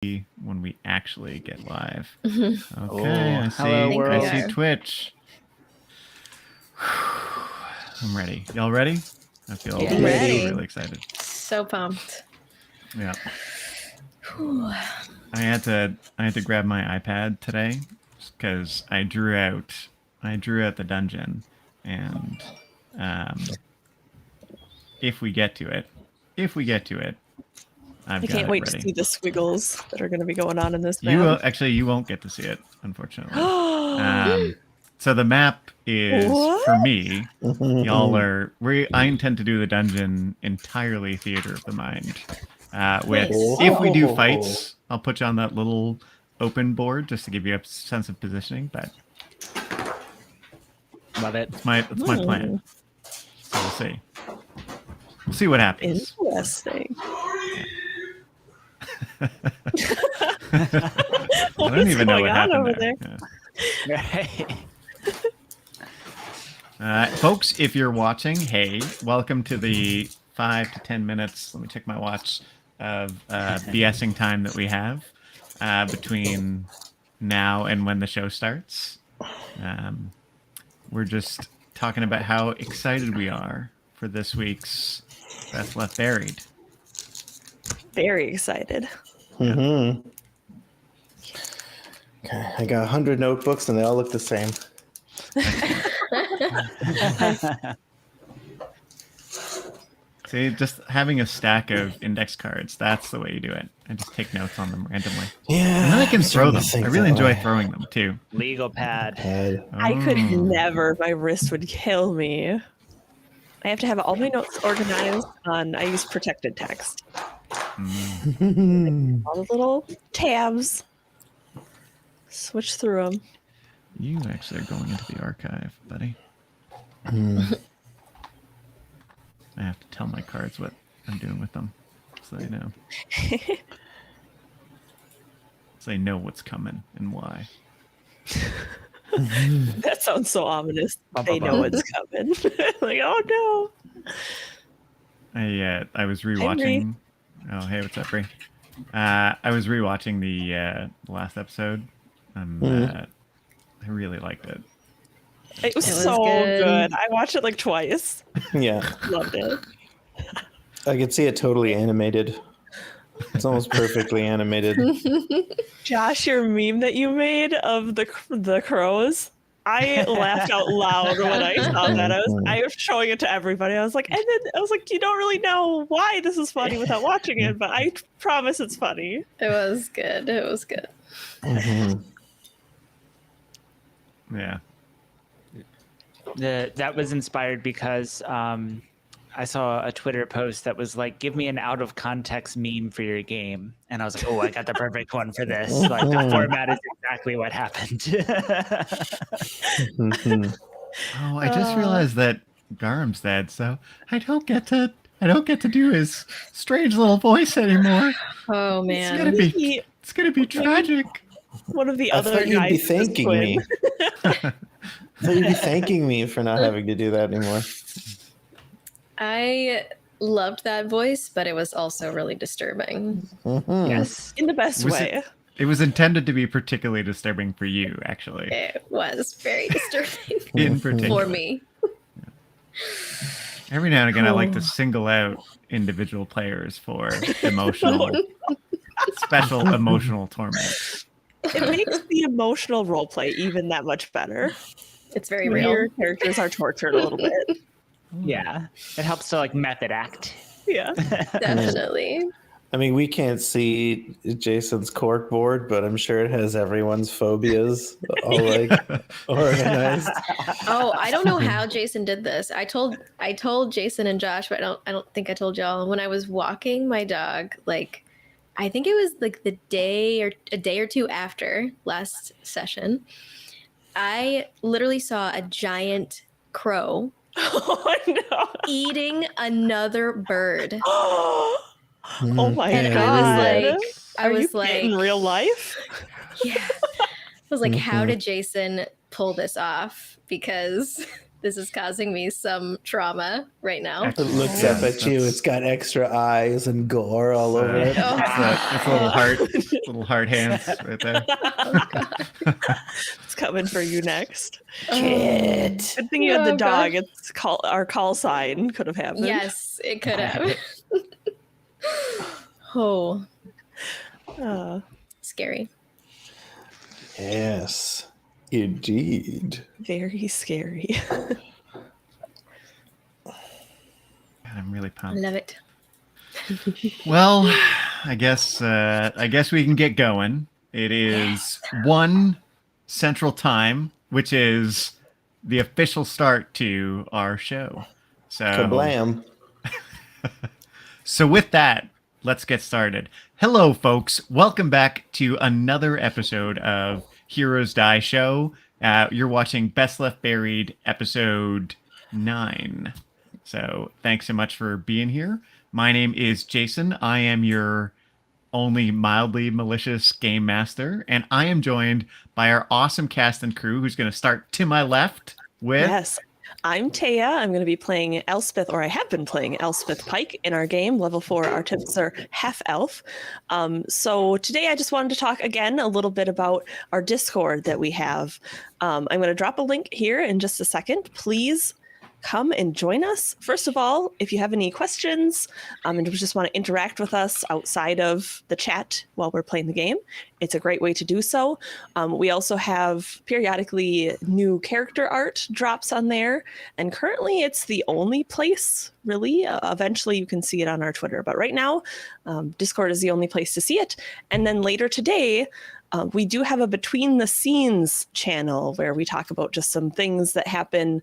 when we actually get live. Mhm. Okay, I see. Hello, world. I see Twitch. I'm ready. Y'all ready? I feel Ready. really excited. So pumped. Yeah. I had to grab my iPad today because I drew out the dungeon, and if we get to it, I can't wait to see the squiggles that are going to be going on in this map. You won't get to see it, unfortunately. So the map is for me. I intend to do the dungeon entirely theater of the mind. If we do fights, I'll put you on that little open board just to give you a sense of positioning. But love it. It's my plan. So we'll see. We'll see what happens. Interesting. I don't even know what happened over there. Right. Folks, if you're watching, hey, welcome to the 5 to 10 minutes. Let me check my watch of BSing time that we have between now and when the show starts. We're just talking about how excited we are for this week's Best Left Buried. Very excited. Mm-hmm. Okay, I got 100 notebooks and they all look the same. See, just having a stack of index cards, that's the way you do it. I just take notes on them randomly. Yeah. And then I can throw them. I really enjoy throwing them, too. Legal pad. I could never. My wrist would kill me. I have to have all my notes organized I use protected text. All the little tabs. Switch through them. You actually are going into the archive, buddy. I have to tell my cards what I'm doing with them, so they know. So they know what's coming and why. That sounds so ominous. They know what's coming. Like, oh no. I was rewatching. Oh, hey, what's up, Bree? I was rewatching the last episode. I really liked it. It was so good. I watched it like twice. Yeah. Loved it. I could see it totally animated. It's almost perfectly animated. Josh, your meme that you made of the crows, I laughed out loud when I saw that. I was showing it to everybody. I was like, you don't really know why this is funny without watching it, but I promise it's funny. It was good. Mm-hmm. Yeah. That was inspired because I saw a Twitter post that was like, give me an out of context meme for your game. And I was like, oh, I got the perfect one for this. Like, that format is exactly what happened. Oh, I just realized that Garam's dead, so I don't get to do his strange little voice anymore. Oh man. It's gonna be tragic. One of the I other thought you'd guys be thanking me. I thought you'd be thanking me for not having to do that anymore. I loved that voice, but it was also really disturbing. Mm-hmm. Yes. In the best way. It was intended to be particularly disturbing for you, actually. It was very disturbing. In particular. For me. Every now and again, I like to single out individual players for special emotional torment. It makes the emotional roleplay even that much better. It's very When real. your characters are tortured a little bit. Yeah. It helps to like method act. Yeah. Definitely. I mean, we can't see Jason's cork board, but I'm sure it has everyone's phobias all like organized. Oh, I don't know how Jason did this. I told Jason and Josh, but I don't think I told y'all. When I was walking my dog, like I think it was like a day or two after last session, I literally saw a giant crow eating another bird. Oh my And god! I was like, in real life? Yeah. I was like, how did Jason pull this off? Because This is causing me some trauma right now. It looks up at you. It's got extra eyes and gore all over it. It's a little heart hands right there. Oh god. It's coming for you next. Shit. Good thing you had the Oh, dog. gosh. It's our call sign could have happened. Yes, it could have. Oh, scary. Yes, indeed. Very scary. God, I'm really I pumped. love it. Well, I guess we can get going. It is 1 Central Time, which is the official start to our show. So Kablam. So with that, let's get started. Hello, folks. Welcome back to another episode of Heroes Die Show. You're watching Best Left Buried, episode 9. So thanks so much for being here. My name is Jason. I am your only mildly malicious game master, and I am joined by our awesome cast and crew, who's going to start to my left with... Yes. I'm Taya. I'm going to be playing Elspeth, or I have been playing Elspeth Pike in our game, level 4 Artificer Half Elf. So today I just wanted to talk again a little bit about our Discord that we have. I'm going to drop a link here in just a second. Please come and join us. First of all, if you have any questions and you just want to interact with us outside of the chat while we're playing the game, it's a great way to do so. We also have periodically new character art drops on there, and currently it's the only place, really. Eventually you can see it on our Twitter, but right now Discord is the only place to see it. And then later today, we do have a Between the Scenes channel where we talk about just some things that happen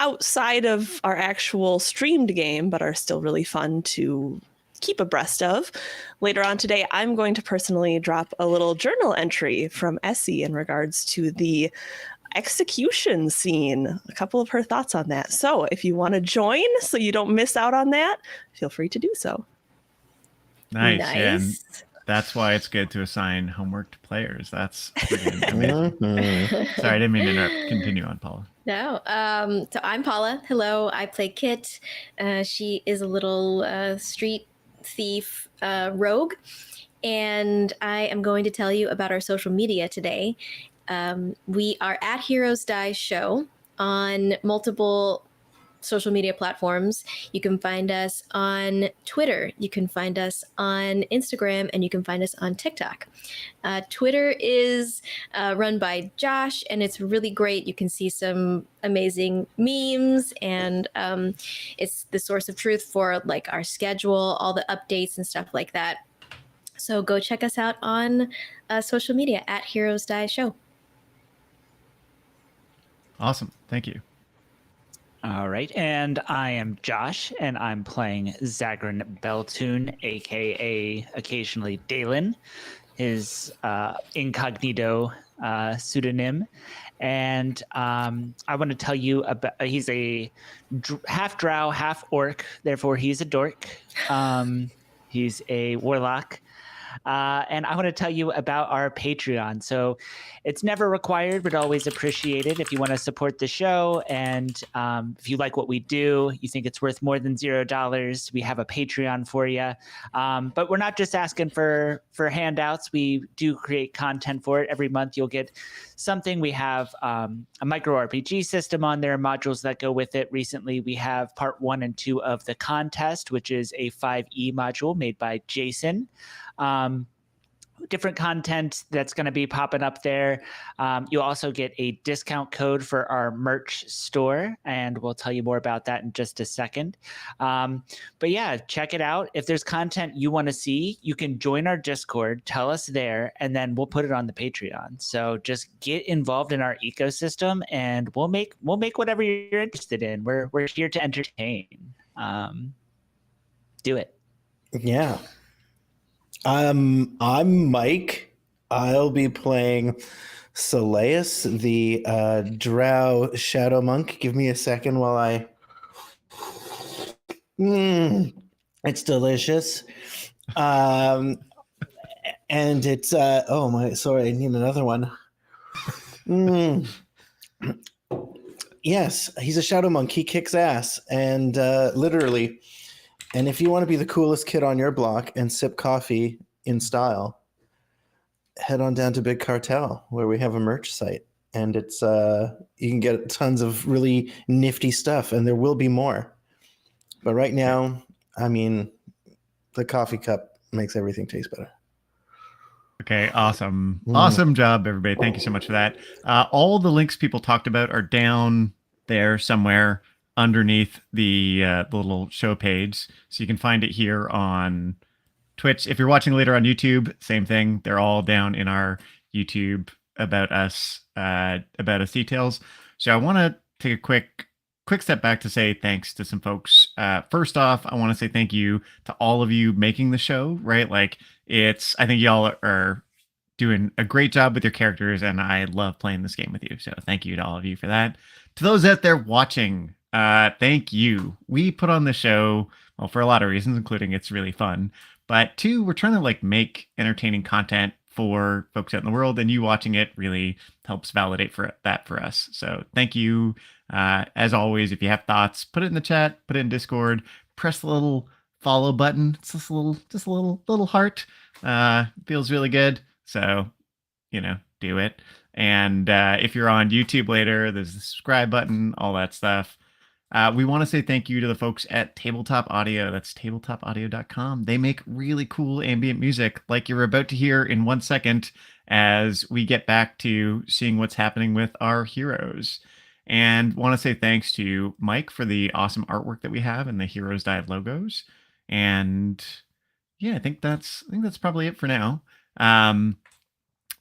outside of our actual streamed game, but are still really fun to keep abreast of. Later on today, I'm going to personally drop a little journal entry from Essie in regards to the execution scene, a couple of her thoughts on that. So if you want to join so you don't miss out on that, feel free to do so. Nice. And that's why it's good to assign homework to players. That's pretty amazing. Sorry, I didn't mean to interrupt. Continue on, Paula. No. So I'm Paula. Hello. I play Kit. She is a little street thief rogue. And I am going to tell you about our social media today. We are at Heroes Die Show on multiple social media platforms. You can find us on Twitter, you can find us on Instagram, and you can find us on TikTok. Twitter is run by Josh, and it's really great. You can see some amazing memes, and it's the source of truth for like our schedule, all the updates and stuff like that. So go check us out on social media at Heroes Die Show. Awesome. Thank you. All right, and I am Josh, and I'm playing Zagrin Beltoon, aka occasionally Dalen, his incognito pseudonym. And I want to tell you about, he's a half drow, half orc, therefore he's a dork. He's a warlock. And I want to tell you about our Patreon. So it's never required, but always appreciated if you want to support the show. And if you like what we do, you think it's worth more than $0, we have a Patreon for you. But we're not just asking for handouts. We do create content for it. Every month you'll get something. We have a micro RPG system on there, modules that go with it. Recently, we have part 1 and 2 of the contest, which is a 5e module made by Jason. Different content that's going to be popping up there. You'll also get a discount code for our merch store, and we'll tell you more about that in just a second. But yeah, check it out. If there's content you want to see, you can join our Discord, tell us there, and then we'll put it on the Patreon. So just get involved in our ecosystem, and we'll make whatever you're interested in. We're here to entertain. Do it. Yeah. I'm Mike. I'll be playing Soleus, the drow shadow monk. Give me a second while I... it's delicious. And it's... sorry, I need another one. Yes, he's a shadow monk. He kicks ass, and literally. And if you want to be the coolest kid on your block and sip coffee in style, head on down to Big Cartel where we have a merch site, and it's you can get tons of really nifty stuff, and there will be more. But right now, I mean, the coffee cup makes everything taste better. Okay, awesome. Awesome job, everybody. Thank you so much for that. All the links people talked about are down there somewhere underneath the little show page. So you can find it here on Twitch. If you're watching later on YouTube, same thing. They're all down in our YouTube about us details. So I want to take a quick step back to say thanks to some folks. First off, I want to say thank you to all of you making the show, right? Like I think y'all are doing a great job with your characters, and I love playing this game with you. So thank you to all of you for that. To those out there watching, thank you. We put on the show, well, for a lot of reasons, including it's really fun. But two, we're trying to like make entertaining content for folks out in the world, and you watching it really helps validate for us. So thank you. As always, if you have thoughts, put it in the chat, put it in Discord, press the little follow button. It's just a little heart. Feels really good. So, do it. And if you're on YouTube later, there's the subscribe button, all that stuff. We want to say thank you to the folks at Tabletop Audio. That's tabletopaudio.com. They make really cool ambient music like you're about to hear in 1 second as we get back to seeing what's happening with our heroes. And want to say thanks to Mike for the awesome artwork that we have and the Heroes Dive logos. And yeah, I think that's probably it for now.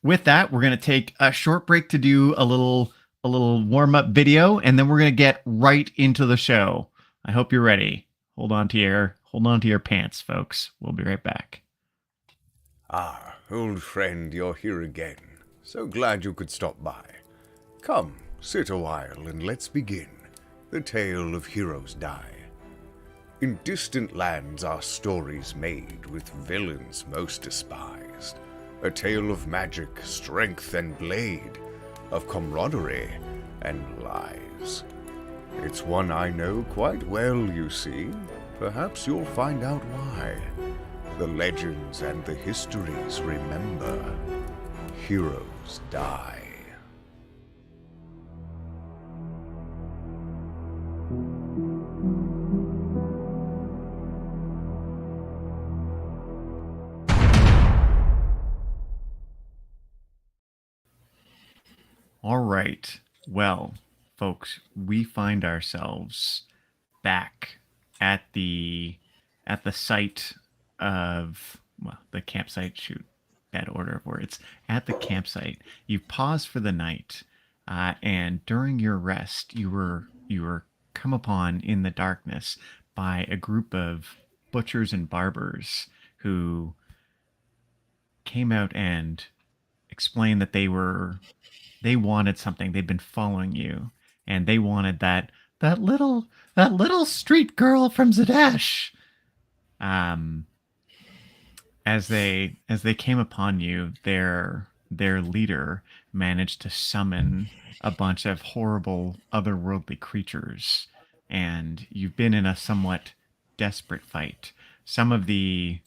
With that, we're going to take a short break to do a little warm-up video, and then we're going to get right into the show. I hope you're ready. Hold on to your pants, folks. We'll be right back. Ah, old friend, you're here again. So glad you could stop by. Come, sit a while and let's begin. The tale of heroes die. In distant lands are stories made with villains most despised. A tale of magic, strength, and blade, of camaraderie and lies. It's one I know quite well, you see. Perhaps you'll find out why. The legends and the histories remember. Heroes die. All right. Well, folks, we find ourselves back at the site of, well, the campsite. Shoot, bad order of words. At the campsite, you paused for the night, and during your rest, you were come upon in the darkness by a group of butchers and barbers who came out and explained that they wanted something. They'd been following you, and they wanted that little street girl from Zadash. As they came upon you, their leader managed to summon a bunch of horrible otherworldly creatures, and you've been in a somewhat desperate fight. Some of the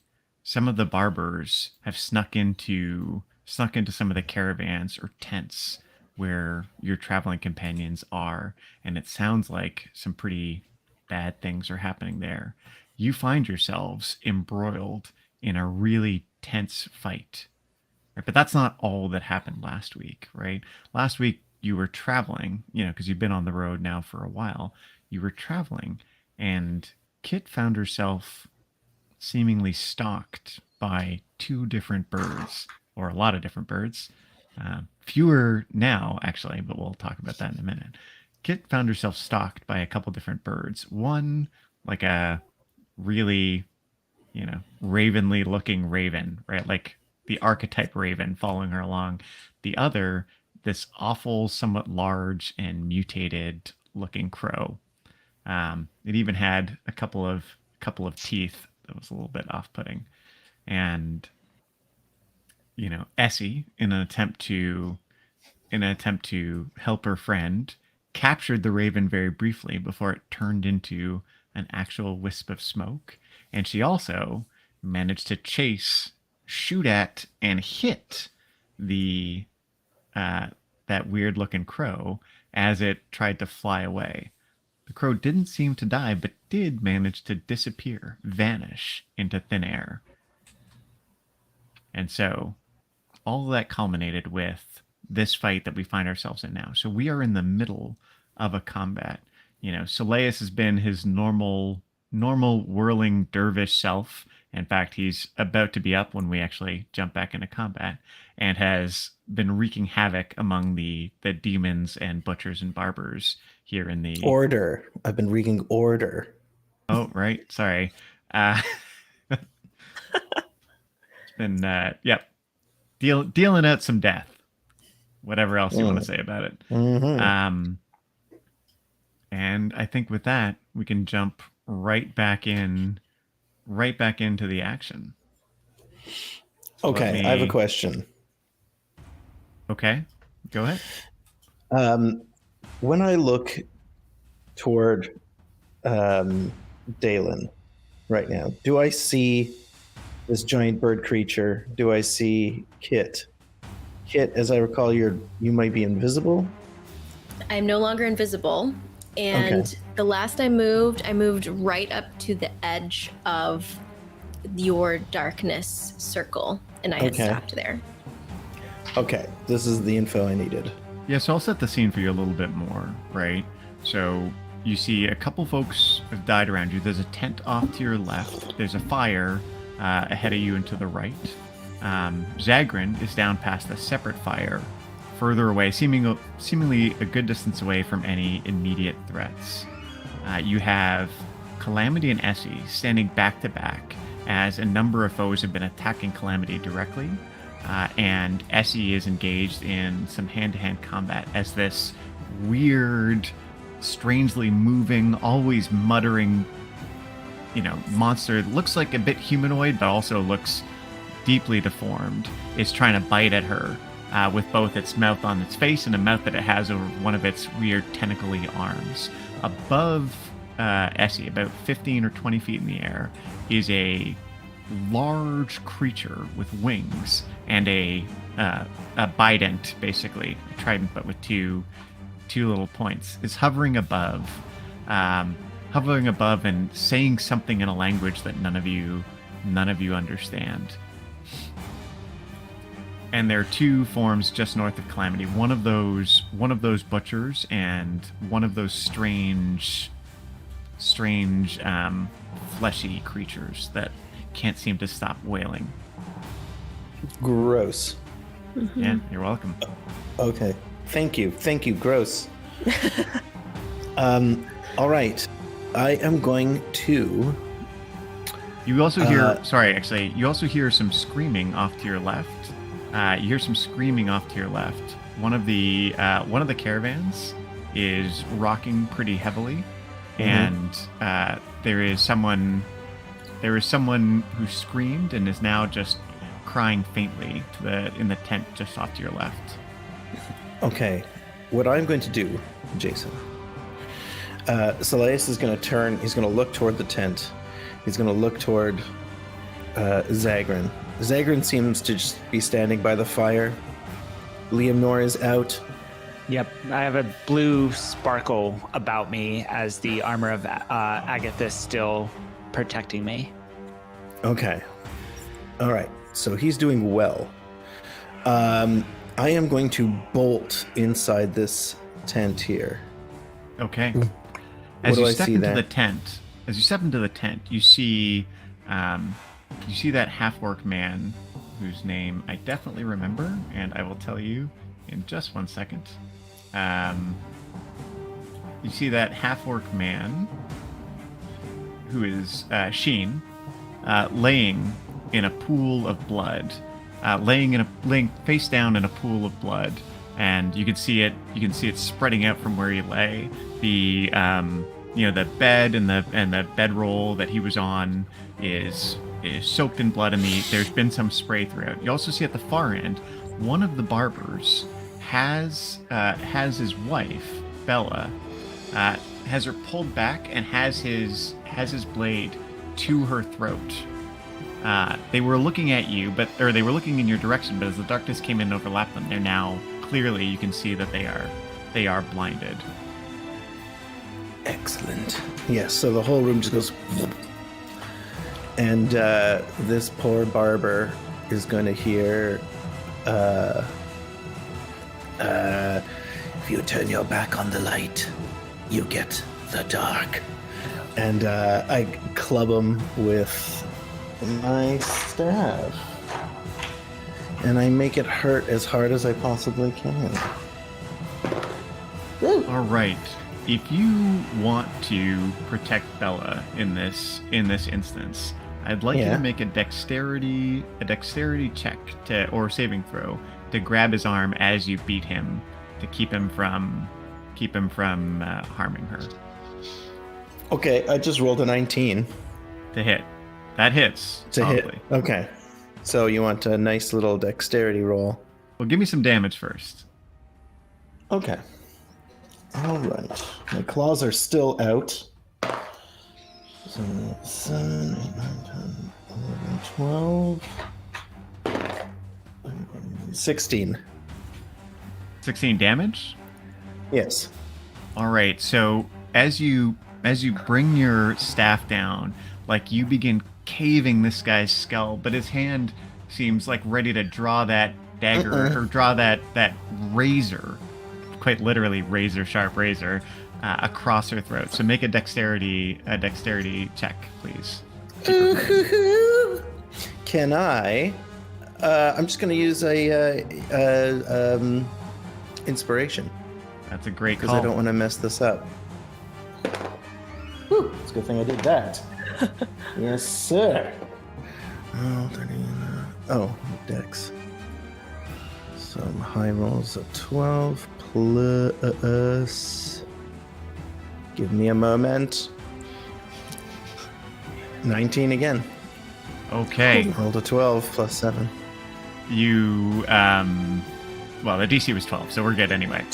barbers have snuck into some of the caravans or tents where your traveling companions are, and it sounds like some pretty bad things are happening there. You find yourselves embroiled in a really tense fight. Right? But that's not all that happened last week, right? Last week you were traveling, because you've been on the road now for a while. You were traveling, and Kit found herself seemingly stalked by two different birds, or a lot of different birds. Fewer now, actually, but we'll talk about that in a minute. Kit found herself stalked by a couple different birds. One, like a really, ravenly looking raven, right? Like the archetype raven following her along. The other, this awful, somewhat large and mutated looking crow. It even had a couple of teeth that was a little bit off-putting. And Essie, in an attempt to help her friend, captured the raven very briefly before it turned into an actual wisp of smoke. And she also managed to chase, shoot at, and hit the that weird looking crow as it tried to fly away. The crow didn't seem to die, but did manage to disappear, vanish into thin air. And so all of that culminated with this fight that we find ourselves in now. So we are in the middle of a combat. You know, Soleus has been his normal whirling dervish self. In fact, he's about to be up when we actually jump back into combat, and has been wreaking havoc among the demons and butchers and barbers here in the Order. I've been wreaking order. Oh, right. Sorry. It's been yep. Dealing out some death. Whatever else you want to say about it. Mm-hmm. And I think with that, we can jump right back into the action. Okay, I have a question. Okay, go ahead. When I look toward Dalen right now, do I see this giant bird creature? Do I see Kit? Kit, as I recall, you might be invisible. I'm no longer invisible. And Okay. the last I moved right up to the edge of your darkness circle, and I had Okay. stopped there. Okay, this is the info I needed. Yeah, so I'll set the scene for you a little bit more, right? So you see a couple folks have died around you. There's a tent off to your left. There's a fire ahead of you and to the right. Zagrin is down past a separate fire, further away, seemingly a good distance away from any immediate threats. You have Calamity and Essie standing back to back as a number of foes have been attacking Calamity directly, and Essie is engaged in some hand-to-hand combat as this weird, strangely moving, always muttering, monster that looks like a bit humanoid but also looks deeply deformed, is trying to bite at her with both its mouth on its face and a mouth that it has over one of its weird tentacly arms. Above Essie, about 15 or 20 feet in the air, is a large creature with wings and a bident, basically a trident, but with two little points, is hovering above and saying something in a language that none of you understand. And there are two forms just north of Calamity. One of those butchers and one of those strange, fleshy creatures that can't seem to stop wailing. Gross. Yeah, you're welcome. Okay. Thank you. Gross. All right. I am going to... You also hear, you also hear some screaming off to your left. You hear some screaming off to your left. One of the caravans is rocking pretty heavily, and there is someone who screamed and is now just crying faintly in the tent just off to your left. Okay. What I'm going to do, Jason, Soleus is going to turn. He's going to look toward the tent. He's going to look toward Zagrin. Zagrin seems to just be standing by the fire. Liam Nor is out. Yep, I have a blue sparkle about me as the armor of Agatha is still protecting me. Okay. All right. So he's doing well. I am going to bolt inside this tent here. Okay. What As do you I step see into there? the tent, you see that half-orc man whose name I definitely remember, and I will tell you in just 1 second. You see that half-orc man who is Sheen, laying in a pool of blood, laying face down in a pool of blood, and you can see it spreading out from where he lay. The the bed and the bedroll that he was on is soaked in blood, and there's been some spray throughout. You also see at the far end, one of the barbers has his wife Bella, has her pulled back and has his blade to her throat. They were looking at you, or they were looking in your direction, but as the darkness came in and overlapped them, they're now clearly, you can see that they are blinded. Excellent. Yes, so the whole room just goes whoop. And this poor barber is going to hear, if you turn your back on the light, you get the dark. And I club him with my staff. And I make it hurt as hard as I possibly can. All right. If you want to protect Bella in this instance, I'd like you to make a dexterity check or saving throw to grab his arm as you beat him to keep him from harming her. Okay, I just rolled a 19. To hit. That hits. To hit. Okay. So you want a nice little dexterity roll. Well, give me some damage first. Okay. All right. My claws are still out. So 7, 8, 9, 10, 11, 12, 16. 16 damage? Yes. All right. So as you bring your staff down, like you begin caving this guy's skull, but his hand seems like ready to draw that dagger or draw that razor, quite literally razor sharp razor, across her throat. So make a dexterity check, please. Can I? I'm just going to use a inspiration That's a great because call. I don't want to mess this up. Whew, it's a good thing I did that. Yes, sir. Oh, 13, dex. Some high rolls of 12 plus. Give me a moment. 19 again. Okay. Rolled a 12 plus 7. You well, the DC was 12, so we're good anyway.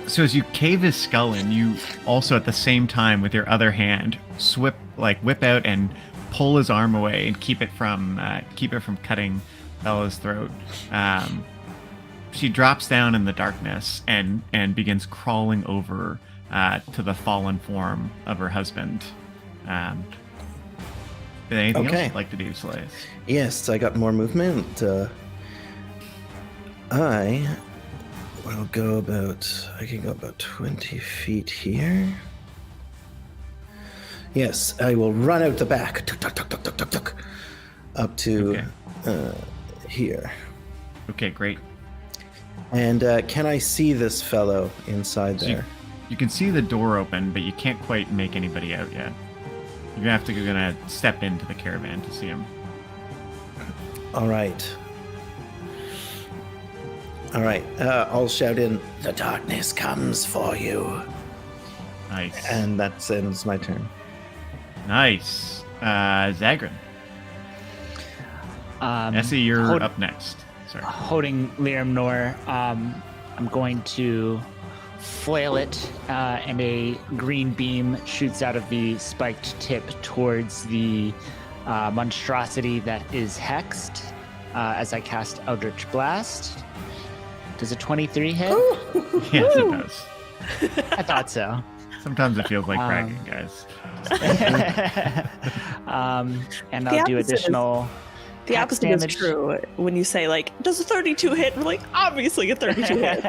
So as you cave his skull in, you also at the same time with your other hand whip out and pull his arm away and keep it from cutting Bella's throat. She drops down in the darkness and begins crawling over to the fallen form of her husband. Anything else you'd like to do, Slays? Yes, I got more movement. I can go about 20 feet here. Yes, I will run out the back. Tuk, tuk, tuk, tuk, tuk, tuk, tuk, up to here. Okay, great. And can I see this fellow inside there? You can see the door open, but you can't quite make anybody out yet. You're gonna step into the caravan to see him. All right. I'll shout in, "The darkness comes for you." Nice. And that ends my turn. Nice. Zagrin. Essie, you're up next. Sorry. Holding Liam Nor, I'm going to flail it, and a green beam shoots out of the spiked tip towards the monstrosity that is hexed as I cast Eldritch Blast. Does a 23 hit? Yes, it does. I thought so. Sometimes it feels like bragging, guys. And I'll do additional. The opposite is true when you say, like, does a 32 hit? We're like, obviously a 32 hit.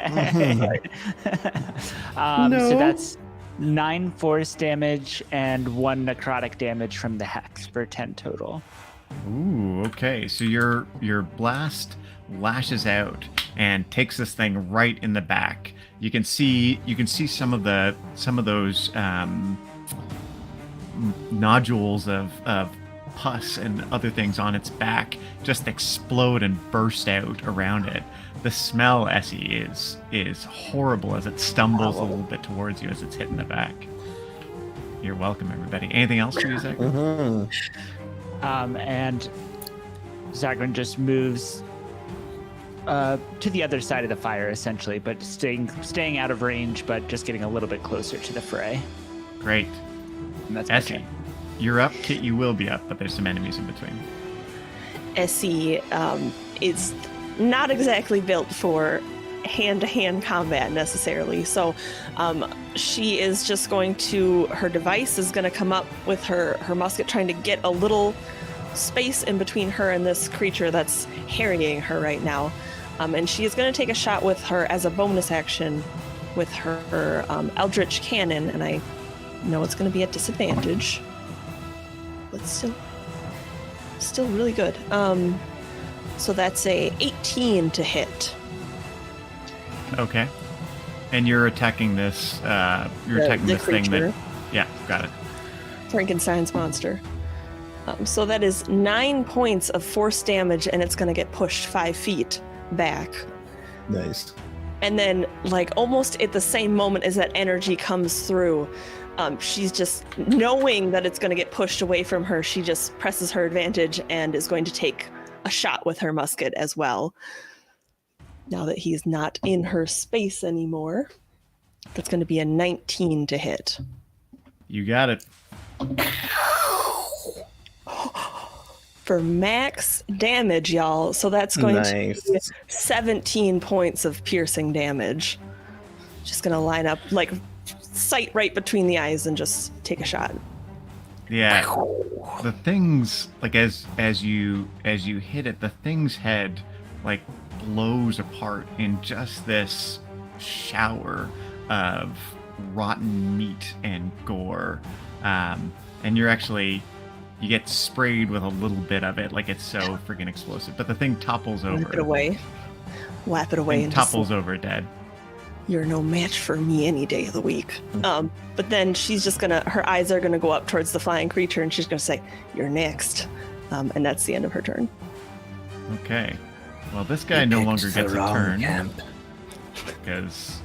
No. So that's 9 force damage and 1 necrotic damage from the hex for 10 total. Ooh, okay. So your blast lashes out and takes this thing right in the back. You can see some of those nodules of pus and other things on its back just explode and burst out around it. The smell, Essie, is horrible as it stumbles a little bit towards you as it's hitting the back. You're welcome, everybody. Anything else for you, Zagrin? And Zagrin just moves to the other side of the fire, essentially, but staying out of range, but just getting a little bit closer to the fray. Great. And that's my Essie, turn. you're up. Kit, you will be up, but there's some enemies in between. Essie is not exactly built for hand-to-hand combat necessarily, so she is just going to, her device is going to come up with her musket, trying to get a little space in between her and this creature that's harrying her right now, and she is going to take a shot with her as a bonus action with her Eldritch Cannon, and I know it's going to be at disadvantage, but still really good. So that's a 18 to hit. Okay. And you're attacking this. You're attacking the this thing that. creature. Yeah, got it. Frankenstein's monster. So that is 9 points of force damage, and it's going to get pushed 5 feet back. Nice. And then, like, almost at the same moment as that energy comes through, she's just knowing that it's going to get pushed away from her. She just presses her advantage and is going to take a shot with her musket as well. Now that he's not in her space anymore, that's going to be a 19 to hit. You got it. For max damage, y'all. So that's going Nice. to be 17 points of piercing damage. Just going to line up, like, sight right between the eyes and just take a shot. Yeah. The thing's like as you hit it, the thing's head like blows apart in just this shower of rotten meat and gore. And you get sprayed with a little bit of it, like it's so freaking explosive. But the thing topples over. Whap it away. Whap it away. And And just, topples over dead. you're no match for me any day of the week. But then she's just her eyes are gonna go up towards the flying creature, and she's gonna say, "You're next," and that's the end of her turn. Okay. Well, this guy no longer gets a turn Camp. because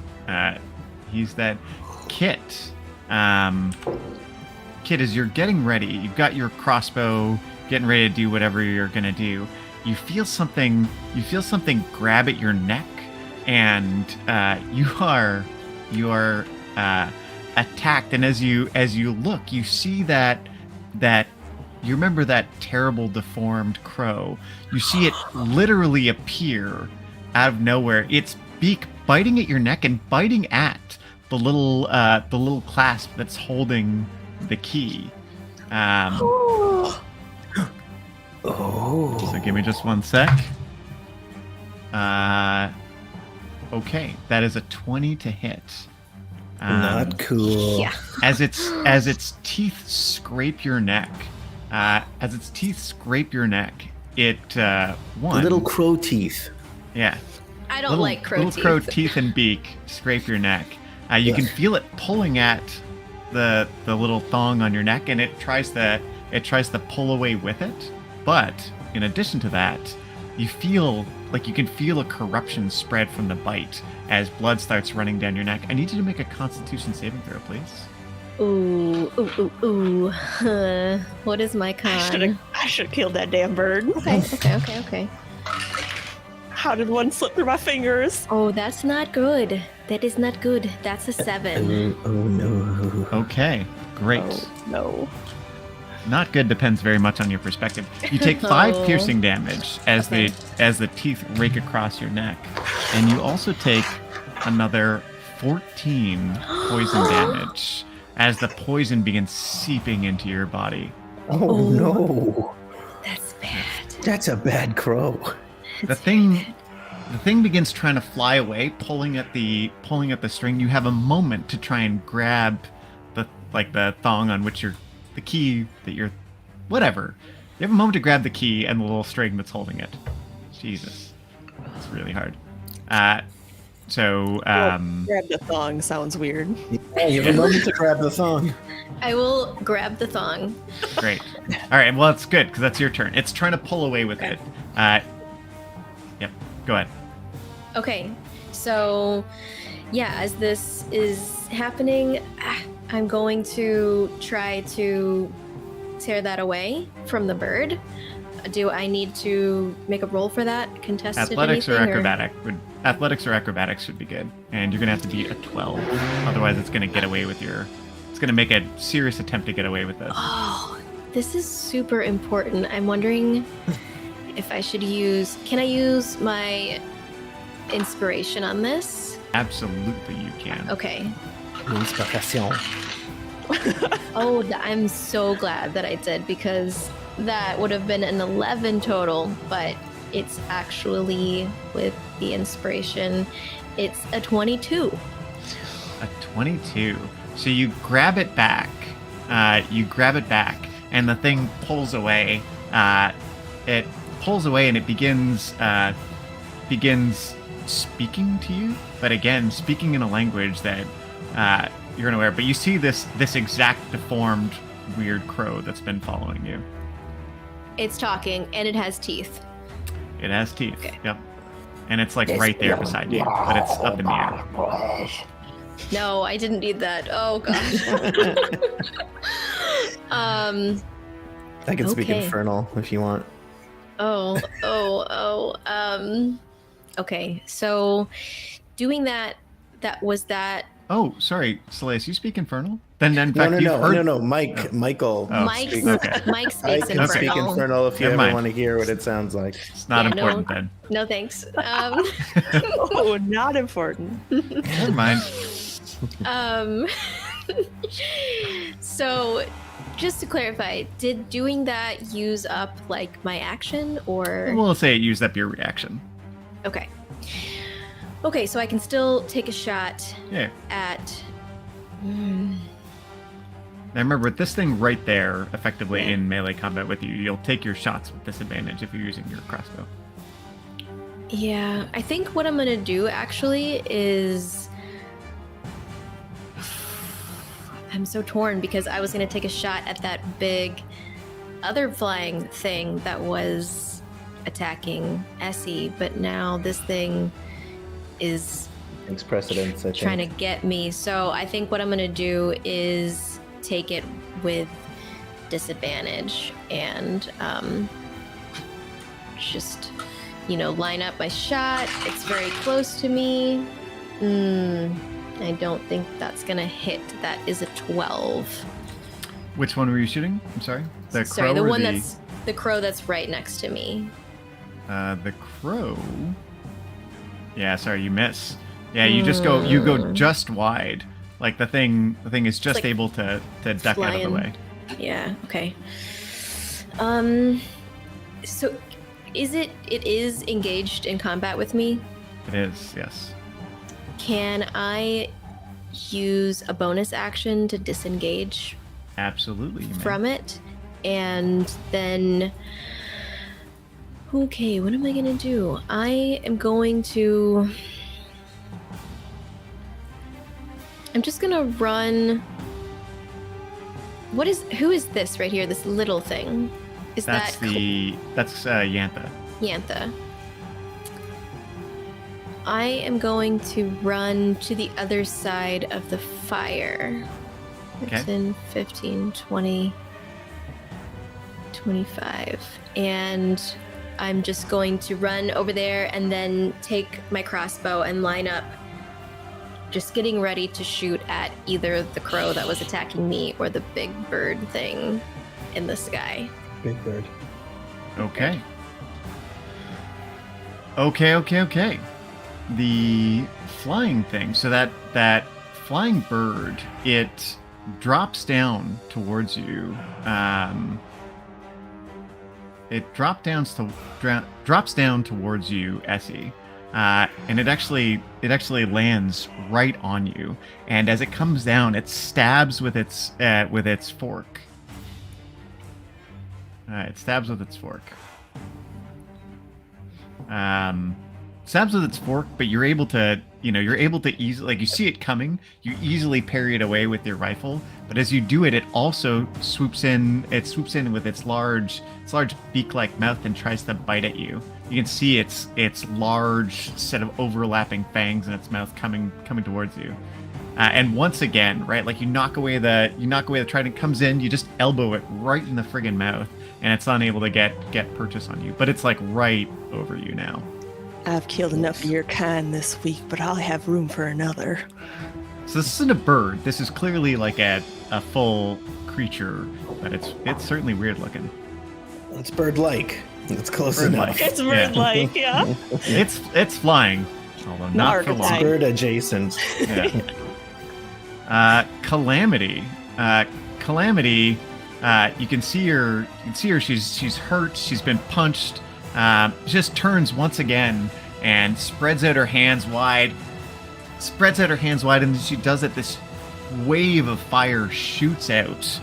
he's that Kit. Kit, as you're getting ready, you've got your crossbow, getting ready to do whatever you're gonna do. You feel something grab at your neck, and you are attacked. And as you look, you see that you remember that terrible deformed crow. You see it literally appear out of nowhere. Its beak biting at your neck and biting at the little clasp that's holding the key. Oh. So give me just one sec. Okay, that is a 20 to hit. Not cool. Yeah. As its teeth scrape your neck, it one Little crow teeth. yeah. I don't like crow little teeth. crow teeth and beak scrape your neck. You can feel it pulling at the little thong on your neck, and it tries to pull away with it. But in addition to that, you can feel a corruption spread from the bite as blood starts running down your neck. I need you to make a Constitution saving throw, please. Ooh. What is my con? I should have killed that damn bird. Okay. How did one slip through my fingers? Oh, that's not good. That is not good. That's a 7. Oh no. Okay, great. Oh, no. Not good depends very much on your perspective. You take 5 Oh. piercing damage as the teeth rake across your neck, and you also take another 14 poison damage as the poison begins seeping into your body. Oh no. That's bad. That's a bad crow. The thing begins trying to fly away, pulling at the string. You have a moment to try and grab the thong on which the key that you're whatever. You have a moment to grab the key and the little string that's holding it. Jesus. It's really hard. Grab the thong sounds weird. Yeah, you have a moment to grab the thong. I will grab the thong. Great. All right, well, it's good because that's your turn. It's trying to pull away with it. Yep, go ahead. Okay, so yeah, as this is happening, I'm going to try to tear that away from the bird. do I need to make a roll for that? Contested Athletics or anything, acrobatics should be good, and you're gonna have to beat a 12. Otherwise, it's gonna get away with your. It's gonna make a serious attempt to get away with this. Oh, this is super important. I'm wondering if I should use. Can I use my inspiration on this? Absolutely, you can. Okay. Inspiration. Oh, I'm so glad that I did, because that would have been an 11 total, but it's actually, with the inspiration, it's a 22. A 22. So you grab it back. And the thing pulls away. It pulls away, and it begins speaking to you. But again, speaking in a language that you're unaware. But you see this exact deformed, weird crow that's been following you. It's talking, and it has teeth. It has teeth. Okay. Yep. And it's like right there beside you, but it's up in the air. No, I didn't need that. Oh gosh. I can speak Okay. Infernal if you want. Okay, so doing that was that. Oh, sorry, Celeste, you speak Infernal? Then in No, fact, you've heard... no. Michael. Oh, Mike okay. I speaks can speak Infernal. Infernal if you Never ever mind. want to hear what it sounds like. It's not Yeah, important then. No thanks. Oh, not important. Never mind. So just to clarify, did doing that use up like my action, or We'll say it used up your reaction. okay? Okay, so I can still take a shot Yeah. at. Now remember, with this thing right there, effectively Yeah. in melee combat with you, you'll take your shots with disadvantage if you're using your crossbow. Yeah, I think what I'm gonna do actually is. I'm so torn, because I was gonna take a shot at that big other flying thing that was attacking Essie, but now this thing is Takes precedence, I think. trying to get me. So I think what I'm gonna do is take it with disadvantage and just line up my shot. It's very close to me. I don't think that's gonna hit. That is a 12. Which one were you shooting? I'm sorry. The Sorry, crow the or one that's the crow that's right next to me. The crow. Yeah, sorry, you miss. Yeah, you go just wide. Like the thing is just like able to duck out of the flying. way. Yeah. Okay. So, it is engaged in combat with me? It is, yes. Can I use a bonus action to disengage Absolutely. You may. from it? And then. Okay, what am I gonna do? I am going to. I'm just gonna run. Who is this right here? This little thing? Is That's that that's Yantha. Yantha? I am going to run to the other side of the fire. Okay. 10, 15, 20, 25. And I'm just going to run over there and then take my crossbow and line up, just getting ready to shoot at either the crow that was attacking me or the big bird thing in the sky. Big bird. Okay. Okay. The flying thing. So that flying bird, it drops down towards you. It drops down towards you, Essie, and it actually lands right on you. And as it comes down, it stabs with its fork. It stabs with its fork. Stabs with its fork, but you're able to easily, like, you see it coming, you easily parry it away with your rifle, but as you do it, it also swoops in with its large beak-like mouth and tries to bite at you. You can see its large set of overlapping fangs in its mouth coming towards you. And once again, right, like you knock away the trident, comes in, you just elbow it right in the friggin' mouth, and it's unable to get purchase on you. But it's like right over you now. I've killed enough of your kind this week, but I'll have room for another. So this isn't a bird. This is clearly like a full creature, but it's certainly weird looking. It's bird-like. It's close Bird-like. enough. It's bird-like, yeah. It's flying, although not for Archetype. long. Bird adjacent. Yeah. Calamity. Calamity. You can see her. She's hurt. She's been punched. Just turns once again and spreads out her hands wide. And then she does it. This wave of fire shoots out.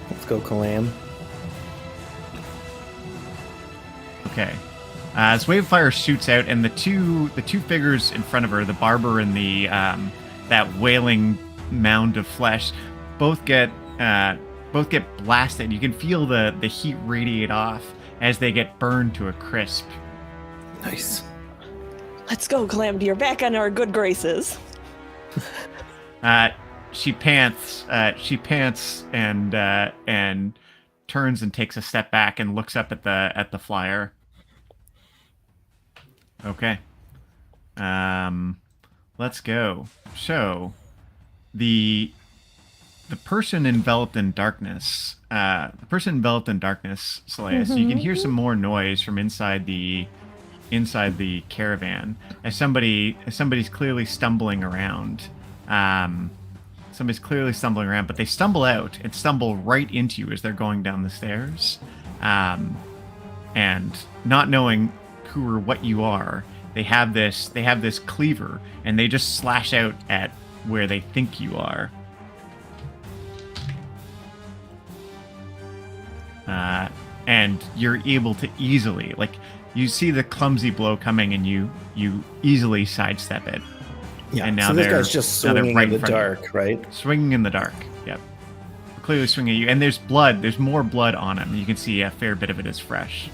Let's go, Calam. Okay. This wave of fire shoots out, and the two figures in front of her, the barber and the that wailing mound of flesh, both get blasted. You can feel the heat radiate off as they get burned to a crisp. Nice. Let's go, Calamity. You're back on our good graces. She pants and turns and takes a step back and looks up at the flyer. Okay. Let's go. So, the person enveloped in darkness. Slayas. So you can hear some more noise from inside the caravan as somebody's clearly stumbling around. But they stumble out and stumble right into you as they're going down the stairs. And not knowing who or what you are, they have this cleaver, and they just slash out at where they think you are. And you're able to easily, like, you see the clumsy blow coming, and you easily sidestep it. Yeah. And now so this they're guy's just now they're swinging right in the front of you. dark, right? Swinging in the dark. Yep. Clearly swinging at you, and there's blood. There's more blood on him. You can see a fair bit of it is fresh.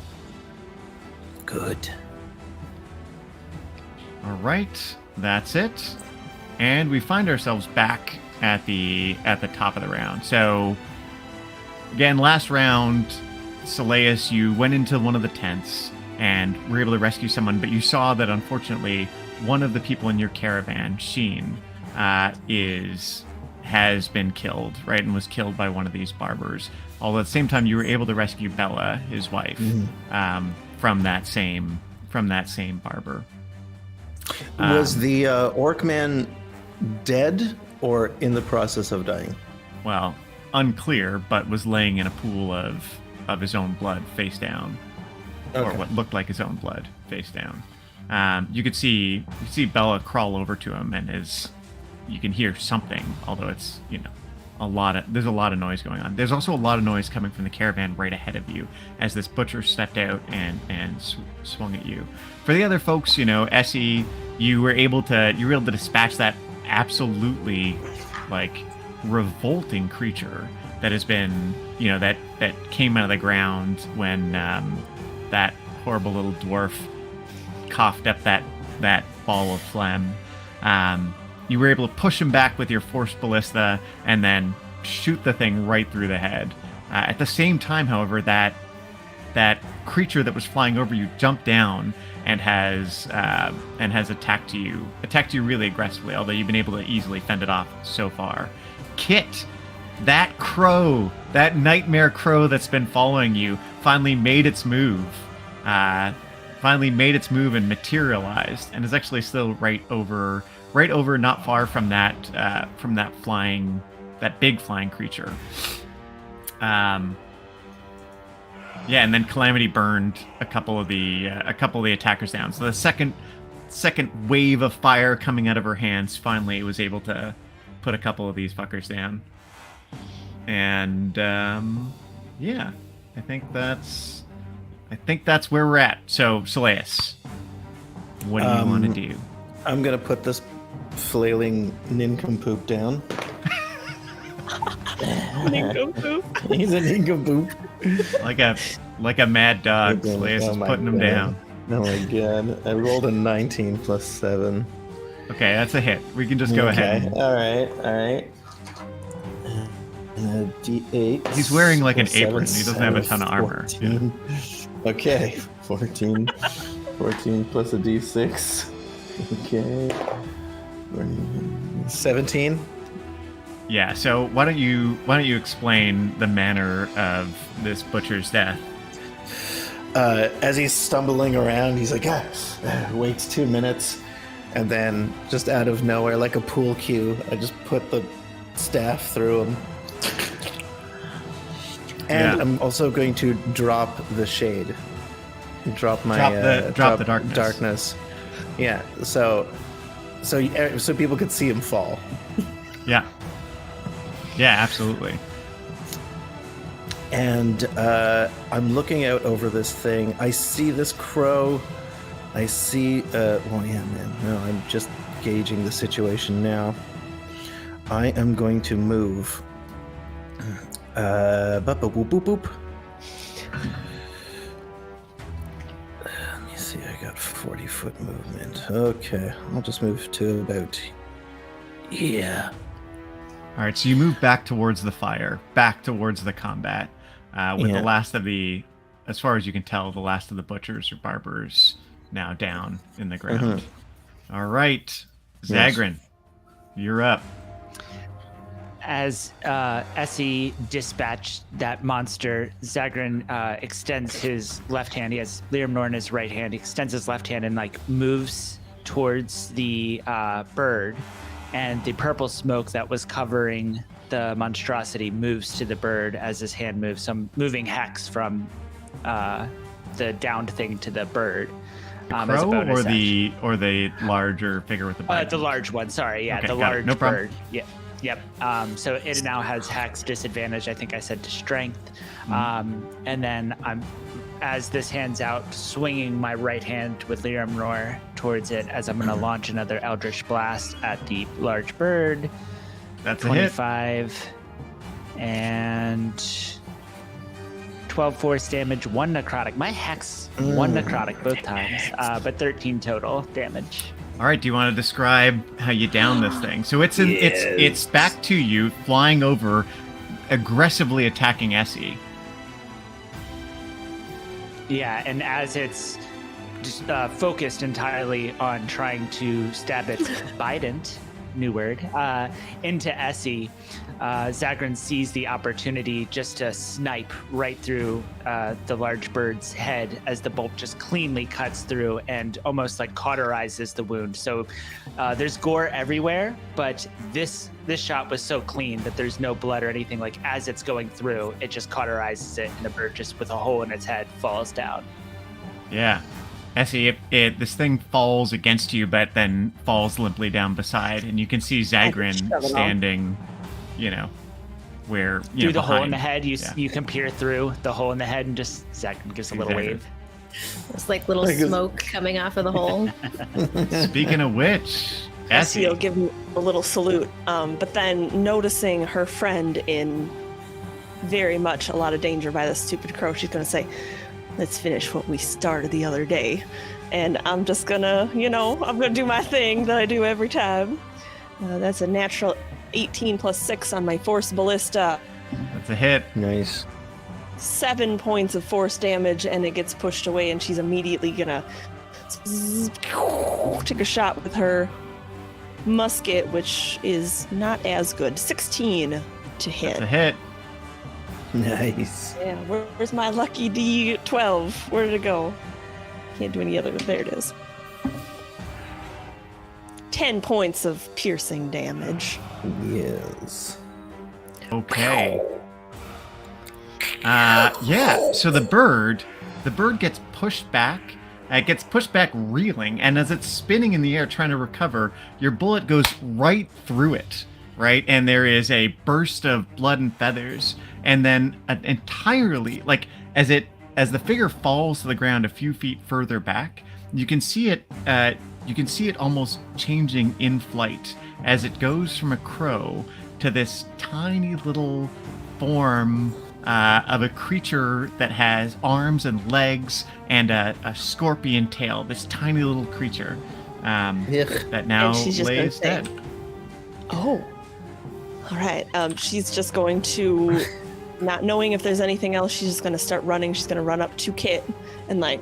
Good. All right, that's it, and we find ourselves back at the top of the round. So, again, last round, Slayas, you went into one of the tents and were able to rescue someone, but you saw that unfortunately one of the people in your caravan, Sheen, has been killed, right, and was killed by one of these barbers. Although at the same time, you were able to rescue Bella, his wife, from that same barber. Was the orc man dead or in the process of dying? Well, unclear, but was laying in a pool of his own blood, face down, or what looked like his own blood, face down. You could see Bella crawl over to him, and you can hear something, although it's there's a lot of noise going on. There's also a lot of noise coming from the caravan right ahead of you as this butcher stepped out and swung at you. For the other folks, Essie, you were able to dispatch that absolutely revolting creature that has been that came out of the ground when that horrible little dwarf coughed up that ball of phlegm. You were able to push him back with your force ballista and then shoot the thing right through the head. At the same time, however, that creature that was flying over you jumped down and has attacked you really aggressively, although you've been able to easily fend it off so far. Kit, that crow, that nightmare crow that's been following you, finally made its move. And materialized, and is actually still right over, not far from that big flying creature. And then Calamity burned a couple of the attackers down. So the second wave of fire coming out of her hands finally was able to put a couple of these fuckers down. And I think that's where we're at. So, Slayas, what do you want to do? I'm going to put this flailing nincompoop down. Nincompoop. He's a nincompoop. Like a mad dog, Slayas is putting him down. Oh my god. I rolled a 19 plus 7. Okay, that's a hit. We can just go ahead. Alright. D8. He's wearing like an plus 7, apron. He doesn't have a ton of armor. 14. Okay, 14 plus a D6. Okay. 17. Yeah. So why don't you explain the manner of this butcher's death? As he's stumbling around, he's like, waits 2 minutes, and then just out of nowhere, like a pool cue, I just put the staff through him. And Yeah. I'm also going to drop the shade. Drop my Drop the darkness. darkness. Yeah. So people could see him fall. Yeah. Yeah, absolutely. And I'm looking out over this thing. I see this crow. I see. I'm just gauging the situation now. I am going to move. Boop, boop, boop, boop. Let me see. I got 40-foot movement. Okay, I'll just move to about. Yeah. All right. So you move back towards the fire, back towards the combat, with Yeah. the last of the, as far as you can tell, the last of the butchers or barbers now down in the ground. All right, Zagrin, you're up. As Essie dispatched that monster, Zagrin extends his left hand. He has Liamnor in his right hand. He extends his left hand and moves towards the bird, and the purple smoke that was covering the monstrosity moves to the bird as his hand moves. So I'm moving hex from the downed thing to the bird. As a Crow bonus or the larger figure with the bite? the large one. Sorry, yeah, Okay, the got it. large No problem. bird. Yeah. Yep. So it now has hex disadvantage. I think I said to strength. And then I'm, as this hand's out, swinging my right hand with Liamnor towards it as I'm going to launch another Eldritch Blast at the large bird. That's a hit. 25 and 12 force damage, 1 necrotic. My hex, 1 necrotic both times, but 13 total damage. All right. Do you want to describe how you down this thing? So it's it's back to you, flying over, aggressively attacking Essie. Yeah, and as it's just focused entirely on trying to stab its bident, new word, into Essie, Zagrin sees the opportunity just to snipe right through the large bird's head as the bolt just cleanly cuts through and almost cauterizes the wound. So there's gore everywhere, but this shot was so clean that there's no blood or anything. As it's going through, it just cauterizes it, and the bird, just with a hole in its head, falls down. Yeah. Essie, this thing falls against you, but then falls limply down beside, and you can see Zagrin standing, where, through the hole in behind. the head, you can peer through the hole in the head, and just Zagrin gives a little Exactly. wave. It's like little smoke coming off of the hole. Speaking of which, Essie Essie. will give him a little salute, but then noticing her friend in very much a lot of danger by this stupid crow, she's going to say, let's finish what we started the other day. And I'm just going to, I'm going to do my thing that I do every time. That's a natural 18 plus 6 on my force ballista. That's a hit. Nice. 7 points of force damage, and it gets pushed away, and she's immediately gonna take a shot with her musket, which is not as good. 16 to hit. That's a hit. Nice. Yeah, where's my lucky D12? Where did it go? Can't do any other. There it is. 10 points of piercing damage. Yes. Okay. Yeah. So the bird gets pushed back. It gets pushed back reeling, and as it's spinning in the air trying to recover, your bullet goes right through it, right? And there is a burst of blood and feathers, and then an entirely, as the figure falls to the ground a few feet further back, you can see it almost changing in flight as it goes from a crow to this tiny little form of a creature that has arms and legs and a scorpion tail. This tiny little creature that now And she's just gonna lays say- dead. Oh. All right. She's just going to, not knowing if there's anything else, she's just going to start running. She's going to run up to Kit and like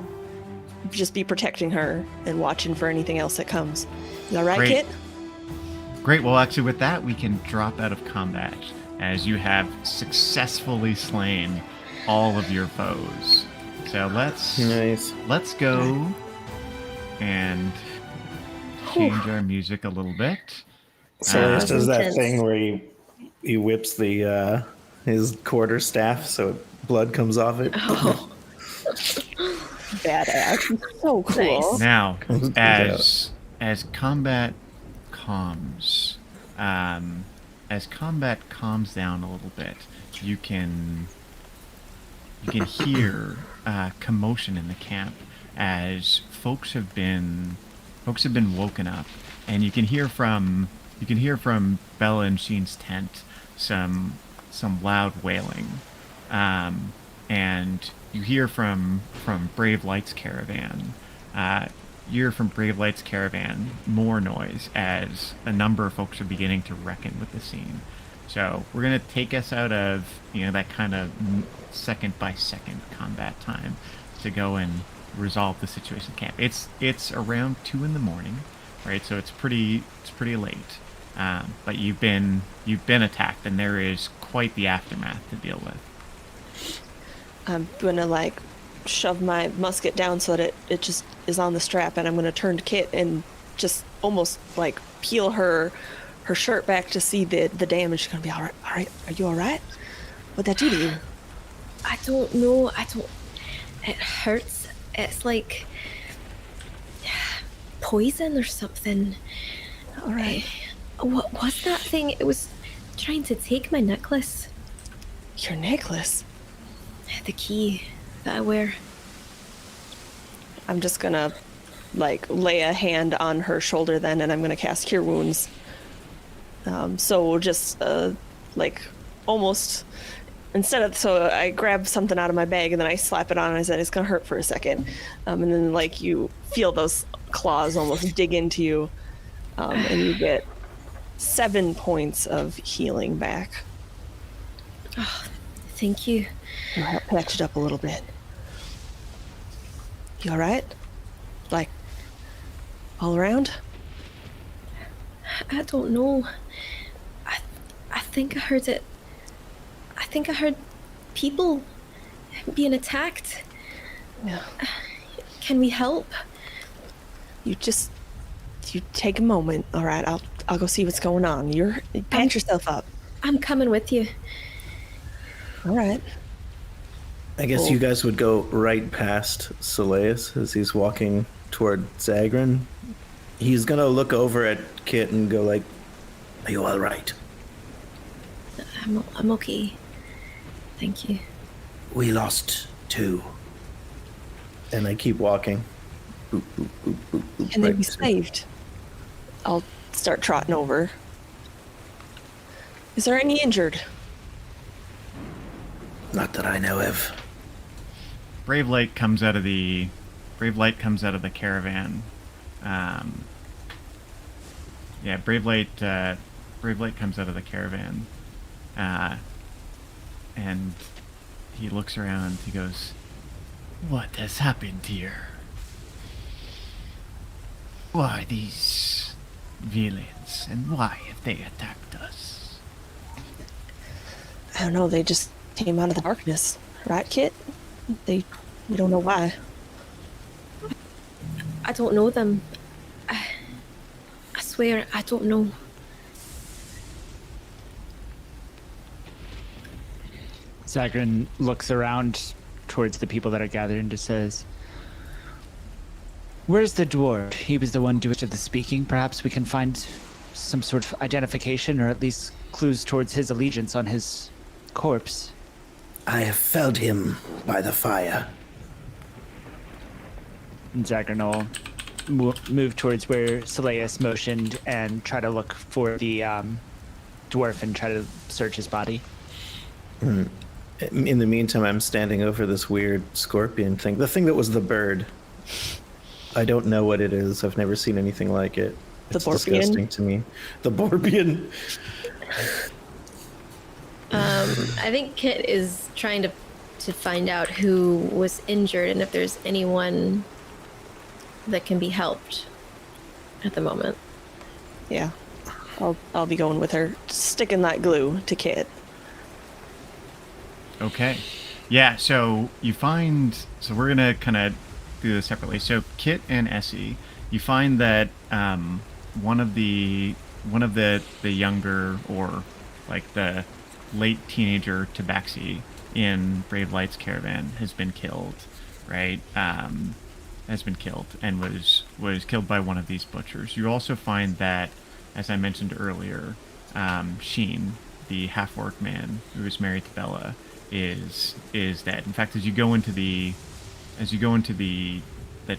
just be protecting her and watching for anything else that comes. You all right, Great. Kit? Great. Well, actually, with that, we can drop out of combat as you have successfully slain all of your foes. So Nice. let's go and change our music a little bit. So he does that Intense. thing where he whips the his quarter staff so blood comes off it. Oh, Badass. So cool. Nice. Now, Yeah. as combat calms, down a little bit, you can hear commotion in the camp as folks have been woken up, and you can hear from Bella and Sheen's tent some loud wailing, and you hear from Brave Light's caravan. More noise as a number of folks are beginning to reckon with the scene. So we're gonna take us out of that kind of second by second combat time to go and resolve the situation in camp. It's around 2 a.m, right? So it's pretty late. But you've been attacked, and there is quite the aftermath to deal with. I'm going to like shove my musket down so that it just is on the strap, and I'm going to turn to Kit and just almost like peel her shirt back to see the damage. She's going to be all right. Are you all right? What'd that do to you? I don't know. It hurts. It's like poison or something. All right. What was that thing? It was trying to take my necklace. Your necklace? The key that I wear. I'm just gonna like lay a hand on her shoulder then, and I'm gonna cast Cure Wounds. So just like almost so I grab something out of my bag and then I slap it on and I said it's gonna hurt for a second, and then like you feel those claws almost dig into you, and you get 7 points of healing back. Oh, thank you. I'll help patch it up a little bit. You all right? Like all around? I don't know. I think I heard it. I think I heard people being attacked. Yeah. Can we help? You take a moment, all right? I'll go see what's going on. Patch yourself up. I'm coming with you. All right. I guess you guys would go right past Soleus as he's walking toward Zagrin. He's gonna look over at Kit and go like, "Are you all right?" I'm okay. Thank you. We lost 2. And I keep walking. Boop, boop, boop, boop, boop, Can they right be to- saved? I'll start trotting over. Is there any injured? Not that I know of. Brave Light comes out of the caravan. Brave Light comes out of the caravan, and he looks around. He goes, "What has happened here? Why these villains, and why have they attacked us?" I don't know. They just came out of the darkness, right, Kit? We don't know why. I don't know them. I swear, I don't know. Zagrin looks around towards the people that are gathered and just says, "Where's the dwarf? He was the one doing the speaking. Perhaps we can find some sort of identification or at least clues towards his allegiance on his corpse." I have felled him by the fire. And Zagrin will move towards where Soleus motioned and try to look for the dwarf and try to search his body. In the meantime, I'm standing over this weird scorpion thing. The thing that was the bird. I don't know what it is. I've never seen anything like it. It's disgusting to me. The Borbian. I think Kit is trying to find out who was injured and if there's anyone that can be helped at the moment. Yeah. I'll be going with her, sticking that glue to Kit. Okay. Yeah, so you find... So we're going to kind of do this separately. So Kit and Essie, you find that one of the younger, or like the late teenager tabaxi in Brave Light's caravan has been killed, right? Has been killed and was killed by one of these butchers. You also find that, as I mentioned earlier, Sheen, the half-orc man who was married to Bella, is dead. In fact, as you go into the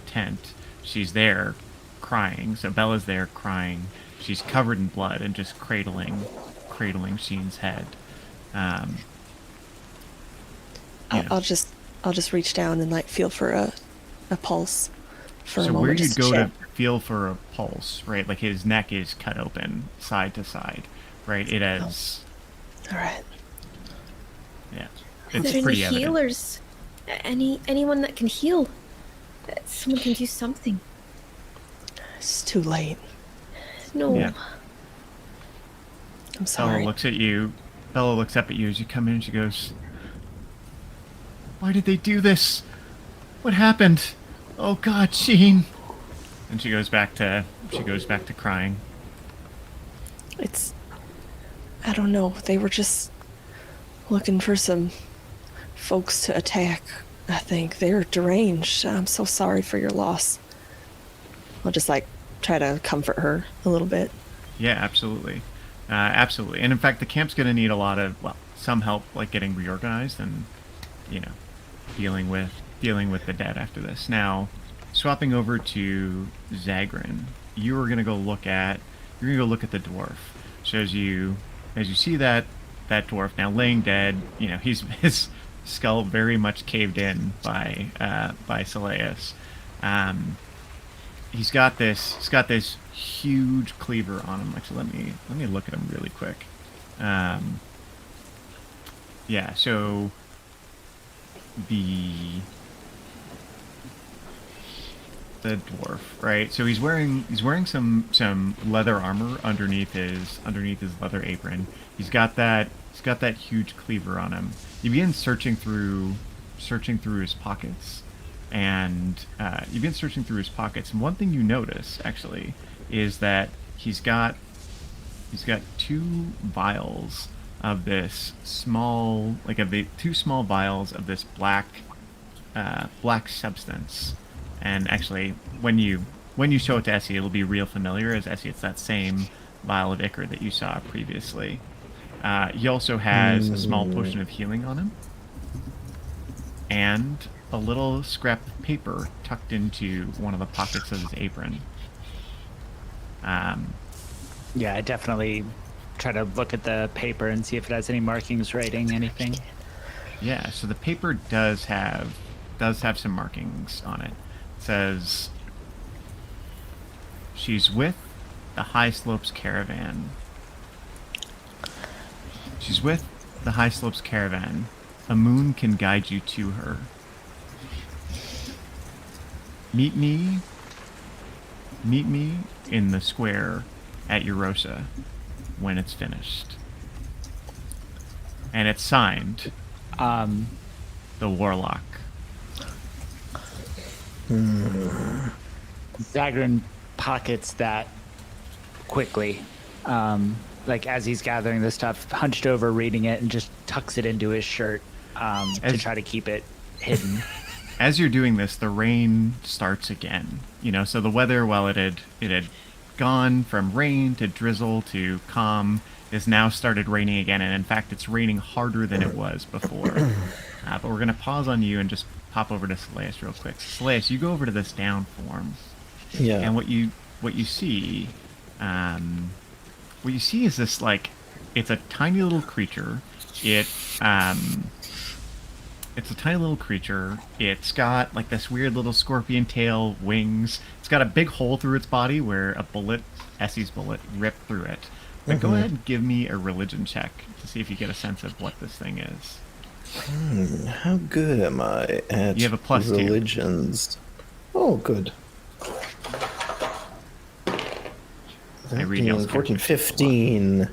tent, she's there crying. So Bella's there crying. She's covered in blood and just cradling Sheen's head. I'll just reach down and like feel for a pulse for a moment. So where you'd go check. to feel for a pulse, right? Like his neck is cut open side to side, right? It has. All right. Yeah, Are it's there pretty any evident. healers? Anyone that can heal? Someone can do something. It's too late. No. Yeah. I'm sorry. Bella looks at you. Bella looks up at you as you come in and she goes, "Why did they do this? What happened? Oh God, Sheen!" And she goes back to crying. I don't know. They were just looking for some folks to attack. I think they're deranged. I'm so sorry for your loss. I'll just like try to comfort her a little bit. Yeah, absolutely, absolutely. And in fact, the camp's going to need a lot of some help, like getting reorganized and dealing with the dead after this. Now, swapping over to Zagrin, you are going to go look at the dwarf. So as you see that dwarf now laying dead, his skull very much caved in by Saleus. He's got this huge cleaver on him. Actually, let me look at him really quick. Yeah, so the dwarf, right? So he's wearing some leather armor underneath his leather apron. He's got that huge cleaver on him. You begin searching through his pockets, and one thing you notice actually is that he's got two vials of this small, two small vials of this black substance. And actually, when you show it to Essie, it'll be real familiar, as Essie, it's that same vial of ichor that you saw previously. He also has a small potion of healing on him, and a little scrap of paper tucked into one of the pockets of his apron. Yeah, I definitely try to look at the paper and see if it has any markings writing anything. Yeah, so the paper does have some markings on it. It says, "She's with the High Slopes Caravan. She's with the High Slopes Caravan. A moon can guide you to her. Meet me in the square at Yrrosa when it's finished." And it's signed, the Warlock. Zagrin pockets that quickly. Like as he's gathering the stuff, hunched over reading it, and just tucks it into his shirt to try to keep it hidden. As you're doing this, the rain starts again. So the weather, while it had gone from rain to drizzle to calm, is now started raining again. And in fact, it's raining harder than it was before. But we're going to pause on you and just pop over to Saleus real quick. Saleus, you go over to this down form. Yeah. And what you see is this, it's a tiny little creature. It it's a tiny little creature. It's got like this weird little scorpion tail, wings. It's got a big hole through its body where a bullet, Essie's bullet, ripped through it. But go ahead and give me a religion check to see if you get a sense of what this thing is. How good am I at You have a +2. religions? Oh, good. I read y'all's 14, characters. 15.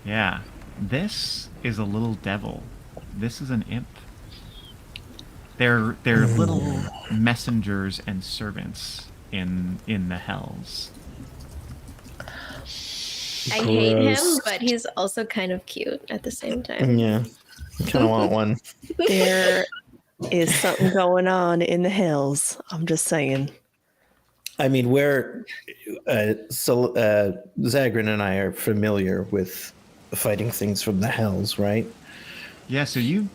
Yeah. This is a little devil. This is an imp. They're little messengers and servants in the hells. I hate him, Gross. but he's also kind of cute at the same time. Yeah. Kind of want one. There is something going on in the hills. I'm just saying. I mean, Zagrin and I are familiar with fighting things from the hells, right? Yeah, so you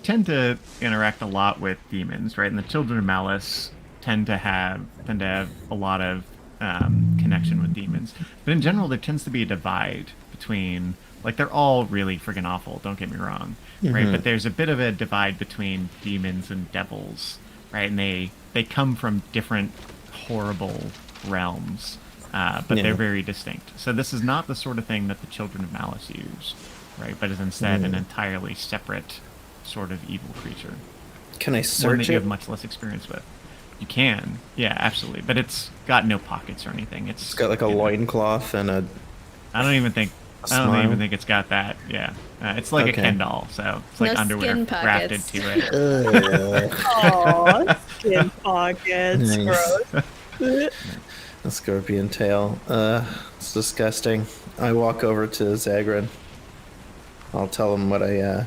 tend to interact a lot with demons, right? And the Children of Malice tend to have a lot of connection with demons. But in general, there tends to be a divide between, like, they're all really friggin' awful, don't get me wrong, right? But there's a bit of a divide between demons and devils, right? And they come from different horrible realms, but they're very distinct. So this is not the sort of thing that the Children of Malice use, right? But is instead an entirely separate sort of evil creature. Can I One that search you it? have much less experience with. You can, yeah, absolutely. But it's got no pockets or anything. It's got like a you know, loincloth and a... I don't even think smile? it's got that. Yeah, it's like Okay. a Ken doll, so it's like No underwear skin grafted pockets. to it. Oh, skin pockets. Nice. Gross. A scorpion tail. It's disgusting. I walk over to Zagrin. I'll tell him what I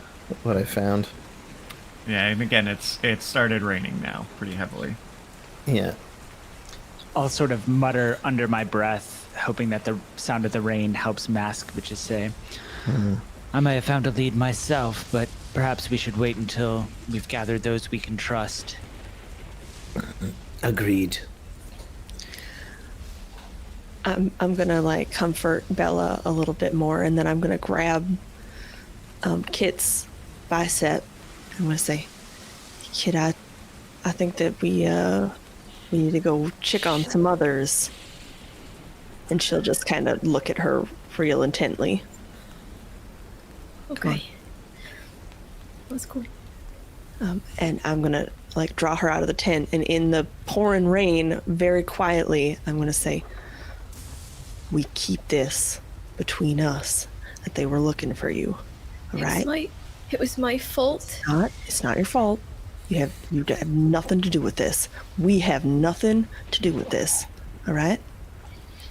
found. Yeah, and again, it started raining now pretty heavily. Yeah. I'll sort of mutter under my breath, hoping that the sound of the rain helps mask what you say. I may have found a lead myself, but perhaps we should wait until we've gathered those we can trust. Agreed. I'm gonna like comfort Bella a little bit more, and then I'm gonna grab Kit's bicep. I'm gonna say, Kit, I think that we need to go check on some others. And she'll just kind of look at her real intently. Okay. That's cool. And I'm gonna like draw her out of the tent, and in the pouring rain, very quietly, I'm gonna say, we keep this between us, that they were looking for you. All right? It was my fault. It's not your fault. You have nothing to do with this. We have nothing to do with this. All right?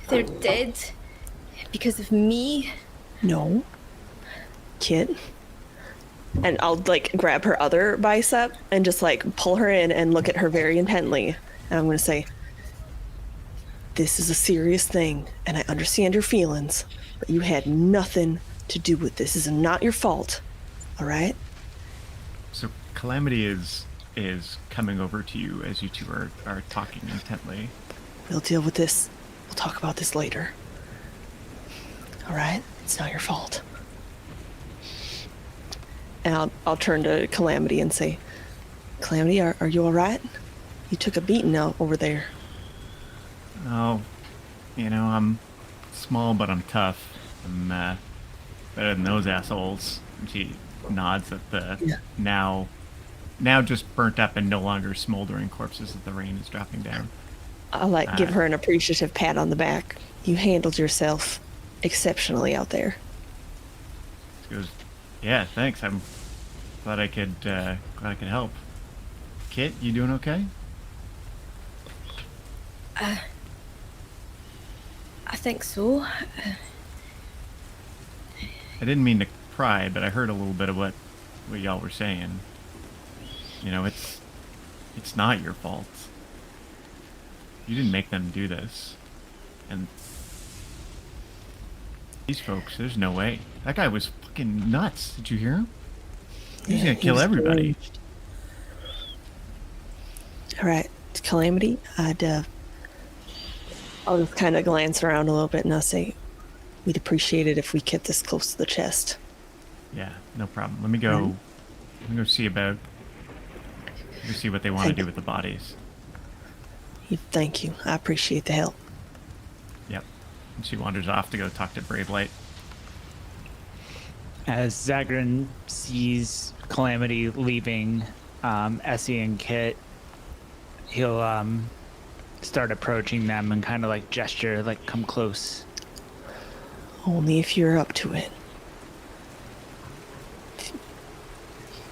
They're dead because of me. No. Kit. And I'll like grab her other bicep and just like pull her in and look at her very intently. And I'm going to say, this is a serious thing, and I understand your feelings, but you had nothing to do with this. This is not your fault. All right? So Calamity is coming over to you as you two are talking intently. We'll deal with this. We'll talk about this later. All right? It's not your fault. And I'll turn to Calamity and say, Calamity, are you all right? You took a beating out over there. Oh, I'm small, but I'm tough. I'm better than those assholes. And she nods at the now just burnt up and no longer smoldering corpses that the rain is dropping down. I'll give her an appreciative pat on the back. You handled yourself exceptionally out there. She goes, "Yeah, thanks. I'm glad I could help." Kit, you doing okay? I think so. I didn't mean to pry, but I heard a little bit of what y'all were saying. It's not your fault. You didn't make them do this. And these folks, there's no way. That guy was fucking nuts. Did you hear him? He's gonna kill everybody. All right, Calamity, I'll just kind of glance around a little bit and I'll say, we'd appreciate it if we kept this close to the chest. Yeah, no problem. Let me go see about to see what they want to do with the bodies. Thank you. I appreciate the help. Yep. And she wanders off to go talk to Bravelight. As Zagrin sees Calamity leaving Essie and Kit, he'll start approaching them and kind of like gesture, like, come close. Only if you're up to it.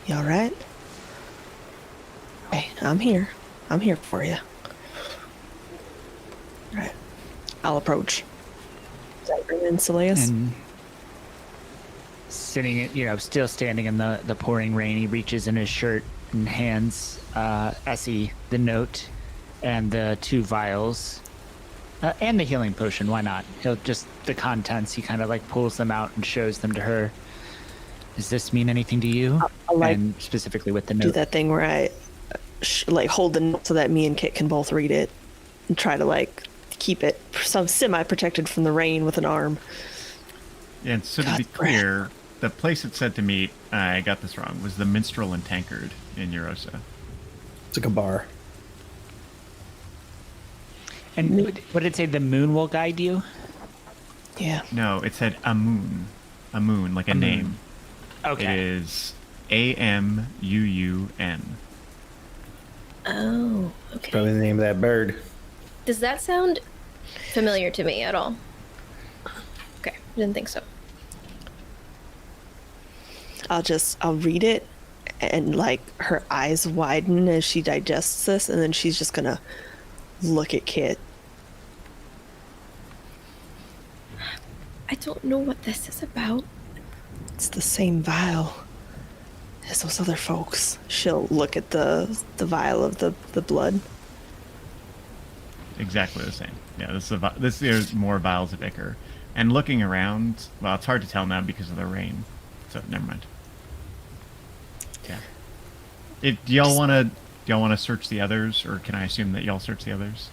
You all right? Hey, I'm here. I'm here for you. All right. I'll approach. Zagrin and Seleus. And sitting, still standing in the pouring rain, he reaches in his shirt and hands Essie the note and the 2 vials and the healing potion. Why not? He'll just, the contents, he kind of like pulls them out and shows them to her. Does this mean anything to you? I'll like and specifically with the do note. that thing where I like hold the note so that me and Kit can both read it and try to like keep it some semi-protected from the rain with an arm. And so to God, be clear, the place it said to meet, I got this wrong, was the Minstrel and Tankard in Yrrosa. It's like a bar. And what did it say? The moon will guide you? Yeah. No, it said Amun. Amun, like a name. Okay. It is Amuun. Oh, okay. Probably the name of that bird. Does that sound familiar to me at all? Okay, didn't think so. I'll read it, and like her eyes widen as she digests this, and then she's just gonna look at Kit. I don't know what this is about. It's the same vial as those other folks. She'll look at the vial of the blood. Exactly the same. Yeah, this is more vials of ichor. And looking around, well, it's hard to tell now because of the rain. So never mind. Yeah. Do y'all want to search the others, or can I assume that y'all search the others?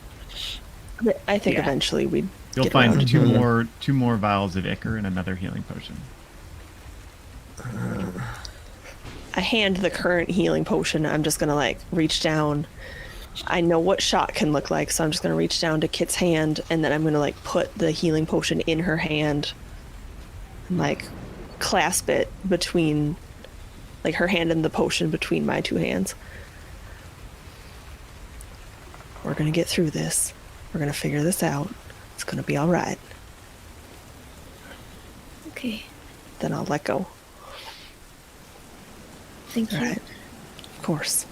I think Yeah. eventually we'd You'll get find around. two more vials of ichor and another healing potion. I hand the current healing potion. I'm just gonna like reach down. I know what shot can look like, so I'm just gonna reach down to Kit's hand, and then I'm gonna like put the healing potion in her hand, and like clasp it between, like her hand and the potion between my 2 hands. We're gonna get through this. We're gonna figure this out. It's gonna be all right. Okay, Then I'll let go. thank you. All right. Of course.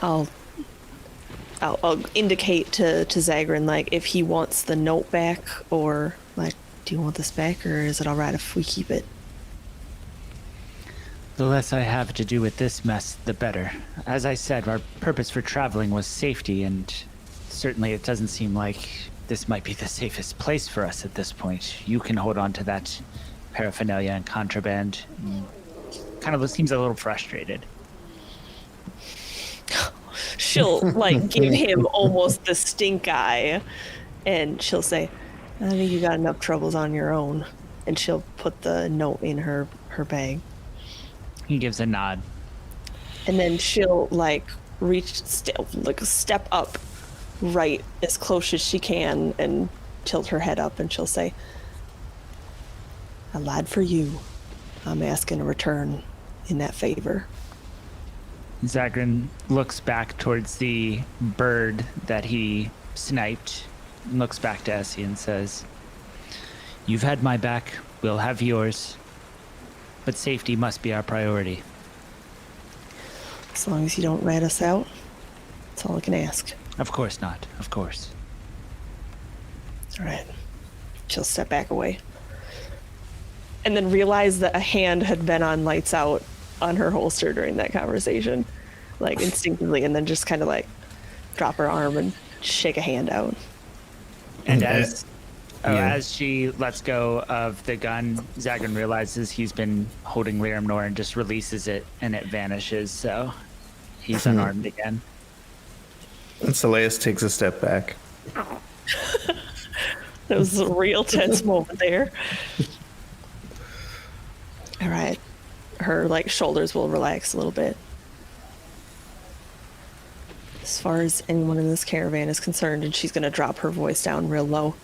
I'll indicate to Zagrin, like, if he wants the note back, or like, do you want this back, or is it all right if we keep it? The less I have to do with this mess, the better. As I said, our purpose for traveling was safety, and certainly it doesn't seem like this might be the safest place for us at this point. You can hold on to that paraphernalia and contraband. Kind of seems a little frustrated. She'll like give him almost the stink eye, and she'll say, I think you got enough troubles on your own. And she'll put the note in her bag. He gives a nod. And then she'll like step up right as close as she can and tilt her head up, and she'll say, I lied for you. I'm asking a return in that favor. Zagrin looks back towards the bird that he sniped, and looks back to Essie and says, You've had my back, we'll have yours, but safety must be our priority. As long as you don't rat us out, that's all I can ask. Of course not, of course. All right. She'll step back away. And then realize that a hand had been on lights out on her holster during that conversation, like instinctively, and then just kind of like drop her arm and shake a hand out. And Yeah. as she lets go of the gun, Zagrin realizes he's been holding Liramnor and just releases it, and it vanishes, so he's unarmed again. And Seleus takes a step back. That was a real tense moment there. All right. her like shoulders will relax a little bit. As far as anyone in this caravan is concerned, and she's gonna drop her voice down real low,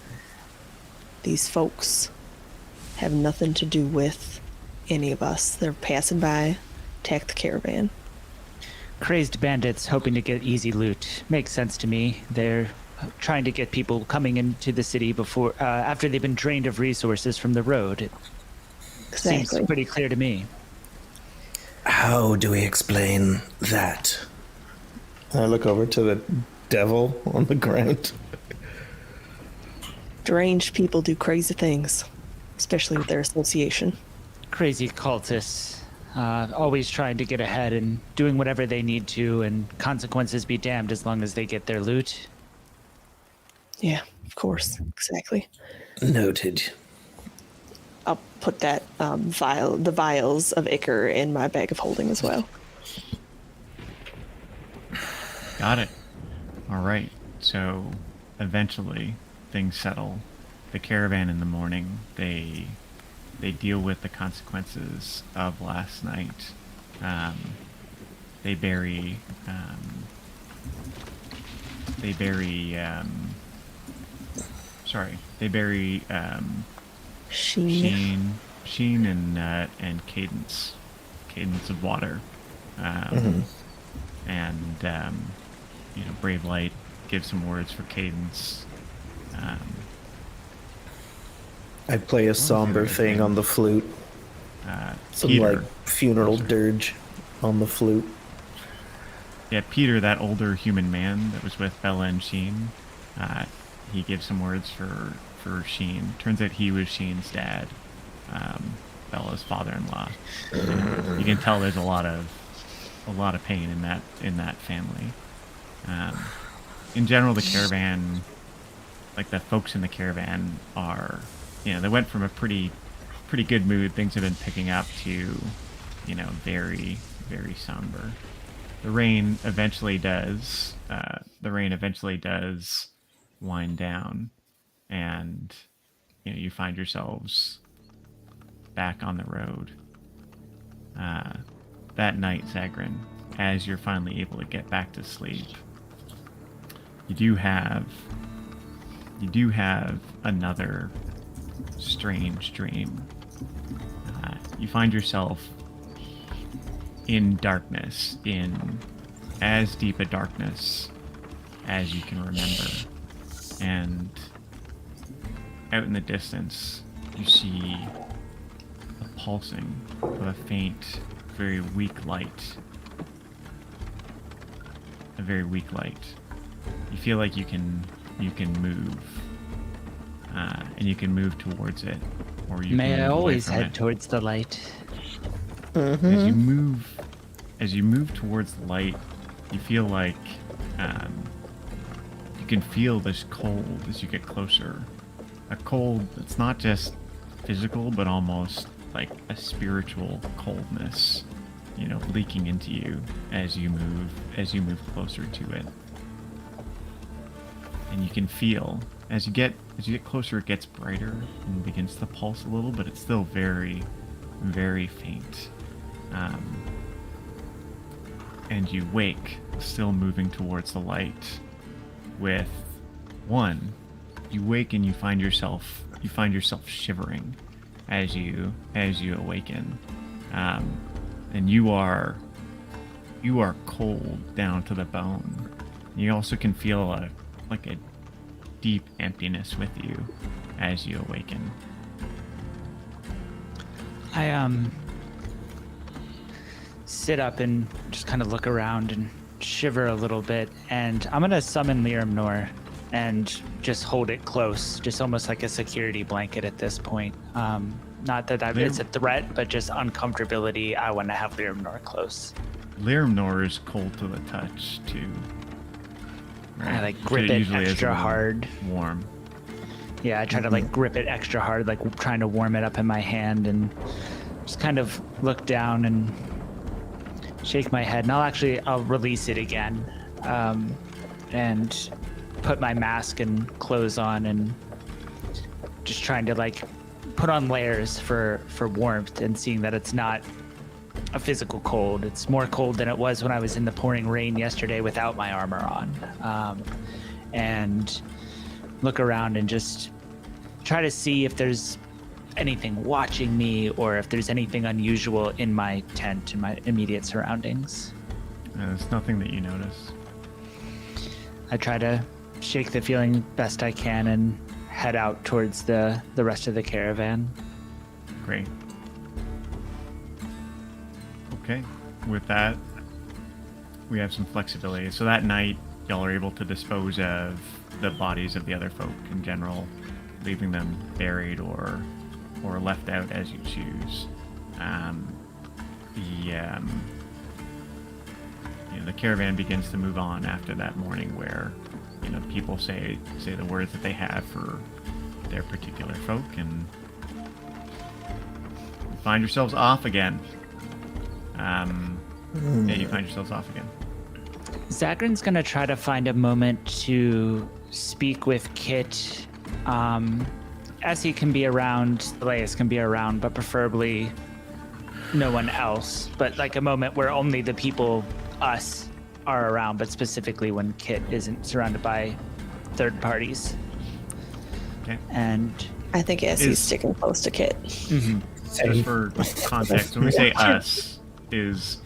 these folks have nothing to do with any of us. They're passing by, attack the caravan. Crazed bandits hoping to get easy loot. Makes sense to me. They're trying to get people coming into the city before, after they've been drained of resources from the road. It Exactly. seems pretty clear to me. How do we explain that? I look over to the devil on the ground. Deranged people do crazy things, especially with their association. Crazy cultists, always trying to get ahead and doing whatever they need to, and consequences be damned as long as they get their loot. Yeah, of course, exactly. Noted. I'll put that the vials of ichor in my bag of holding as well. Got it. All right. So eventually things settle. The caravan in the morning, they deal with the consequences of last night. They bury Sheen. Sheen and Cadence of Water, and Brave Light gives some words for Cadence. I play a somber thing on the flute. Some Peter, like funeral dirge on the flute. yeah, Peter, that older human man that was with Bella and Sheen, he gives some words for Sheen. Turns out he was Sheen's dad, Bella's father-in-law. You can tell there's a lot of pain in that family. In general, the caravan, like the folks in the caravan, are, they went from a pretty good mood. Things have been picking up to, very, very somber. The rain eventually does wind down, and you find yourselves back on the road. That night, Zagrin, as you're finally able to get back to sleep, you do have another strange dream. You find yourself in darkness, in as deep a darkness as you can remember. And out in the distance, you see a pulsing of a faint, very weak light. A very weak light. You feel like you can move, and you can move towards it, or you May can I move away always from head it. towards the light. As you move towards the light, you feel like you can feel this cold as you get closer. A cold that's not just physical, but almost like a spiritual coldness, leaking into you as you move closer to it. And you can feel as you get closer, it gets brighter and begins to pulse a little, but it's still very, very faint. And you wake, still moving towards the light. With one, you wake and you find yourself shivering as you awaken, and you are cold down to the bone. You also can feel a deep emptiness with you as you awaken. I sit up and just kind of look around and shiver a little bit, and I'm gonna summon Liramnor and just hold it close, just almost like a security blanket at this point. Not that it's a threat, but just uncomfortability. I want to have Liramnor close. Liramnor is cold to the touch too. Right? I grip it usually is extra a little hard. Warm. Yeah, I try to grip it extra hard, trying to warm it up in my hand, and just kind of look down and shake my head, and I'll release it again, and put my mask and clothes on, and just trying to put on layers for warmth, and seeing that it's not a physical cold. It's more cold than it was when I was in the pouring rain yesterday without my armor on. And look around and just try to see if there's anything watching me or if there's anything unusual in my tent, in my immediate surroundings. There's nothing that you notice. I try to shake the feeling best I can and head out towards the rest of the caravan. Great. Okay. With that, we have some flexibility. So that night, y'all are able to dispose of the bodies of the other folk in general, leaving them buried or left out as you choose. The caravan begins to move on after that morning, where people say the words that they have for their particular folk, and you find yourselves off again. You find yourselves off again. Zagran's gonna try to find a moment to speak with Kit. Essie can be around, Elias can be around, but preferably no one else. But like a moment where only the people, us, are around, but specifically when Kit isn't surrounded by third parties. Okay. And I think Essie's sticking close to Kit. mm-hmm. Just for context, when we say us, is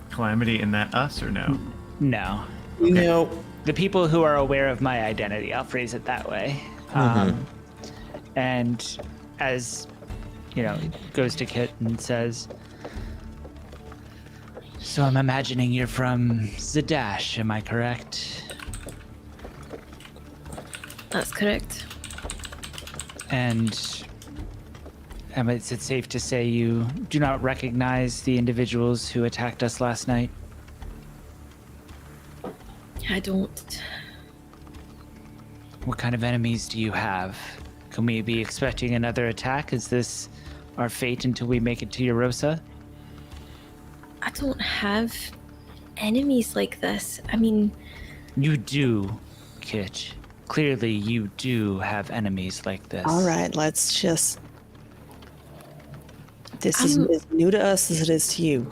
Calamity in that us or no? No. No. The people who are aware of my identity, I'll phrase it that way. And as goes to Kit and says, so I'm imagining you're from Zadash, am I correct? That's correct. And is it safe to say you do not recognize the individuals who attacked us last night? I don't. What kind of enemies do you have? Can we be expecting another attack? Is this our fate until we make it to Yrrosa? I don't have enemies like this. I mean... You do, Kit. Clearly you do have enemies like this. All right, let's just... This is as new to us as it is to you.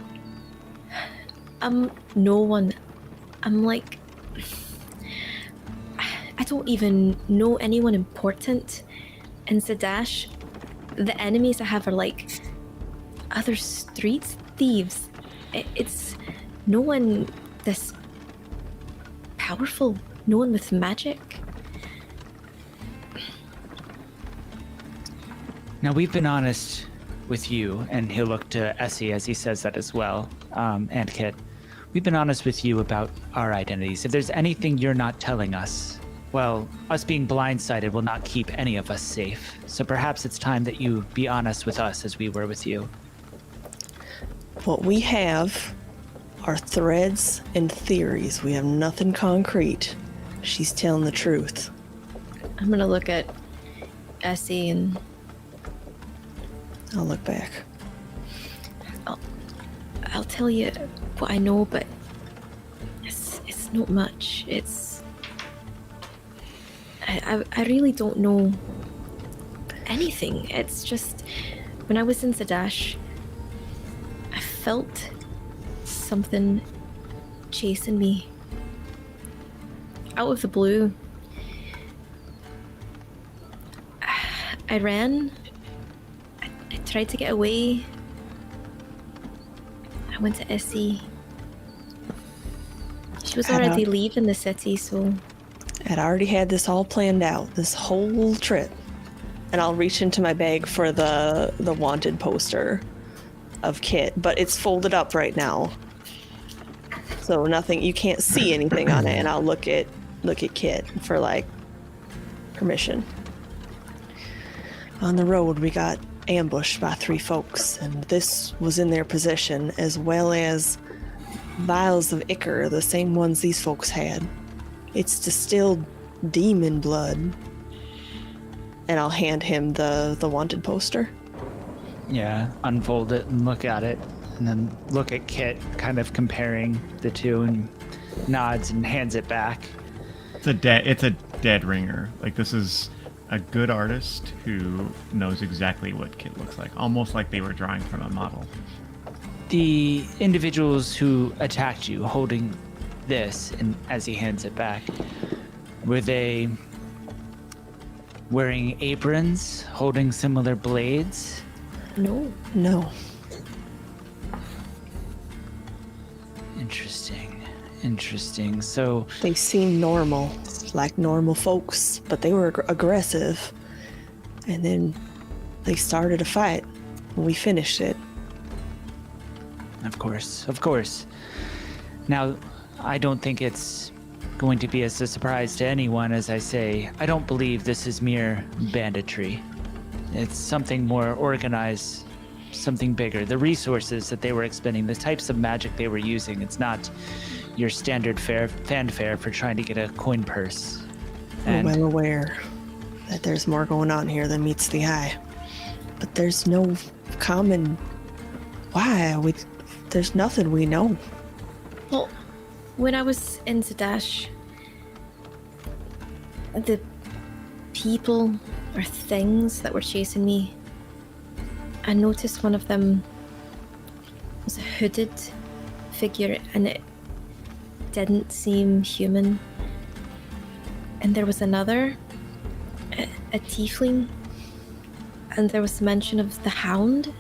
No one. I'm like... I don't even know anyone important in Zadash. The enemies I have are like other street thieves. It's no one this powerful, no one with magic. Now we've been honest with you, and he'll look to Essie as he says that as well, and Kit. We've been honest with you about our identities. If there's anything you're not telling us, well, us being blindsided will not keep any of us safe. So perhaps it's time that you be honest with us as we were with you. What we have are threads and theories. We have nothing concrete. She's telling the truth. I'm gonna look at Essie and I'll look back. I'll tell you what I know, but it's not much. I really don't know anything. It's just when I was in Zadash, I felt something chasing me out of the blue. I ran. I tried to get away. I went to Essie. She was already leaving the city, so... I'd already had this all planned out, this whole trip. And I'll reach into my bag for the wanted poster of Kit, but it's folded up right now. So nothing, you can't see anything on it, and I'll look at Kit for like permission. On the road, we got ambushed by 3 folks, and this was in their possession, as well as vials of ichor, the same ones these folks had. It's distilled demon blood. And I'll hand him the wanted poster. Yeah, unfold it and look at it, and then look at Kit, kind of comparing the two, and nods and hands it back. It's a dead ringer. Like, this is a good artist who knows exactly what Kit looks like, almost like they were drawing from a model. The individuals who attacked you holding this, and as he hands it back, were they wearing aprons, holding similar blades? No. No. Interesting. So They seemed normal, like normal folks, but they were aggressive. And then they started a fight. And we finished it. Of course. Now, I don't think it's going to be as a surprise to anyone as I say, I don't believe this is mere banditry. It's something more organized, something bigger. The resources that they were expending, the types of magic they were using, it's not your standard fanfare for trying to get a coin purse. We're well aware that there's more going on here than meets the eye. But there's no common why. There's nothing we know. Well, when I was in Zadash, the people or things that were chasing me, I noticed one of them was a hooded figure and it didn't seem human. And there was another, a tiefling, and there was mention of the hound.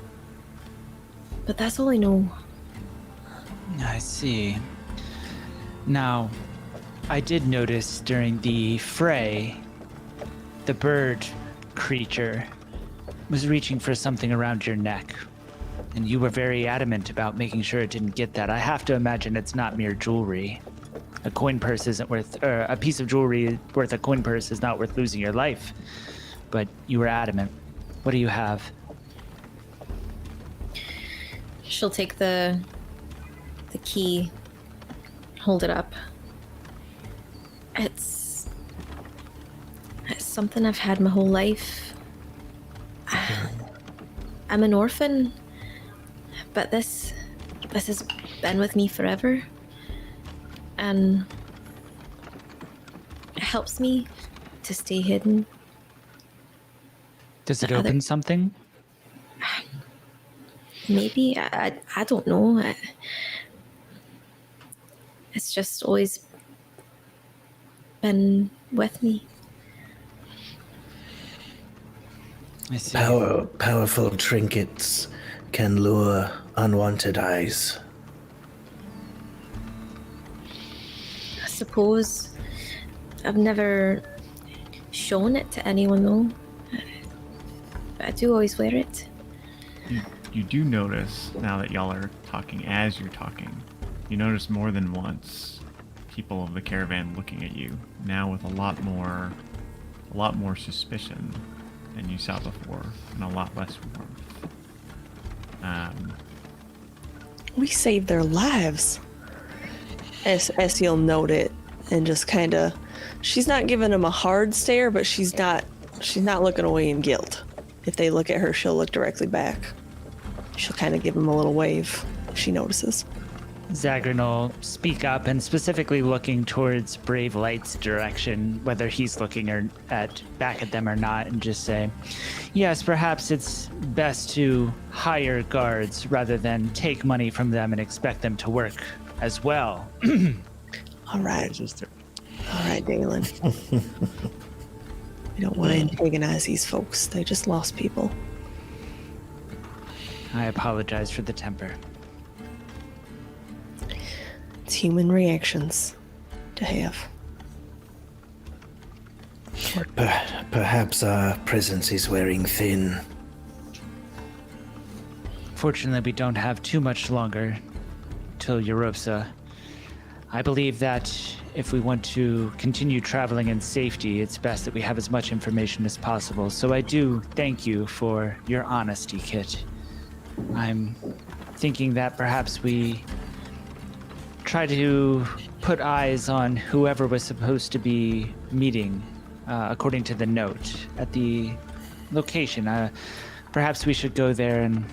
But that's all I know. I see. Now, I did notice during the fray, the bird creature was reaching for something around your neck. And you were very adamant about making sure it didn't get that. I have to imagine it's not mere jewelry. A coin purse isn't worth, or a piece of jewelry worth a coin purse is not worth losing your life. But you were adamant. What do you have? She'll take the key, hold it up. It's something I've had my whole life. I'm an orphan, but this has been with me forever. And it helps me to stay hidden. Does it open something? Maybe. I don't know. It's just always been with me. I see. Powerful trinkets can lure unwanted eyes. I suppose I've never shown it to anyone though. But I do always wear it. You do notice, now that y'all are talking, as you're talking, you notice more than once people of the caravan looking at you, now with a lot more suspicion than you saw before, and a lot less warmth. We saved their lives. As you'll note it, and just kind of, she's not giving him a hard stare, but she's not looking away in guilt. If they look at her, she'll look directly back. She'll kind of give him a little wave if she notices. Zagrin will speak up, and specifically looking towards Brave Light's direction, whether he's looking back at them or not, and just say, yes, perhaps it's best to hire guards rather than take money from them and expect them to work as well. All right, Dalen. We don't want to antagonize these folks. They just lost people. I apologize for the temper. It's human reactions to have. Perhaps our presence is wearing thin. Fortunately, we don't have too much longer till Yrrosa. I believe that if we want to continue traveling in safety, it's best that we have as much information as possible. So I do thank you for your honesty, Kit. I'm thinking that perhaps we try to put eyes on whoever was supposed to be meeting, according to the note, at the location. Perhaps we should go there and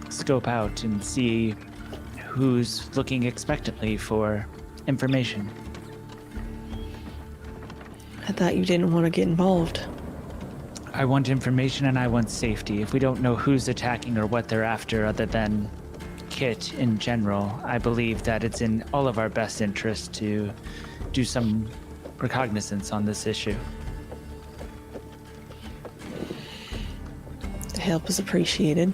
scope out and see who's looking expectantly for information. I thought you didn't want to get involved. I want information and I want safety. If we don't know who's attacking or what they're after other than Kit in general, I believe that it's in all of our best interest to do some recognizance on this issue. The help is appreciated.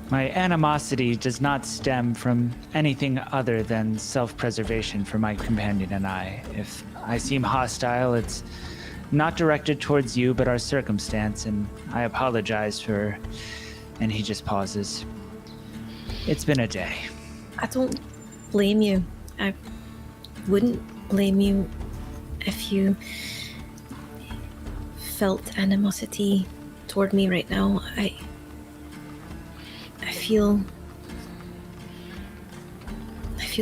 My animosity does not stem from anything other than self-preservation for my companion and I. If I seem hostile, it's not directed towards you, but our circumstance, and I apologize for... And he just pauses. It's been a day. I don't blame you. I wouldn't blame you if you felt animosity toward me right now. I feel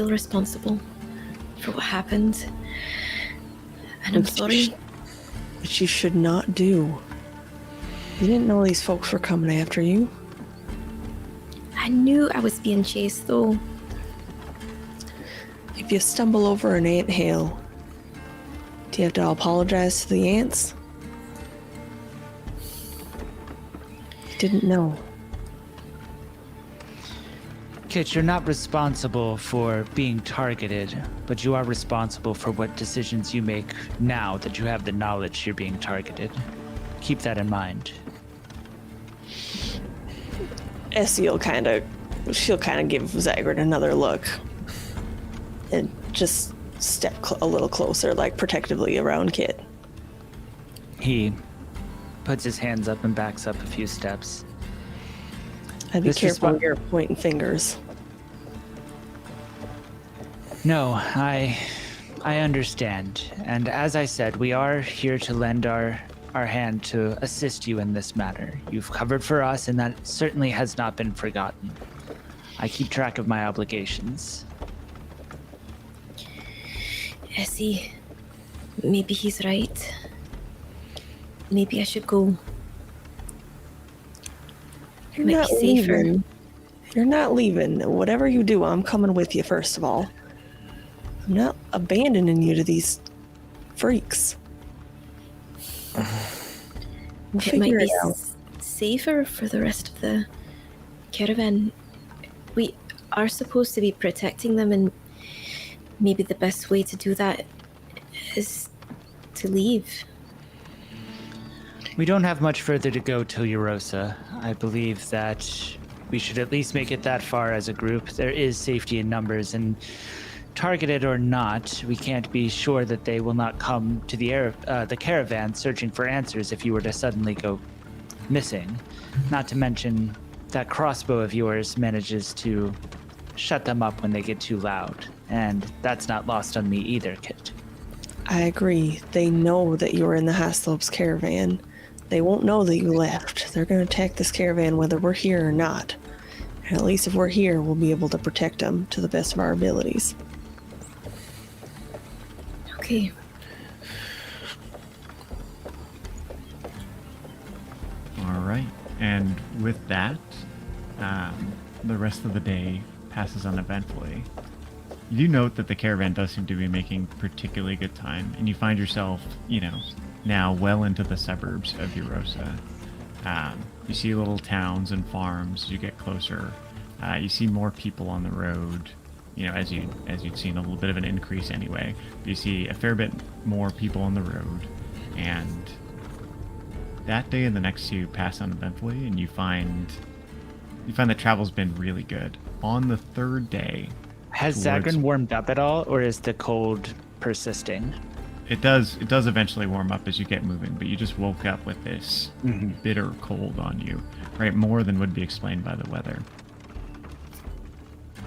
responsible for what happened. And I'm sorry. Which you should not do. You didn't know these folks were coming after you. I knew I was being chased, though. If you stumble over an anthill, do you have to apologize to the ants? You didn't know. Kit, you're not responsible for being targeted, but you are responsible for what decisions you make now that you have the knowledge you're being targeted. Keep that in mind. Essie will she'll kind of give Zagreed another look and just step a little closer, like protectively around Kit. He puts his hands up and backs up a few steps. I'd be This is careful what- you're pointing fingers. No, I understand. And as I said, we are here to lend our hand to assist you in this matter. You've covered for us, and that certainly has not been forgotten. I keep track of my obligations. Essie, maybe he's right. Maybe I should go. You're Might not be safer. leaving. You're not leaving. Whatever you do, I'm coming with you, first of all. I'm not abandoning you to these freaks. We'll It might figure be it out. safer for the rest of the caravan. We are supposed to be protecting them, and maybe the best way to do that is to leave. We don't have much further to go till Yrrosa. I believe that we should at least make it that far as a group. There is safety in numbers, and targeted or not, we can't be sure that they will not come to the caravan searching for answers if you were to suddenly go missing. Not to mention that crossbow of yours manages to shut them up when they get too loud, and that's not lost on me either, Kit. I agree. They know that you were in the Haslop's caravan. They won't know that you left. They're going to attack this caravan whether we're here or not. And at least if we're here, we'll be able to protect them to the best of our abilities. Okay. All right. And with that, the rest of the day passes uneventfully. You do note that the caravan does seem to be making particularly good time, and you find yourself, now well into the suburbs of Yrrosa. You see little towns and farms as you get closer. You see more people on the road, as you'd seen a little bit of an increase anyway. But you see a fair bit more people on the road, and that day and the next two pass uneventfully, and you find that travel's been really good. On the third day, Has towards- Zagreed warmed up at all, or is the cold persisting? It does eventually warm up as you get moving, but you just woke up with this bitter cold on you, right? More than would be explained by the weather.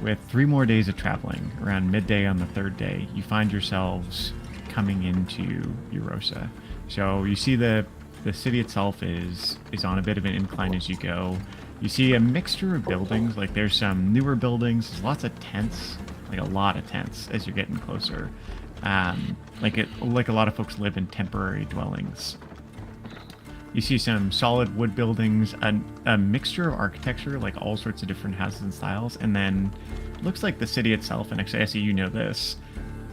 With 3 more days of traveling, around midday on the third day, you find yourselves coming into Yrrosa. So you see the city itself is on a bit of an incline as you go. You see a mixture of buildings, like there's some newer buildings, there's lots of tents, like a lot of tents as you're getting closer. Like a lot of folks live in temporary dwellings. You see some solid wood buildings, a mixture of architecture, like all sorts of different houses and styles, and then looks like the city itself, and actually I see you know this,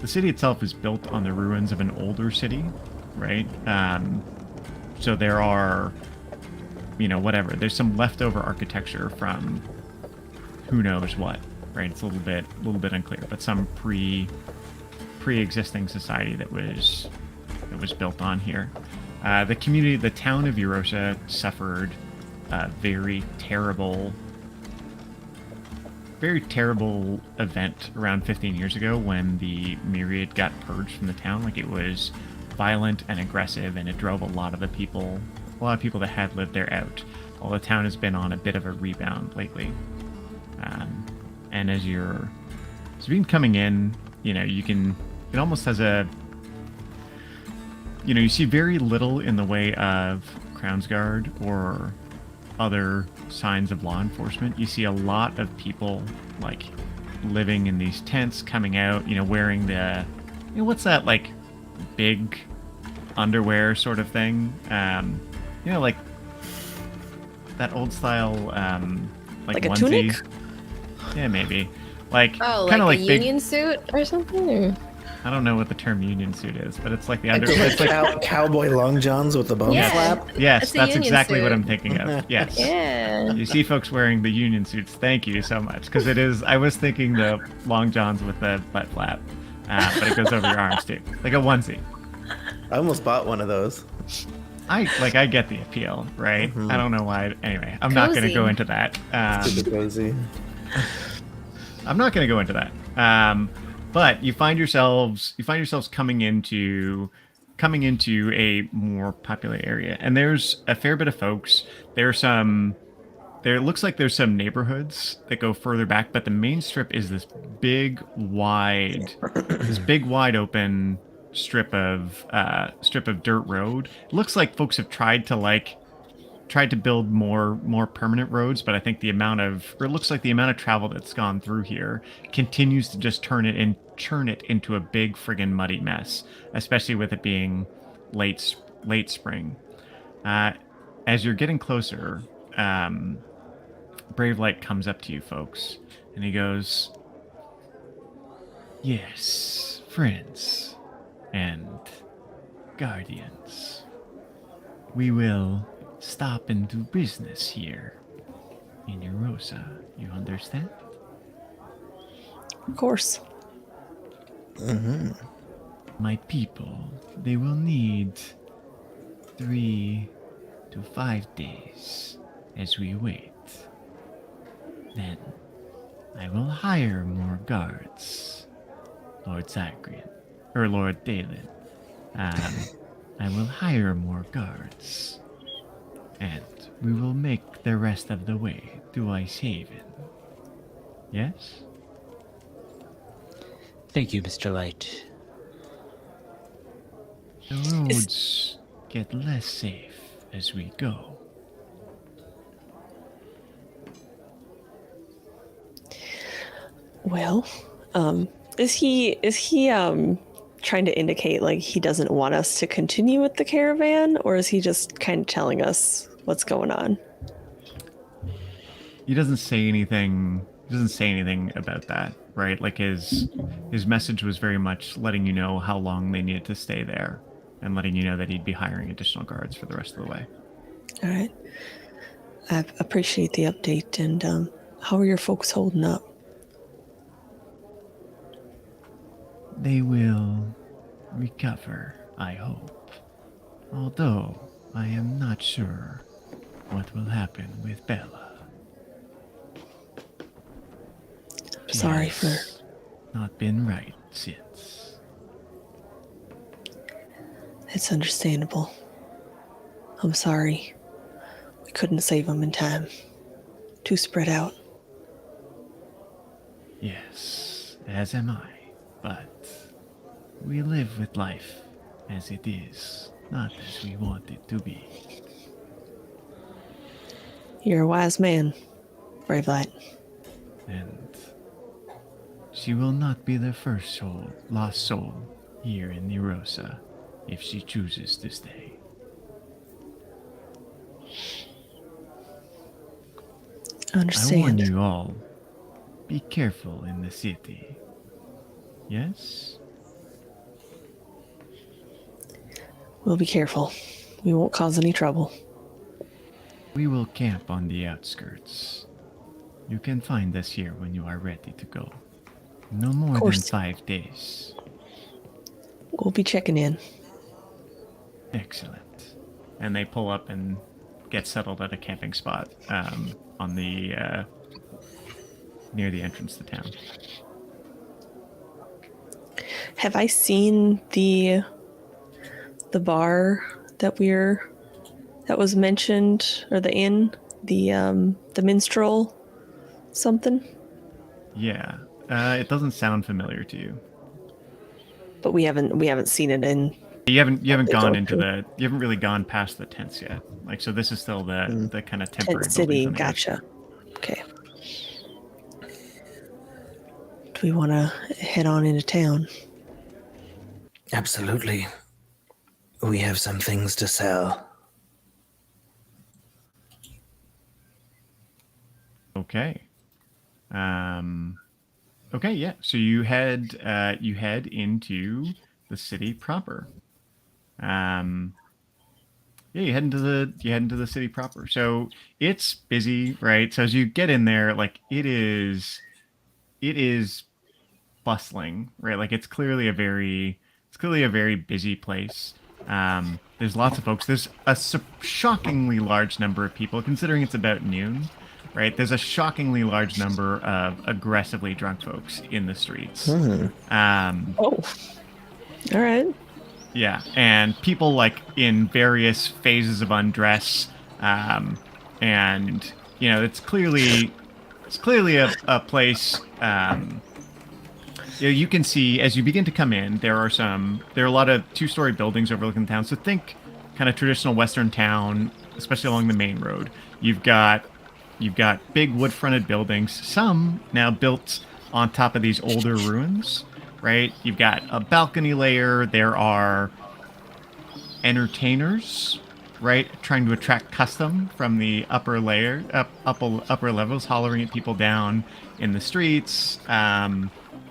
the city itself is built on the ruins of an older city, right? So there are, whatever. There's some leftover architecture from who knows what, right? It's a little bit unclear, but some pre-existing society that was built on here. The town of Yrrosa suffered a very terrible event around 15 years ago when the Myriad got purged from the town. Like, it was violent and aggressive, and it drove a lot of people that had lived there out. Well, the town has been on a bit of a rebound lately. And as you've been coming in, it almost has you see very little in the way of Crownsguard or other signs of law enforcement. You see a lot of people, like, living in these tents, coming out, wearing the, what's that, like, big underwear sort of thing? Like that old style, like a onesie. tunic? Yeah, maybe. Like, Oh, kind of like like a big, union suit or something? Or? I don't know what the term union suit is, but it's like the under. Like It's like, cowboy long johns with the bone Yeah. flap. yes, It's a that's union exactly what suit. I'm thinking of. Yes. Yeah. You see folks wearing the union suits. Thank you so much, because it is. I was thinking the long johns with the butt flap, but it goes over your arms too, like a onesie. I almost bought one of those. I get the appeal, right? Mhm. I don't know why. Anyway, I'm not going to Cozy. go into that. Super cozy. I'm not going to go into that. But you find yourselves coming into a more popular area, and there's a fair bit of folks. There looks like there's some neighborhoods that go further back, but the main strip is this big wide open strip of dirt road. It looks like folks have tried to build more permanent roads, but I think it looks like the amount of travel that's gone through here continues to just churn it into a big friggin' muddy mess, especially with it being late spring. As you're getting closer, Brave Light comes up to you folks, and he goes, "Yes, friends and guardians, we will stop and do business here in Yrrosa. You understand?" Of course. My people, they will need 3 to 5 days as we wait. Then I will hire more guards, Lord Zagrean, or Lord Dalen. I will hire more guards, and we will make the rest of the way to Ice Haven. Yes? Thank you, Mr. Light. The roads get less safe as we go. Well, is he trying to indicate like he doesn't want us to continue with the caravan, or is he just kind of telling us what's going on? He doesn't say anything. He doesn't say anything about that, right? Like his message was very much letting you know how long they needed to stay there, and letting you know that he'd be hiring additional guards for the rest of the way. All right. I appreciate the update. And how are your folks holding up? They will recover, I hope. Although I am not sure what will happen with Bella. She Sorry has not been right since. It's understandable. I'm sorry. We couldn't save him in time. Too spread out. Yes, as am I. But we live with life as it is, not as we want it to be. You're a wise man, Brave Light. And she will not be the first lost soul here in Yrrosa if she chooses to stay. I warn Understand. you all, be careful in the city. Yes? We'll be careful. We won't cause any trouble. We will camp on the outskirts. You can find us here when you are ready to go. No more than course. 5 days. We'll be checking in. Excellent. And they pull up and get settled at a camping spot on the near the entrance to town. Have I seen the bar that was mentioned, or the inn, the minstrel something? Yeah. It doesn't sound familiar to you. But we haven't seen it in. You haven't They gone go into to- you haven't really gone past the tents yet. Like, so this is still the kind of temporary Tent City. buildings on the edge. Gotcha. Okay. Do we want to head on into town? Absolutely. We have some things to sell. Okay. Okay, yeah. So you head into the city proper. Yeah, you head into the city proper. So it's busy, right? So as you get in there, like it is bustling, right? Like it's clearly a very busy place. There's lots of folks. There's a shockingly large number of people, considering it's about noon, right? There's a shockingly large number of aggressively drunk folks in the streets. Oh. All right. Yeah, and people like in various phases of undress, and it's clearly a place. You can see as you begin to come in, there are a lot of 2-story buildings overlooking the town. So think kind of traditional Western town, especially along the main road. You've got big wood-fronted buildings, some now built on top of these older ruins, right? You've got a balcony layer. There are entertainers, right, trying to attract custom from the upper levels, hollering at people down in the streets.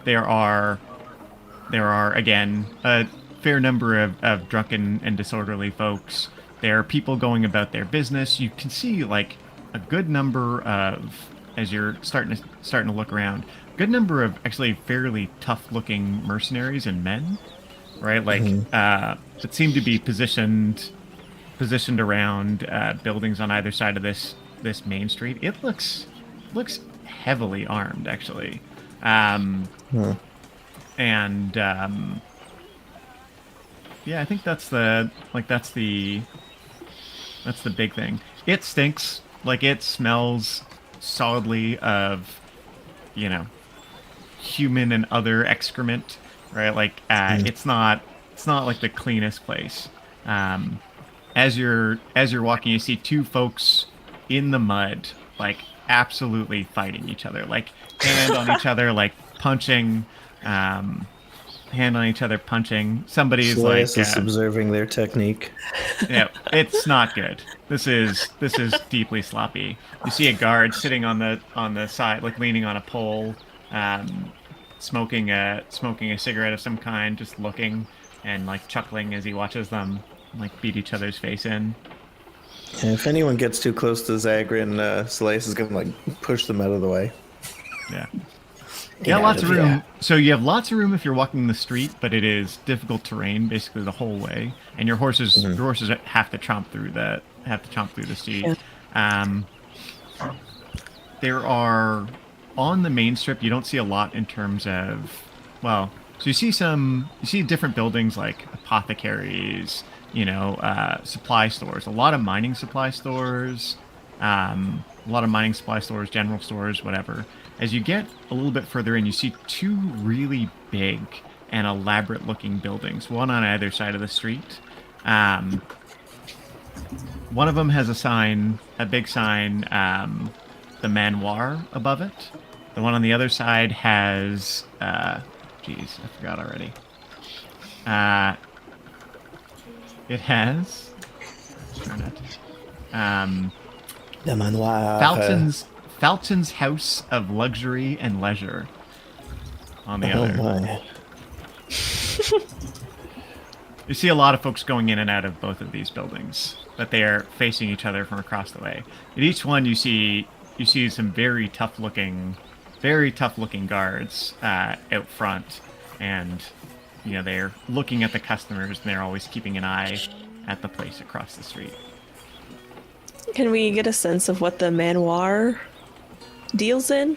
There are again a fair number of drunken and disorderly folks. There are people going about their business. You can see like a good number of, as you're starting to look around, a good number of actually fairly tough-looking mercenaries and men, right? Like that seem to be positioned around buildings on either side of this main street. It looks heavily armed, actually. And yeah, I think that's the big thing. It stinks. Like, it smells solidly of human and other excrement, right? Like it's not like the cleanest place. As you're walking, you see 2 folks in the mud, like absolutely fighting each other, like hand on each other, like punching, hand on each other, punching. Somebody's Slayus like is observing their technique. yeah, it's not good. This is deeply sloppy. You see a guard sitting on the side, like leaning on a pole, smoking a cigarette of some kind, just looking and like chuckling as he watches them like beat each other's face in. And if anyone gets too close to Zagrin, Slayus is gonna like push them out of the way. Yeah. Get Yeah, out lots of of room. here. So you have lots of room if you're walking the street, but it is difficult terrain basically the whole way, and your horses have to chomp through the street. Yeah. There are on the main strip. You don't see a lot in terms of so you see different buildings like apothecaries, supply stores, a lot of mining supply stores, general stores, whatever. As you get a little bit further in, you see 2 really big and elaborate-looking buildings, one on either side of the street. One of them has a big sign, the Manoir above it. The one on the other side has, I forgot already. It has, The manoir. Falton's House of Luxury and Leisure on the other. My. You see a lot of folks going in and out of both of these buildings, but they are facing each other from across the way. At each one, you see some very tough looking guards out front, and they're looking at the customers, and they're always keeping an eye at the place across the street. Can we get a sense of what the manoir deals in?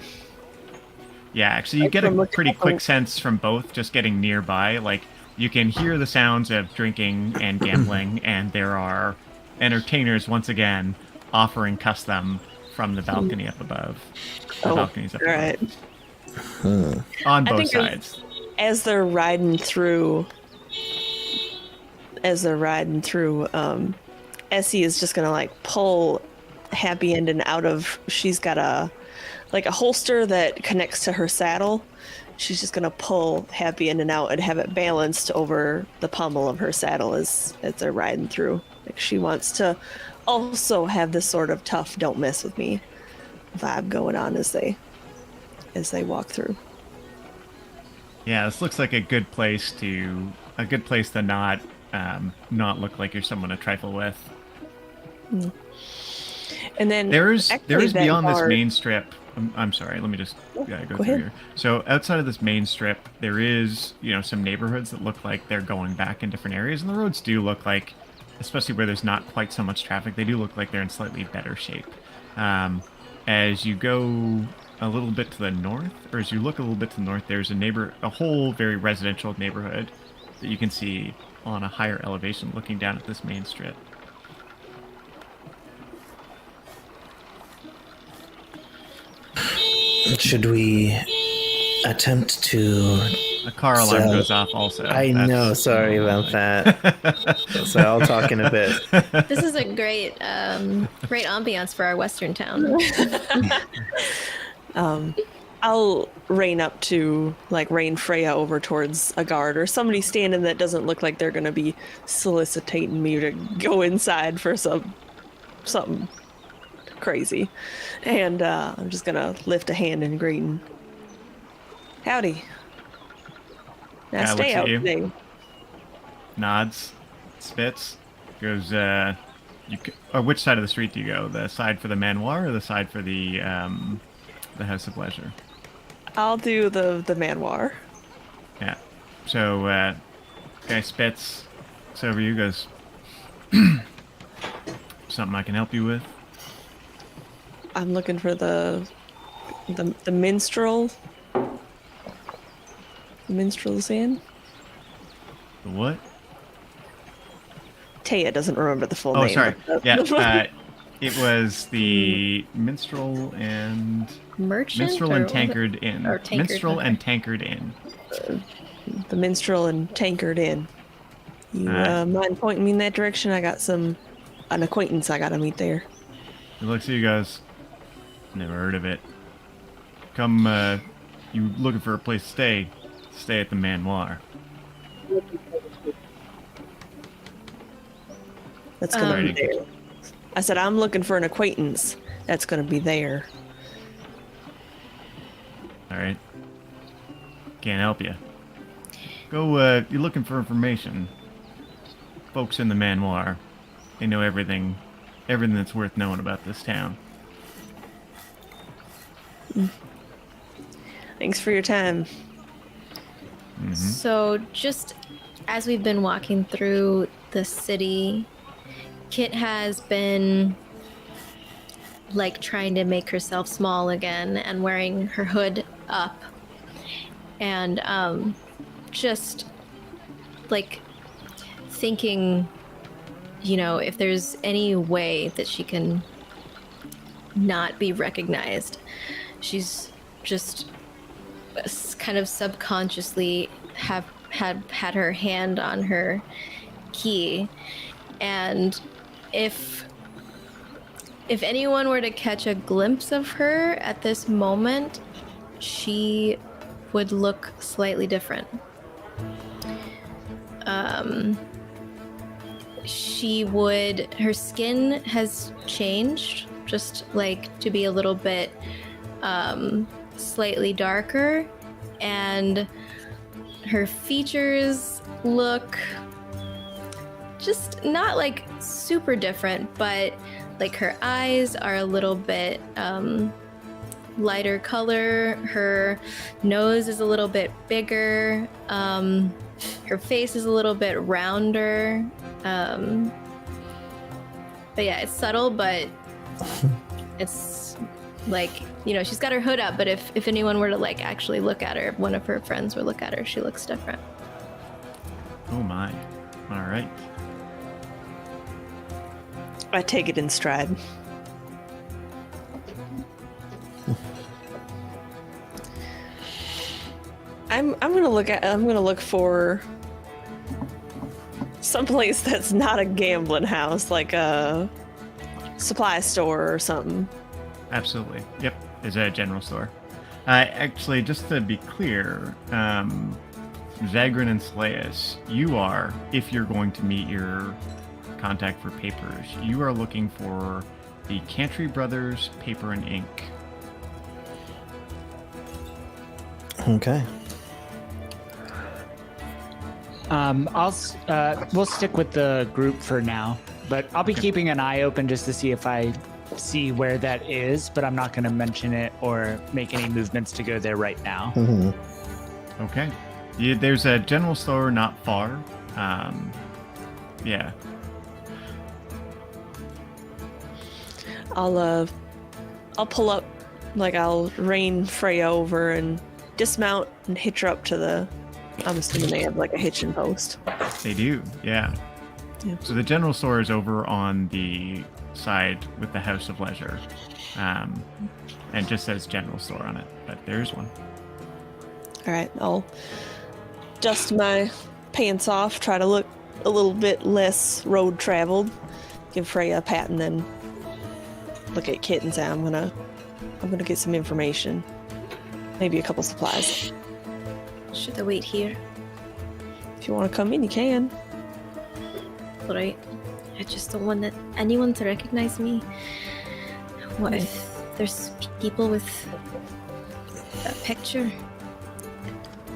Yeah, actually, you get a pretty quick sense from both just getting nearby. Like, you can hear the sounds of drinking and gambling, and there are entertainers once again offering custom from the balcony up above. The balconies up above. Right. On both sides. As they're riding through, Essie is just gonna like pull Happy Endin out of. She's got a holster that connects to her saddle. She's just gonna pull Happy Endin out and have it balanced over the pommel of her saddle as they're riding through. Like, she wants to also have this sort of tough, don't mess with me vibe going on as they walk through. Yeah, this looks like a good place to not look like you're someone to trifle with. And then there is beyond this guard... main strip. I'm sorry. Let me just go through ahead. here. So outside of this main strip, there is some neighborhoods that look like they're going back in different areas, and the roads do look like, especially where there's not quite so much traffic, they do look like they're in slightly better shape. As you go a little bit to the north, or as you look a little bit to the north, there's a whole very residential neighborhood that you can see on a higher elevation looking down at this main strip. Should we attempt to... A car alarm goes off also. I know, sorry about that. So I'll talk in a bit. This is a great ambiance for our western town. I'll rein Freya over towards a guard or somebody standing that doesn't look like they're going to be soliciting me to go inside for something crazy. And I'm just going to lift a hand in greeting. Howdy. Now stay out today. Nods, spits, goes. Which side of the street do you go? The side for the manoir or the side for the House of Leisure? I'll do the manoir. Yeah. So guy spits. So over you goes. Something I can help you with? I'm looking for the minstrel. The minstrel's inn. The what? Taya doesn't remember the full name. Oh, sorry. Yeah. It was the Minstrel and Merchant. Minstrel and Tankard Inn. Or Tankard, Minstrel okay. and Tankard Inn. The Minstrel and Tankard Inn. You mind pointing me in that direction? I got an acquaintance I gotta meet there. He looks at you guys. Never heard of it. Come, you looking for a place to stay? Stay at the manoir. That's gonna be there. I said I'm looking for an acquaintance that's gonna be there. All right. Can't help you. Go. You're looking for information. Folks in the manoir, they know everything that's worth knowing about this town. Thanks for your time. Mm-hmm. So just as we've been walking through the city, Kit has been like trying to make herself small again and wearing her hood up and just like thinking, if there's any way that she can not be recognized. She's just kind of subconsciously had her hand on her key, and if anyone were to catch a glimpse of her at this moment, she would look slightly different. Her skin has changed, just like to be a little bit slightly darker, and her features look just not like super different, but like her eyes are a little bit lighter color. Her nose is a little bit bigger. Her face is a little bit rounder. But yeah, it's subtle, but it's like, you know, she's got her hood up, but if anyone were to like actually look at her, if one of her friends were to look at her, she looks different. Oh my. All right. I take it in stride. I'm gonna look for someplace that's not a gambling house, like a supply store or something. Absolutely. Yep. There's a general store. Actually, just to be clear, Zagrin and Slayus, you are, if you're going to meet your contact for papers, you are looking for the Cantry Brothers Paper and Ink. Okay. We'll stick with the group for now, but I'll be keeping an eye open just to see if I see where that is, but I'm not going to mention it or make any movements to go there right now. Mm-hmm. Okay. There's a general store not far. Yeah. I'll pull up, like I'll rein Freya over and dismount and hitch her up to the. I'm assuming they have like a hitching post. They do, yeah. So the general store is over on the side with the House of Leisure, and just says general store on it, but there's one. All right, I'll dust my pants off, try to look a little bit less road traveled, give Freya a pat, and then look at Kit and say, I'm gonna get some information, maybe a couple supplies. Should I wait here? If you want to come in, you can. All right. I just don't want anyone to recognize me. What if there's people with that picture?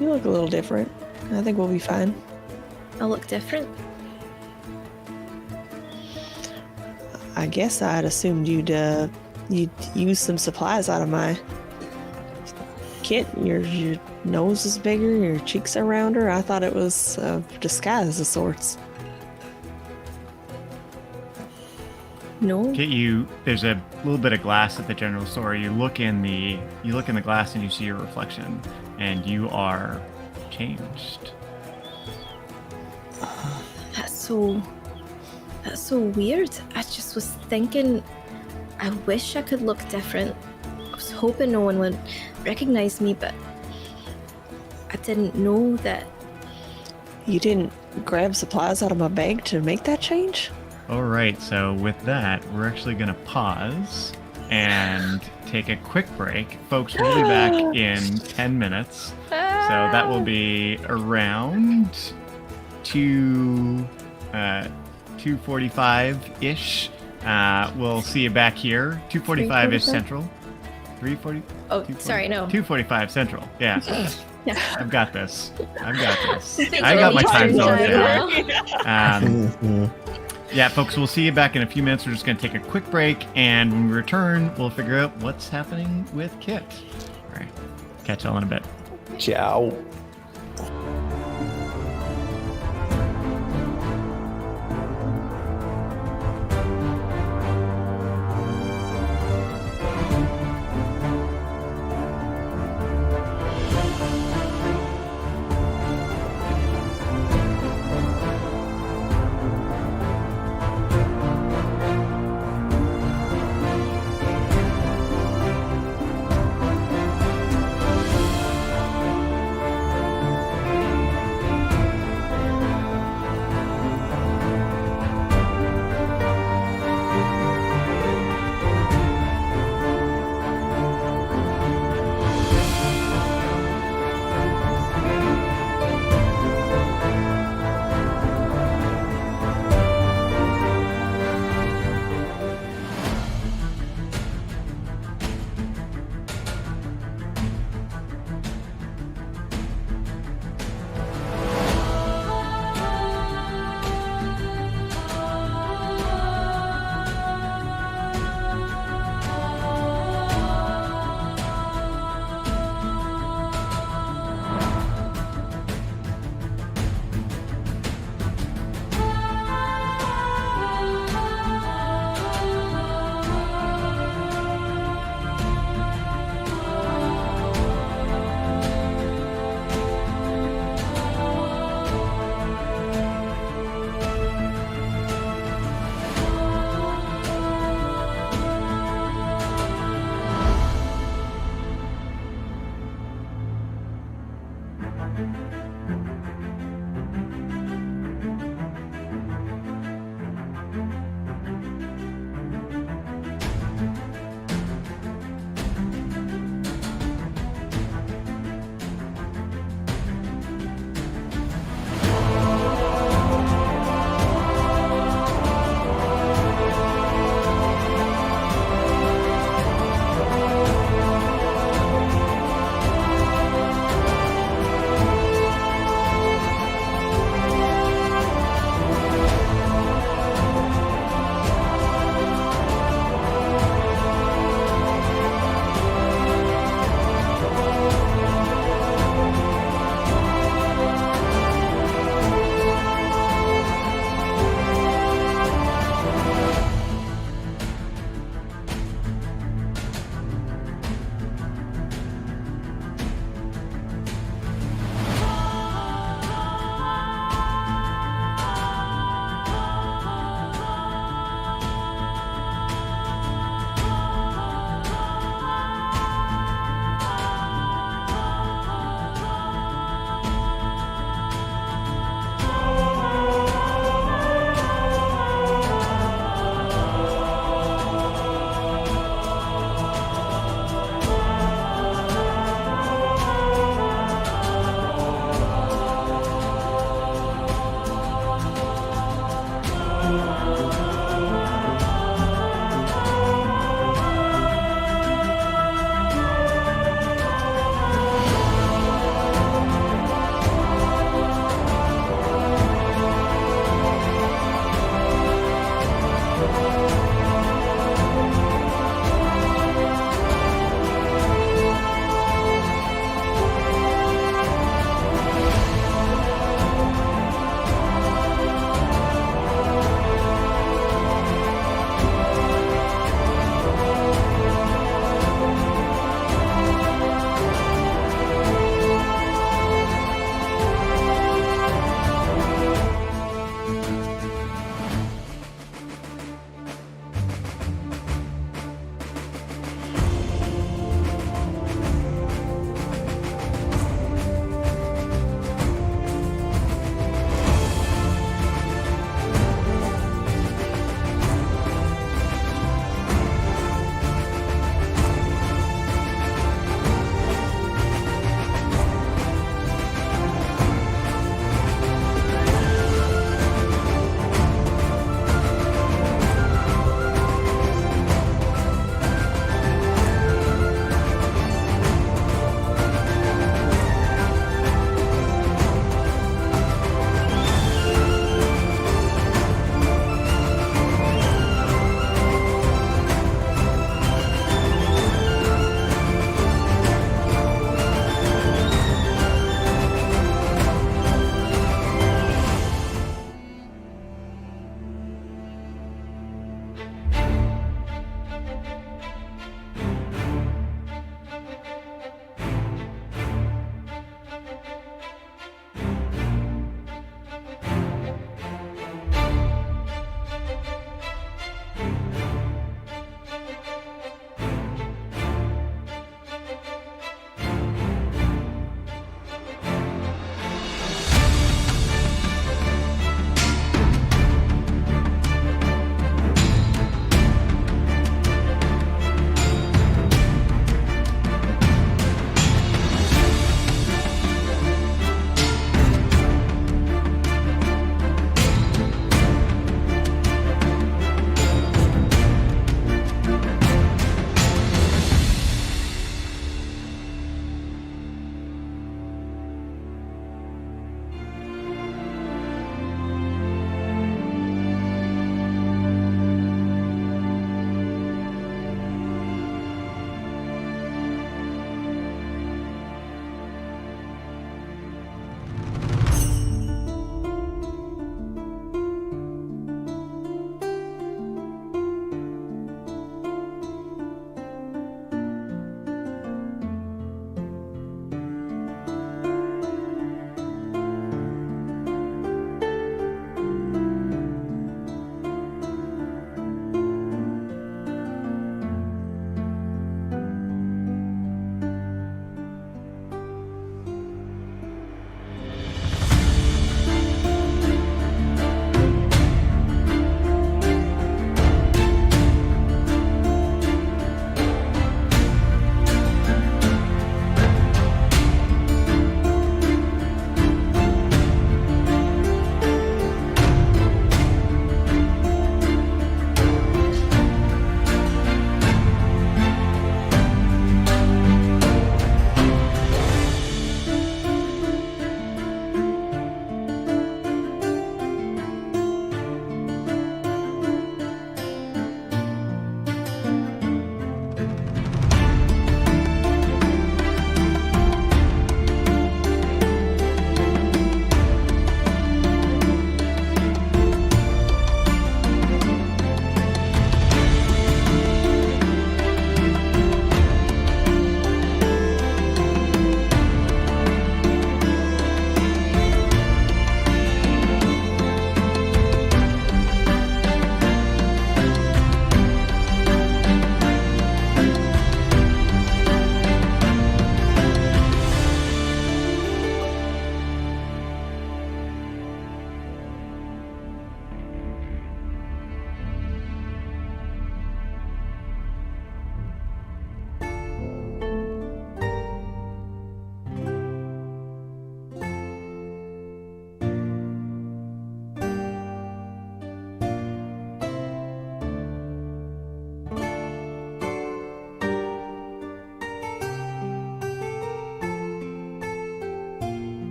You look a little different. I think we'll be fine. I'll look different. I guess I'd assumed you'd use some supplies out of my kit. Your nose is bigger, your cheeks are rounder. I thought it was a disguise of sorts. No. There's a little bit of glass at the general store. You look in the glass and you see your reflection, and you are changed. That's so weird. I just was thinking, I wish I could look different. I was hoping no one would recognize me, but I didn't know that. You didn't grab supplies out of my bag to make that change? All right, so with that, we're actually going to pause and take a quick break. Folks, we'll be back in 10 minutes. So that will be around 2:45-ish. We'll see you back here. 2:45-ish Central. 3:40? Oh, sorry, no. 2:45 Central. Yeah. Yeah. I've got this. I got I my time zone down. Mm-hmm. Yeah, folks, we'll see you back in a few minutes. We're just going to take a quick break, and when we return, we'll figure out what's happening with Kit. All right. Catch y'all in a bit. Ciao.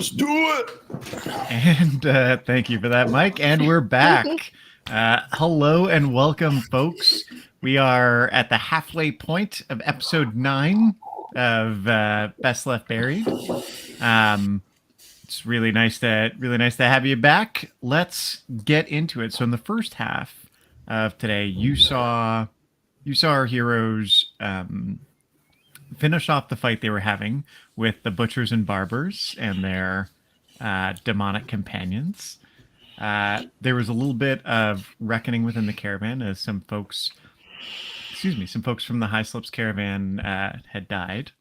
Let's do it. And thank you for that, Mike. And we're back. Hello and welcome, folks. We are at the halfway point of episode 9 of Best Left Buried. It's really nice to have you back. Let's get into it. So in the first half of today, you saw our heroes finish off the fight they were having with the butchers and barbers and their demonic companions. There was a little bit of reckoning within the caravan as some folks from the High Slopes caravan had died.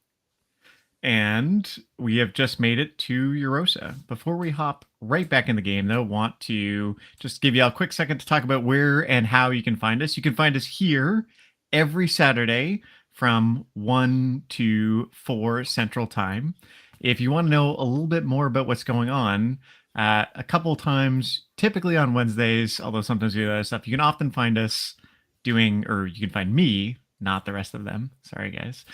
And we have just made it to Yrrosa. Before we hop right back in the game, though, want to just give you a quick second to talk about where and how you can find us. You can find us here every Saturday from 1 to 4 Central Time. If you want to know a little bit more about what's going on, a couple times, typically on Wednesdays, although sometimes we do other stuff, you can often find us you can find me, not the rest of them, sorry guys,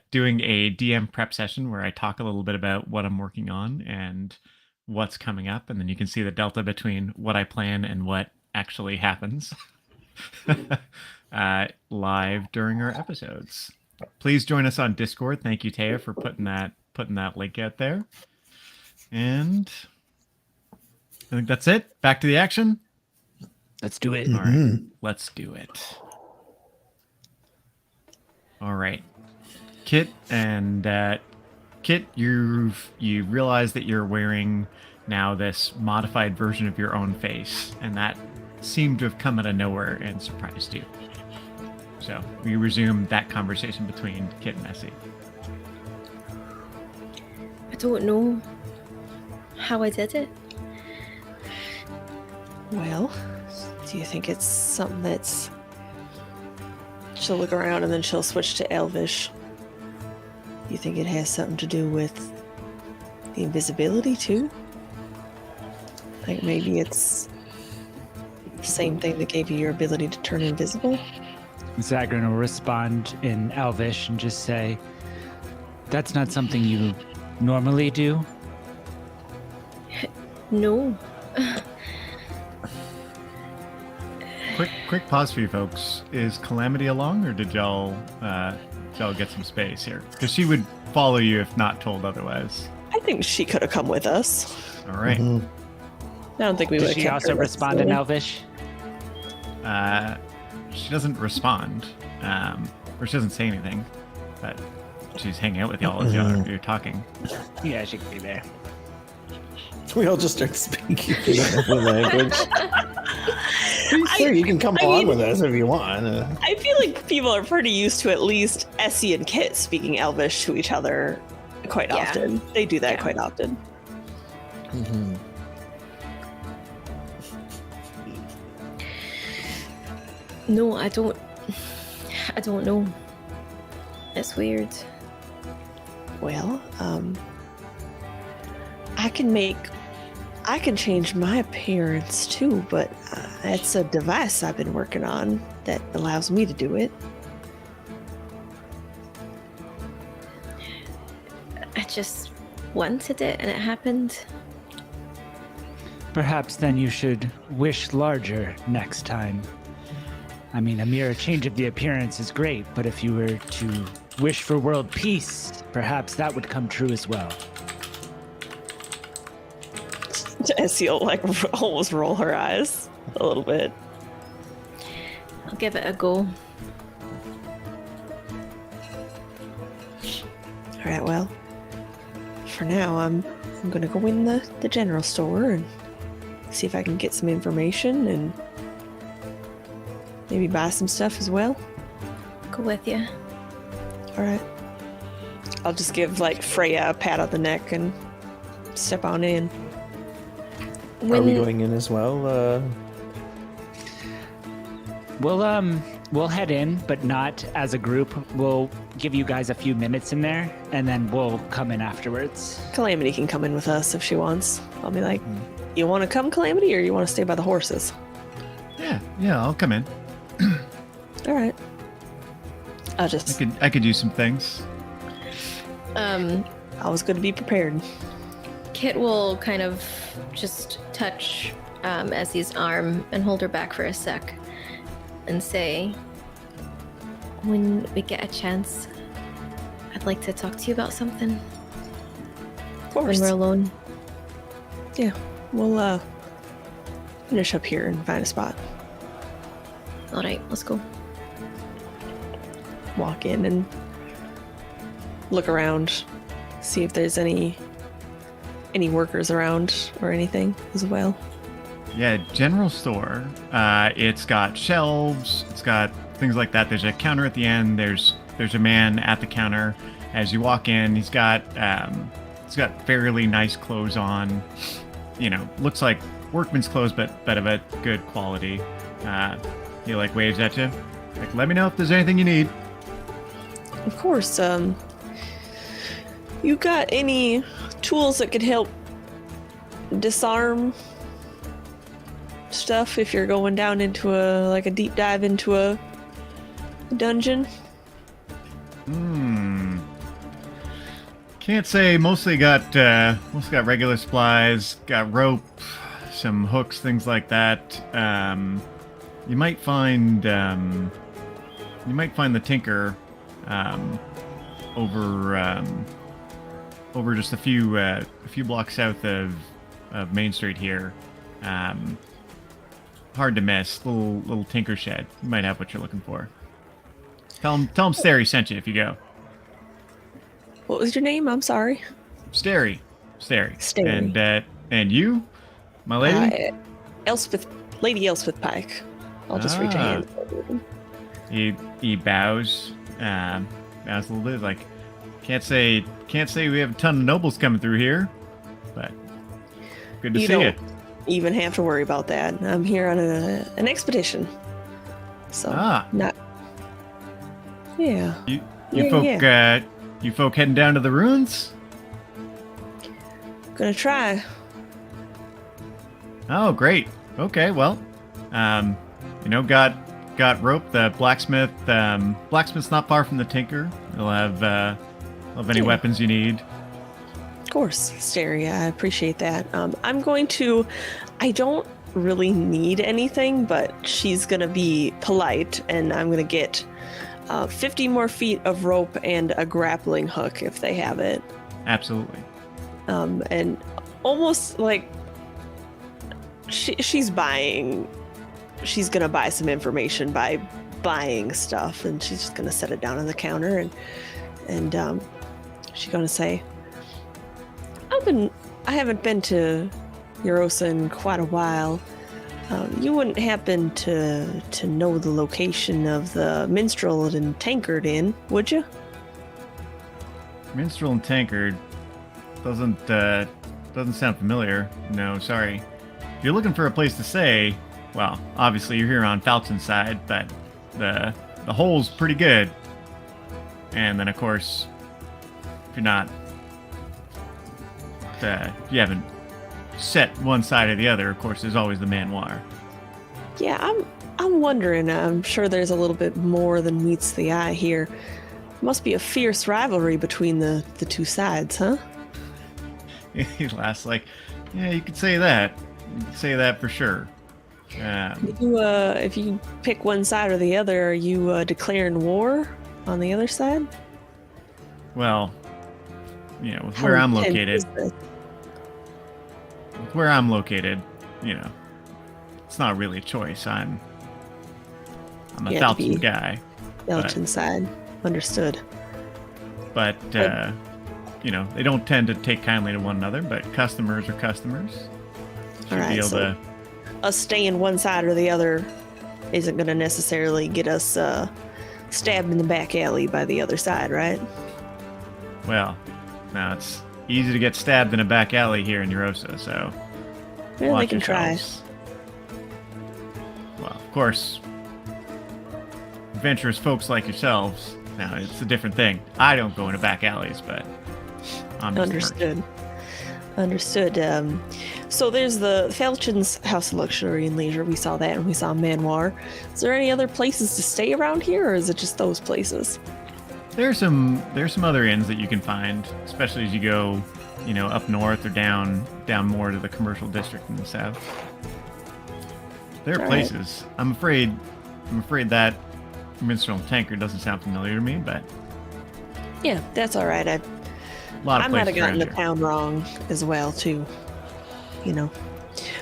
doing a DM prep session where I talk a little bit about what I'm working on and what's coming up, and then you can see the delta between what I plan and what actually happens live during our episodes. Please join us on Discord. Thank you, Taya, for putting that link out there. And I think that's it. Back to the action. Let's do it. All right, let's do it. All right, Kit, you realize that you're wearing now this modified version of your own face, and that seemed to have come out of nowhere and surprised you. So we resume that conversation between Kit and Essie. I don't know how I did it. Well, do you think it's something that's... She'll look around and then she'll switch to Elvish. You think it has something to do with the invisibility too? Like maybe it's the same thing that gave you your ability to turn invisible? Zagrin will respond in Elvish and just say, "That's not something you normally do." No. Quick pause for you folks. Is Calamity along, or did y'all get some space here? Because she would follow you if not told otherwise. I think she could have come with us. All right. I don't think we would Does have she kept also her respond in necessarily. Elvish? She doesn't respond, or she doesn't say anything, but she's hanging out with y'all as you're talking. Yeah, she could be there. We all just start speaking the language. Sure, you can come along with us if you want. I feel like people are pretty used to at least Essie and Kit speaking Elvish to each other quite Yeah. often. They do that Yeah. quite often. No, I don't know. It's weird. Well, I can change my appearance too, but it's a device I've been working on that allows me to do it. I just wanted it and it happened. Perhaps then you should wish larger next time. I mean, a mere change of the appearance is great, but if you were to wish for world peace, perhaps that would come true as well. Essie will like almost roll her eyes a little bit. I'll give it a go. All right, well, for now, I'm gonna go in the general store and see if I can get some information and maybe buy some stuff as well. Go with you. All right. I'll just give like Freya a pat on the neck and step on in. Are we going in as well? We'll head in, but not as a group. We'll give you guys a few minutes in there, and then we'll come in afterwards. Calamity can come in with us if she wants. I'll be like, you want to come, Calamity, or you want to stay by the horses? Yeah, I'll come in. All right. I'll just. I could do some things. Always good to be prepared. Kit Kit will kind of just touch Essie's arm and hold her back for a sec and say, when we get a chance, I'd like to talk to you about something. Of course. When we're alone. Yeah, we'll finish up here and find a spot. All right, let's go. Walk in and look around, see if there's any workers around or anything as well. Yeah, general store. It's got shelves. It's got things like that. There's a counter at the end. There's a man at the counter. As you walk in, he's got fairly nice clothes on. You know, looks like workman's clothes, but of a good quality. He like waves at you. Like, let me know if there's anything you need. Of course. You got any tools that could help disarm stuff if you're going down into a deep dive into a dungeon? Can't say. Mostly got regular supplies. Got rope, some hooks, things like that. You might find the tinker over just a few blocks south of Main Street here. Hard to miss. Little tinker shed. You might have what you're looking for. Tell him Stary sent you if you go. What was your name? I'm sorry. Stary. Stary. And you, my lady? Lady Elspeth Pike. I'll just reach a hand. He bows. Bows a little bit. Like, can't say we have a ton of nobles coming through here, but good to see you. Don't even have to worry about that. I'm here on an expedition. So not. Yeah. You folk heading down to the ruins? Gonna try. Oh, great. Okay, well, got rope. The blacksmith. Blacksmith's not far from the tinker. He'll have any weapons you need. Of course, Stary. I appreciate that. I don't really need anything, but she's gonna be polite, and I'm gonna get 50 more feet of rope and a grappling hook if they have it. Absolutely. And almost like she's buying. She's gonna buy some information by buying stuff, and she's just gonna set it down on the counter, and she's gonna say, I haven't been to Yrrosa in quite a while. You wouldn't happen to know the location of the Minstrel and Tankard Inn, would you? Minstrel and Tankard doesn't sound familiar. No, sorry. If you're looking for a place to stay, well, obviously you're here on Falcon's side, but the hole's pretty good. And then of course, if you're not, you haven't set one side or the other, of course, there's always the manoir. Yeah, I'm wondering. I'm sure there's a little bit more than meets the eye here. Must be a fierce rivalry between the two sides, huh? He laughs like, yeah, you could say that. You could say that for sure. If you pick one side or the other, are you declaring war on the other side? Well, with where I'm located. Where I'm located, it's not really a choice. I'm a Falcon guy. Falcon side, understood. But they don't tend to take kindly to one another. But customers are customers. All right, so us staying one side or the other isn't going to necessarily get us stabbed in the back alley by the other side, right? Well, now it's easy to get stabbed in a back alley here in Yrrosa, so well, they can try. Well, of course, adventurous folks like yourselves. Now, it's a different thing. I don't go into back alleys, but I'm just Understood. So there's the Falcon's House of Luxury and Leisure. We saw that, and we saw Manoir. Is there any other places to stay around here, or is it just those places? There's some other inns that you can find, especially as you go up north or down more to the commercial district in the south. There are All places. I'm afraid that minstrel tanker doesn't sound familiar to me, but Yeah, that's all right. a lot of I might places have gotten the around here. town wrong as well, too.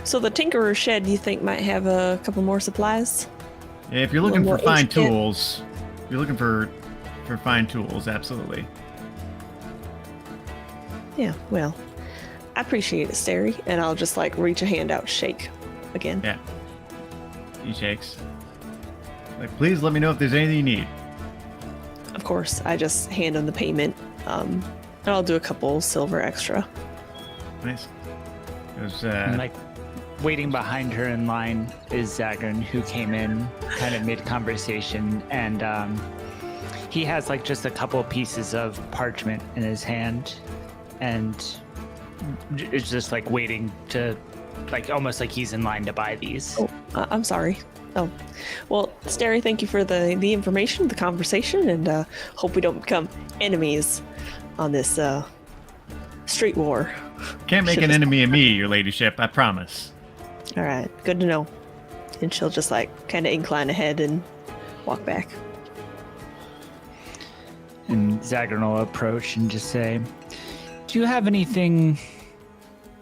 So the Tinkerer's Shed, you think might have a couple more supplies? Yeah, if you're looking more for fine intricate. tools, fine tools, absolutely. Yeah, well, I appreciate it, Stary, and I'll just reach a hand out, shake again. Yeah. He shakes. Like, please let me know if there's anything you need. Of course, I just hand him the payment, and I'll do a couple silver extra. Nice. There's And waiting behind her in line is Zagrin, who came in kind of mid-conversation, and he has just a couple pieces of parchment in his hand, and is just waiting to, almost like he's in line to buy these. Oh, I'm sorry. Oh, well, Stary, thank you for the information, the conversation, and hope we don't become enemies on this street war. can't make Ship an is- enemy of me, your ladyship, I promise. All right, good to know. And she'll just kind of incline ahead and walk back. And Zagrin will approach and just say, do you have anything,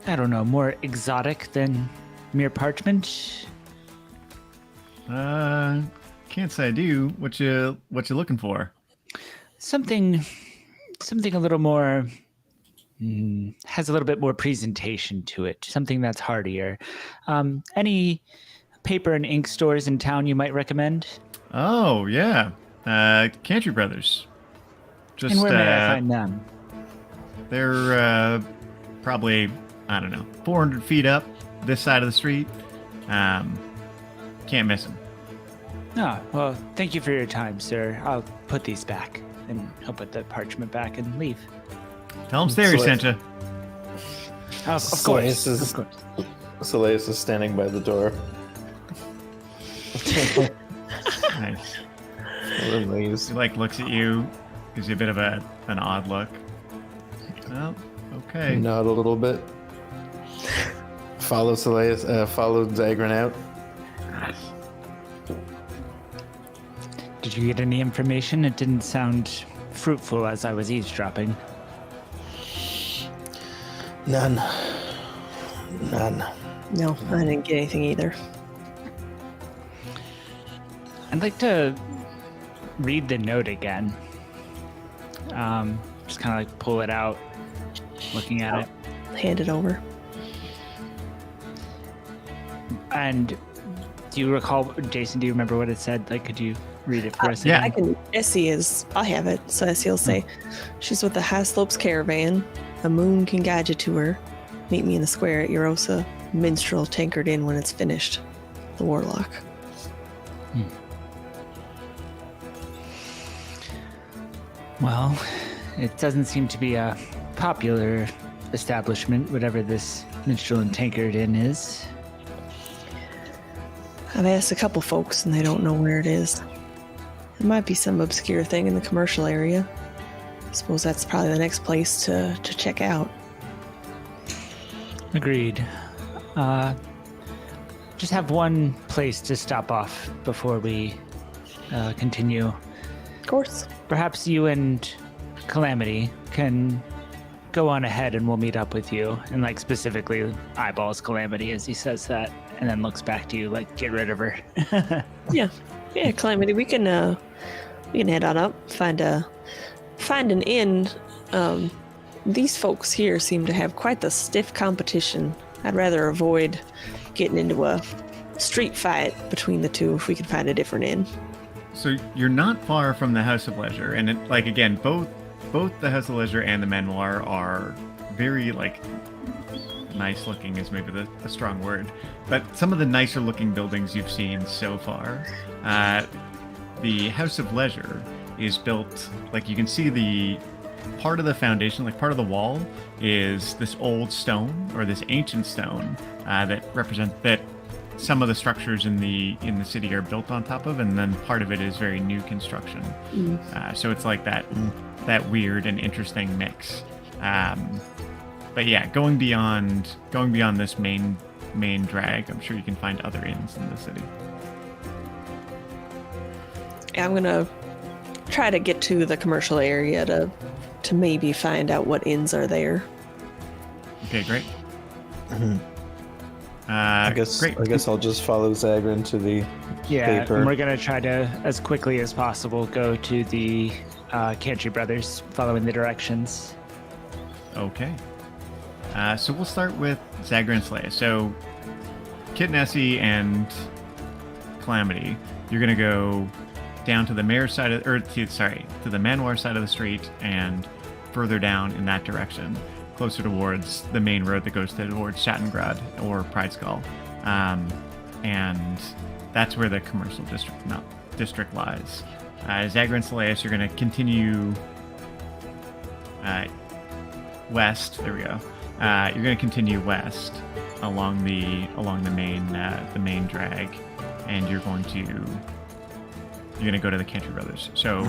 I don't know, more exotic than mere parchment? Can't say I do. What you looking for? Something a little more, has a little bit more presentation to it. Something that's hardier. Any paper and ink stores in town you might recommend? Oh yeah, Cantry Brothers. Just And where may I find them? they're probably, I don't know, 400 feet up this side of the street. Can't miss them. Oh, well, thank you for your time, sir. I'll put these back. And he'll put the parchment back and leave. Tell them Stary So sent you. Of Solace course. is- Of course. Soleus is standing by the door. Nice. Amazed. He looks at you, gives you a bit of an odd look. Oh, okay. Nod a little bit. Follow Soleus, follow Zagrin out. Nice. Did you get any information? It didn't sound fruitful as I was eavesdropping. None. No, I didn't get anything either. I'd like to read the note again. Just kind of pull it out, looking at it. Hand it over. And do you recall, Jason, do you remember what it said? Could you read it for us? yeah. I can. Essie is. I'll have it. So Essie will say, she's with the High Slopes Caravan. A moon can guide you to her. Meet me in the square at Yrrosa. Minstrel tankered in when it's finished. The Warlock. Well, it doesn't seem to be a popular establishment, whatever this minstrel and tankard inn is. I've asked a couple folks and they don't know where it is. It might be some obscure thing in the commercial area. I suppose that's probably the next place to check out. Agreed. Just have one place to stop off before we continue. Of course. Perhaps you and Calamity can go on ahead and we'll meet up with you. And specifically eyeballs Calamity as he says that and then looks back to you get rid of her. Yeah, Calamity. We can head on up. Find an inn. These folks here seem to have quite the stiff competition. I'd rather avoid getting into a street fight between the two if we could find a different inn. So you're not far from the House of Leisure, and again, both the House of Leisure and the Manoir are very nice looking is maybe the strong word, but some of the nicer looking buildings you've seen so far. The House of Leisure is built you can see the part of the foundation, part of the wall, is this old stone or this ancient stone that represents that some of the structures in the city are built on top of, and then part of it is very new construction. So it's that weird and interesting mix. but yeah, going beyond this main drag, I'm sure you can find other inns in the city. I'm gonna try to get to the commercial area to maybe find out what inns are there. Okay, great. I guess I'll just follow Zagrin to the Yeah, paper. and we're gonna try to, as quickly as possible, go to the Cantry Brothers, following the directions. Okay. So we'll start with Zagrin and Slaya. So, Kit Nessie and Calamity, you're gonna go down to the mayor's side of, to the Manoir side of the street and further down in that direction, closer towards the main road that goes towards Schattengrad or Pride Skull. And that's where the commercial district lies. Zagrin and Selaeus, you're going to continue west. There we go. You're going to continue west along the main drag, and you're going to go to the Cantry Brothers. So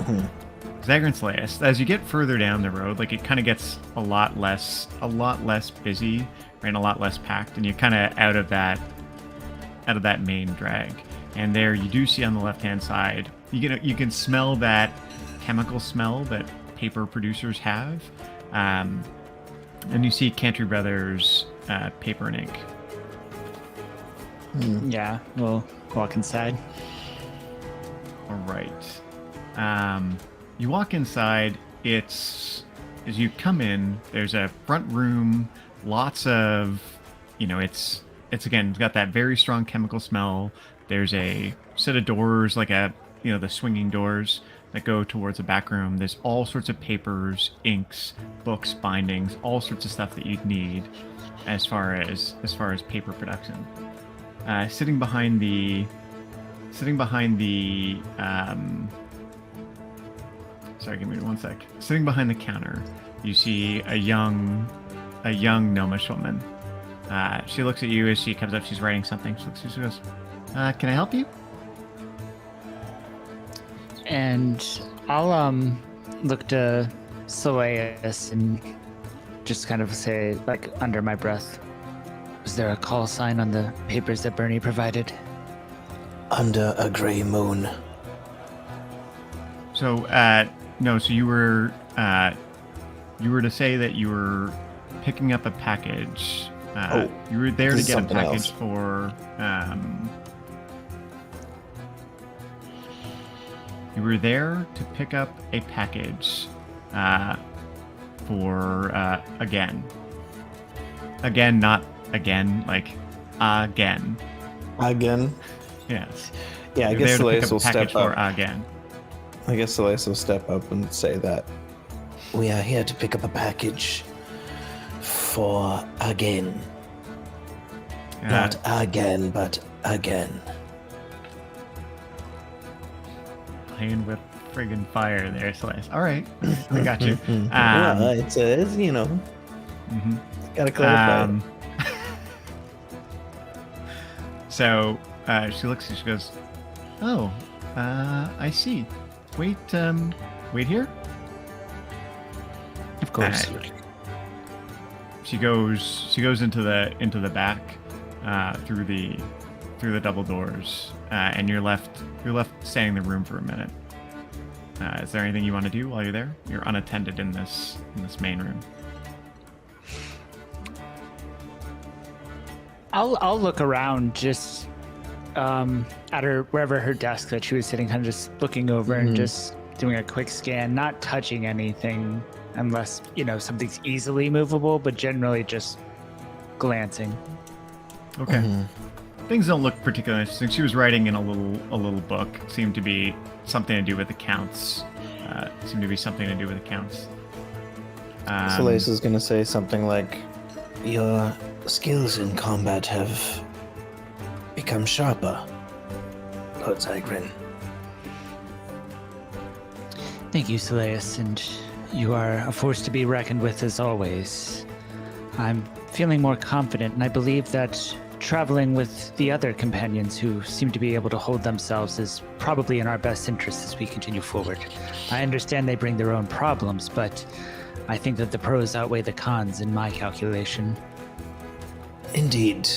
Zagrin and Selaeus, as you get further down the road, like it kind of gets a lot less busy and a lot less packed, and you're kind of out of that main drag. And there you do see on the left-hand side, you can smell that chemical smell that paper producers have, and you see Cantry Brothers paper and ink. Yeah, we'll walk inside. All right. You walk inside. As you come in, there's a front room. Lots of, it's got that very strong chemical smell. There's a set of doors, like the swinging doors that go towards the back room. There's all sorts of papers, inks, books, bindings, all sorts of stuff that you'd need as far as paper production. Sitting behind the sorry, give me 1 sec. Sitting behind the counter, you see a young gnomish woman. She looks at you as she comes up. She's writing something. She looks at you, she goes, "Can I help you?" And I'll look to Selaeus and just kind of say, like, under my breath, "Was there a call sign on the papers that Bernie provided?" Under a gray moon. So, no. So you were to say that you were picking up a package. You were there to this is get a something package else. for. You were there to pick up a package for again. Again, not again, like again. Again? Yes. Yeah, I You're guess there to pick Selaeus up will a package step up. for again. I guess Selaeus will step up and say that. We are here to pick up a package for again. Not again, but again. Playing with friggin' fire there, Celeste. All right, I got you. Well, it's Mhm. gotta clarify. So she looks and she goes, "Oh, I see. Wait here." Of course. She goes into the back through the double doors, and you're left standing in the room for a minute. Is there anything you want to do while you're there? You're unattended in this main room. I'll look around just at her, wherever her desk that she was sitting, kind of just looking over and just doing a quick scan, not touching anything unless something's easily movable, but generally just glancing. Okay. Things don't look particularly interesting. She was writing in a little book. Seemed to be something to do with accounts. Selaeus is going to say something like, "Your skills in combat have become sharper, Lord Zagrin." Thank you, Selaeus, and you are a force to be reckoned with as always. I'm feeling more confident, and I believe that traveling with the other companions who seem to be able to hold themselves is probably in our best interest as we continue forward. I understand they bring their own problems, but I think that the pros outweigh the cons in my calculation. Indeed.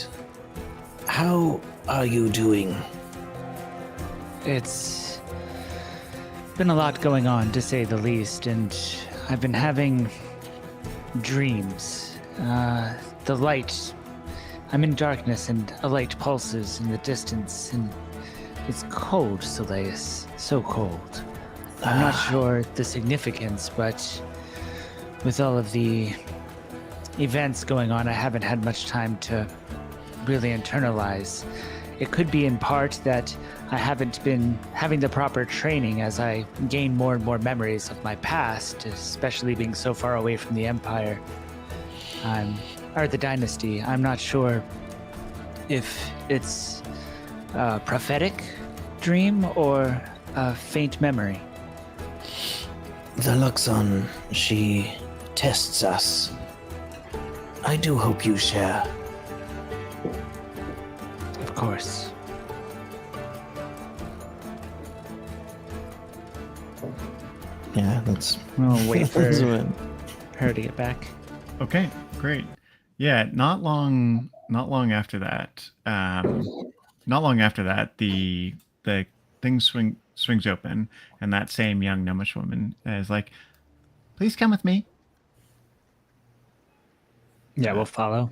How are you doing? It's been a lot going on, to say the least, and I've been having dreams. The light. I'm in darkness, and a light pulses in the distance, and it's cold, Soleus. So cold. I'm not sure the significance, but with all of the events going on, I haven't had much time to really internalize. It could be in part that I haven't been having the proper training as I gain more and more memories of my past, especially being so far away from the Empire. Or the Dynasty. I'm not sure if it's a prophetic dream or a faint memory. The Luxon, she tests us. I do hope you share. Of course. Yeah, that's. We'll wait for that's what- her to get back. Okay, great. Yeah, not long after that. Not long after that, the thing swings open, and that same young gnomish woman is like, "Please come with me." Yeah, we'll follow.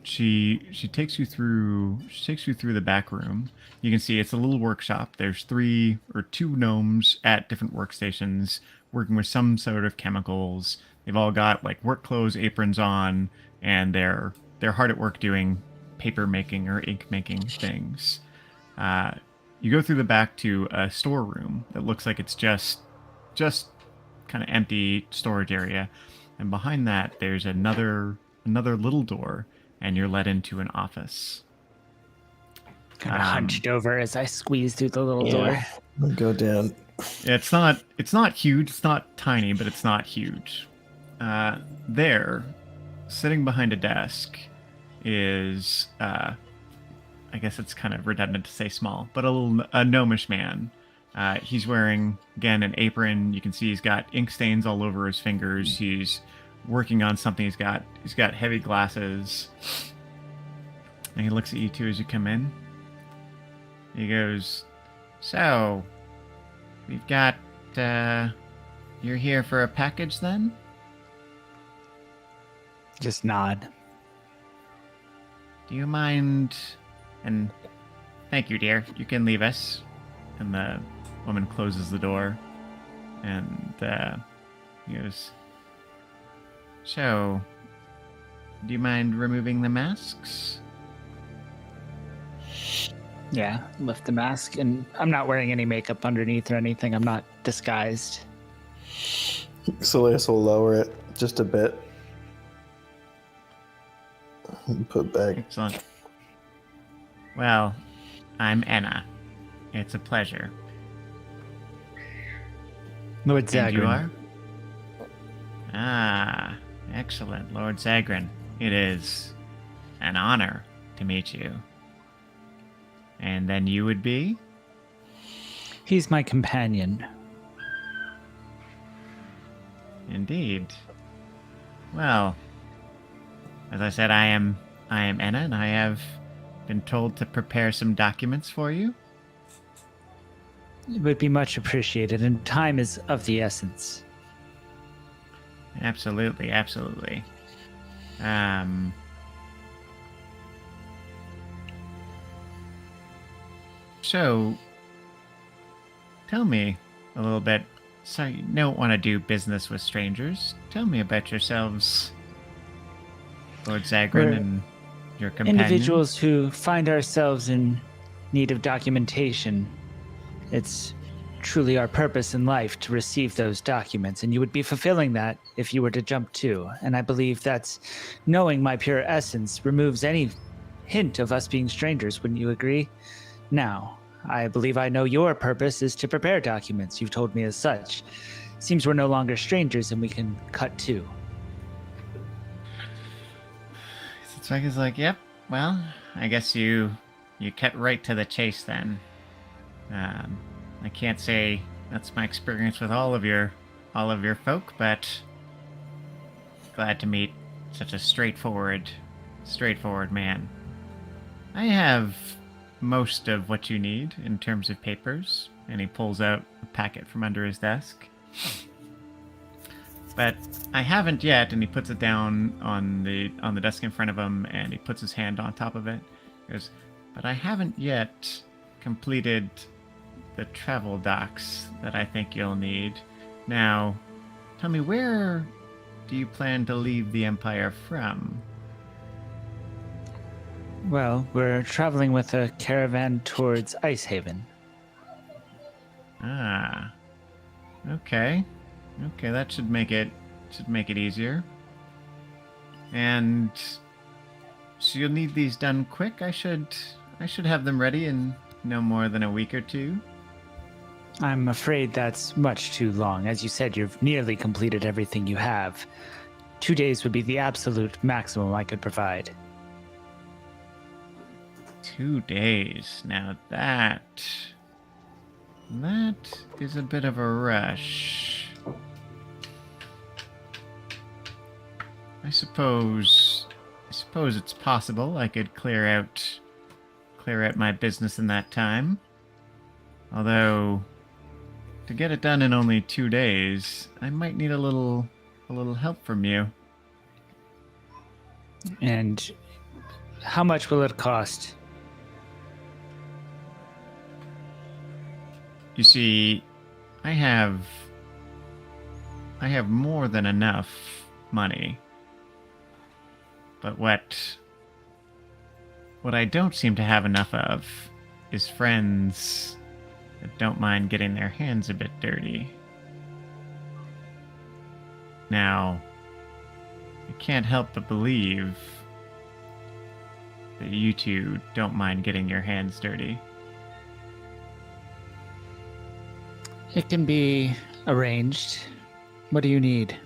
She takes you through the back room. You can see it's a little workshop. There's 3 or 2 gnomes at different workstations working with some sort of chemicals. They've all got like work clothes, aprons on, and they're hard at work doing paper making or ink making things. You go through the back to a storeroom that looks like it's just kind of empty storage area, and behind that there's another little door, and you're led into an office. Kind of hunched over as I squeeze through the little door. Go down. It's not huge. It's not tiny, but it's not huge. There, sitting behind a desk, is I guess it's kind of redundant to say small, but a gnomish man. He's wearing, again, an apron. You can see he's got ink stains all over his fingers. He's working on something. He's got heavy glasses. And he looks at you two as you come in. He goes, "So, we've got, you're here for a package then?" Just nod. "Do you mind?" And "Thank you, dear. You can leave us." And the woman closes the door. And he goes, "So, do you mind removing the masks?" Yeah, lift the mask, and I'm not wearing any makeup underneath or anything. I'm not disguised. Soleus will lower it just a bit. And put back. Excellent. "Well, I'm Enna. It's a pleasure." Lord "And you Zagrin. are?" "Ah, excellent, Lord Zagrin. It is an honor to meet you." "And then you would be?" He's my companion. "Indeed. Well, as I said, I am Enna, and I have been told to prepare some documents for you." It would be much appreciated, and time is of the essence. Absolutely, absolutely. So, tell me a little bit. So, you don't want to do business with strangers. Tell me about yourselves, Lord Zagrin, We're and your companion. Individuals who find ourselves in need of documentation. It's truly our purpose in life to receive those documents, and you would be fulfilling that if you were to jump too. And I believe that's knowing my pure essence removes any hint of us being strangers, wouldn't you agree? Now, I believe I know your purpose is to prepare documents. You've told me as such. Seems we're no longer strangers and we can cut too. Zweiger's like, "Yep, well, I guess you cut right to the chase then. I can't say that's my experience with all of your folk, but Glad to meet such a straightforward man. I have most of what you need in terms of papers. And he pulls out a packet from under his desk. But I haven't yet, and he puts it down on the desk in front of him, and he puts his hand on top of it. He goes, but I haven't yet completed the travel docs that I think you'll need. Now, tell me, where do you plan to leave the Empire from? Well, we're traveling with a caravan towards Icehaven. Ah. Okay. Okay, that should make it easier. And so you'll need these done quick. I should have them ready in no more than a week or two. I'm afraid that's much too long. As you said, you've nearly completed everything you have. 2 days would be the absolute maximum I could provide. 2 days. Now that is a bit of a rush. I suppose it's possible I could clear out my business in that time. Although, to get it done in only 2 days, I might need a little help from you. And how much will it cost? You see, I have more than enough money. But what I don't seem to have enough of is friends that don't mind getting their hands a bit dirty. Now, I can't help but believe that you two don't mind getting your hands dirty. It can be arranged. What do you need?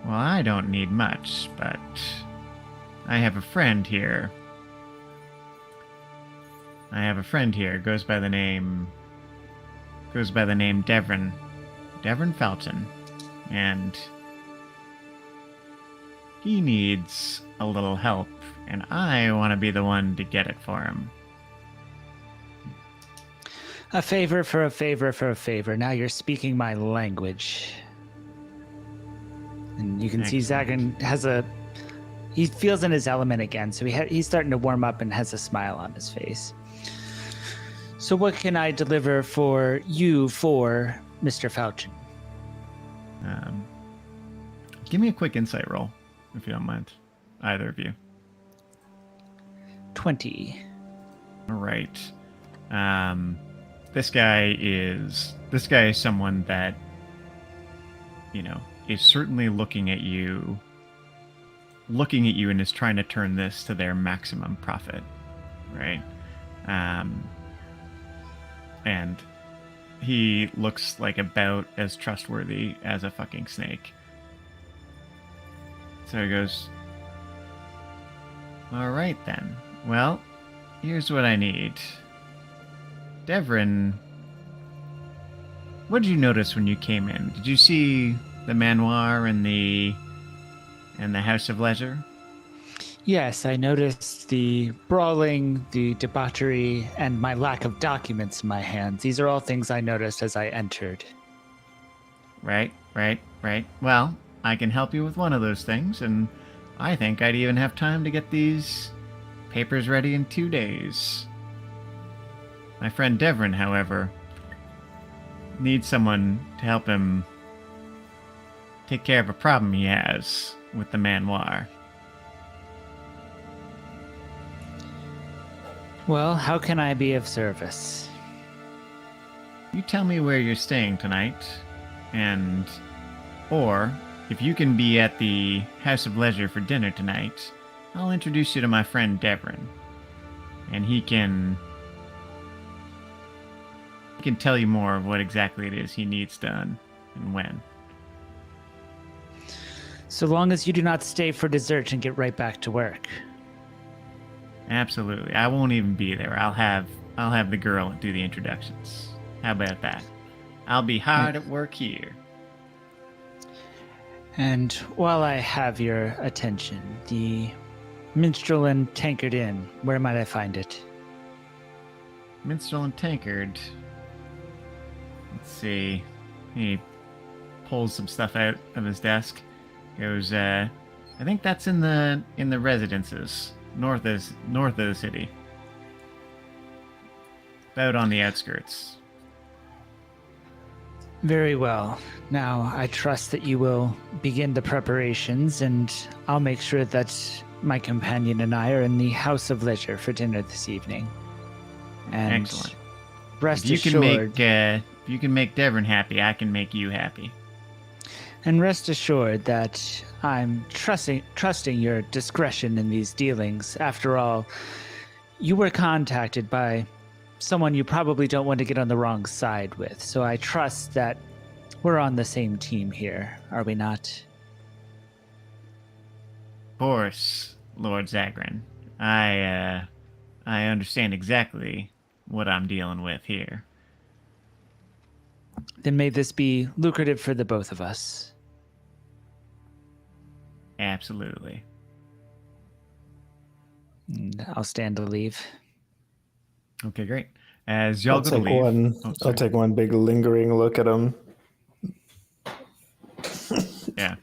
Well, I don't need much, but I have a friend here. Goes by the name Devon Felton, and he needs a little help, and I want to be the one to get it for him. A favor for a favor for a favor. Now you're speaking my language. And you can see Zagan he feels in his element again, so he's starting to warm up and has a smile on his face. So what can I deliver for you for Mr. Fauci? Give me a quick insight roll, if you don't mind. Either of you. 20. All right. This guy is someone that, is certainly looking at you and is trying to turn this to their maximum profit, right? And he looks like about as trustworthy as a fucking snake. So he goes, all right then. Well, here's what I need. Devrin, what did you notice when you came in? Did you see the manoir and the House of Leisure? Yes, I noticed the brawling, the debauchery, and my lack of documents in my hands. These are all things I noticed as I entered. Right. Well, I can help you with one of those things, and I think I'd even have time to get these papers ready in 2 days. My friend Devrin, however, needs someone to help him take care of a problem he has with the manoir. Well, how can I be of service? You tell me where you're staying tonight, or if you can be at the House of Leisure for dinner tonight, I'll introduce you to my friend Devrin, and he can tell you more of what exactly it is he needs done and when. So long as you do not stay for dessert and get right back to work. Absolutely. I won't even be there. I'll have the girl do the introductions. How about that? I'll be hard at work here. And while I have your attention, the Minstrel and Tankard Inn, where might I find it? Minstrel and Tankard. Let's see. He pulls some stuff out of his desk. Goes, I think that's in the residences, north of the city. About on the outskirts. Very well. Now, I trust that you will begin the preparations, and I'll make sure that my companion and I are in the House of Leisure for dinner this evening. And Excellent. rest If you assured, if you can make Devon happy, I can make you happy. and rest assured that I'm trusting your discretion in these dealings. After all, you were contacted by someone you probably don't want to get on the wrong side with. So I trust that we're on the same team here, are we not? Of course, Lord Zagrin. I understand exactly what I'm dealing with here. Then may this be lucrative for the both of us. Absolutely. And I'll stand to leave. Okay, great. As y'all I'll go to take leave, one. Oh, I'll sorry. take one big lingering look at him. Yeah.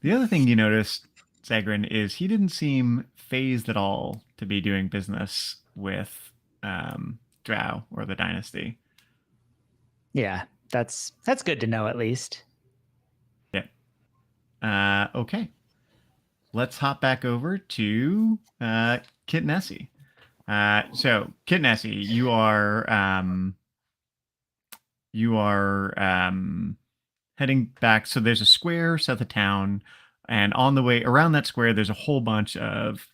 The other thing you noticed, Zagrin, is he didn't seem phased at all to be doing business with Drow or the Dynasty. Yeah, that's good to know at least. Okay. Let's hop back over to Kit Nessie. So, Kit Nessie, you are heading back. So there's a square south of town, and on the way around that square, there's a whole bunch of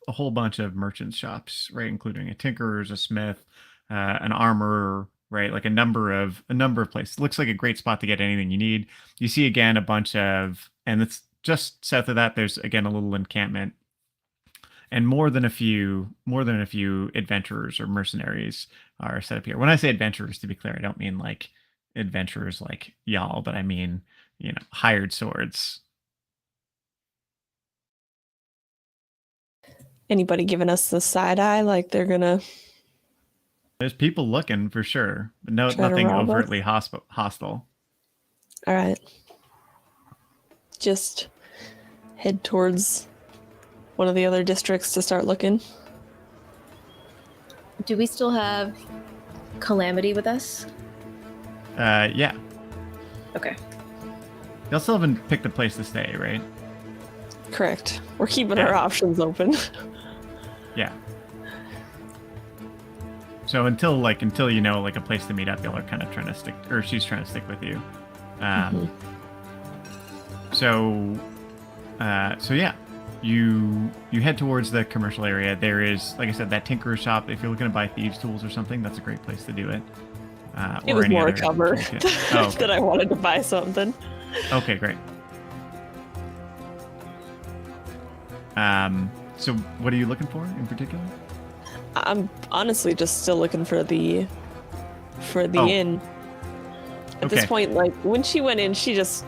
merchant shops, right, including a tinkerer's, a smith, an armorer, right, like a number of places. Looks like a great spot to get anything you need. You see again a bunch of, and it's just south of that. There's again a little encampment, and more than a few adventurers or mercenaries are set up here. When I say adventurers, to be clear, I don't mean like adventurers like y'all, but I mean, hired swords. Anybody giving us the side eye like they're gonna There's people looking for sure, but Try to nothing rob us? overtly hostile. All right. Just head towards one of the other districts to start looking. Do we still have Calamity with us? Yeah. Okay. Y'all still haven't picked a place to stay, right? Correct. We're keeping Yeah. our options open. Yeah. So until you know like a place to meet up, y'all are kind of trying to stick, or she's trying to stick with you. So yeah, you head towards the commercial area. There is, like I said, that tinkerer's shop. If you're looking to buy thieves' tools or something, that's a great place to do it. It Or was any more a other cover toolkit. Oh, okay. that I wanted to buy something. Okay, great. So what are you looking for in particular? I'm honestly just still looking for the Oh. inn. At this Okay. point, like when she went in, she just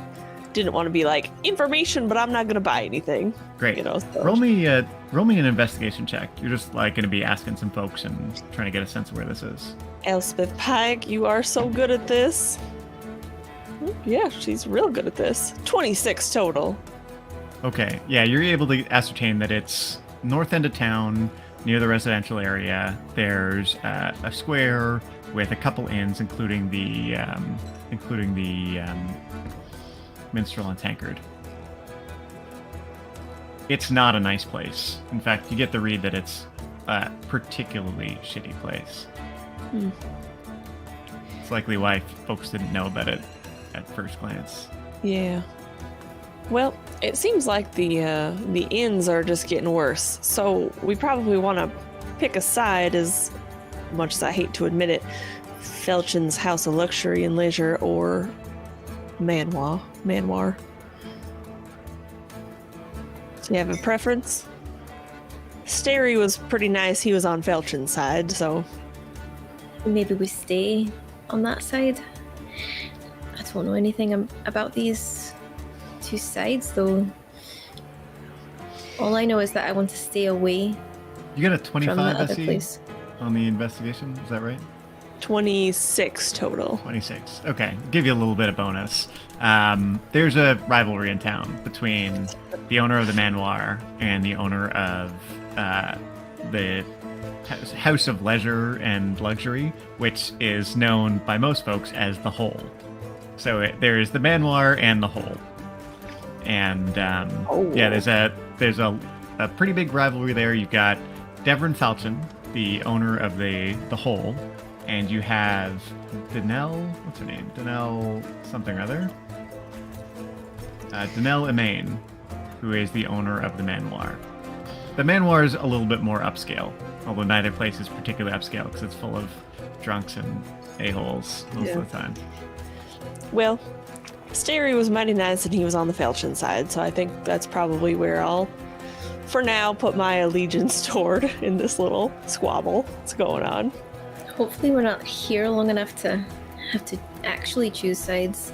didn't want to be like information, but I'm not gonna buy anything. Great. You know, so Roll me an investigation check. You're just like going to be asking some folks and trying to get a sense of where this is. Elspeth Pike, you are so good at this. Yeah, she's real good at this. 26 total. Okay. Yeah, you're able to ascertain that it's north end of town, near the residential area. There's a square with a couple inns, including the Minstrel and Tankard. It's not a nice place. In fact, you get the read that it's a particularly shitty place. It's likely why folks didn't know about it at first glance. Yeah. Well, it seems like the inns are just getting worse. So we probably want to pick a side, as much as I hate to admit it. Felchin's House of Luxury and Leisure or Manwar. Do you have a preference? Starry was pretty nice. He was on Felchin's side, so Maybe we stay on that side. I don't know anything about these choose sides, though. All I know is that I want to stay away You got a from the 25 other SE place. on the investigation. Is that right? 26 total. 26. Okay, give you a little bit of bonus. There's a rivalry in town between the owner of the manoir and the owner of the House of Leisure and Luxury, which is known by most folks as the Hole. So there's the manoir and the Hole, and yeah, there's a pretty big rivalry there. You've got Devon Falchion, the owner of the Hole, and you have Danelle, what's her name? Danelle something or other. Danelle Emaine, who is the owner of the manoir. The manoir is a little bit more upscale, although neither place is particularly upscale because it's full of drunks and a-holes most of the time. Well, Stary was mighty nice and he was on the Falchion side, so I think that's probably where I'll, for now, put my allegiance toward in this little squabble that's going on. Hopefully we're not here long enough to have to actually choose sides.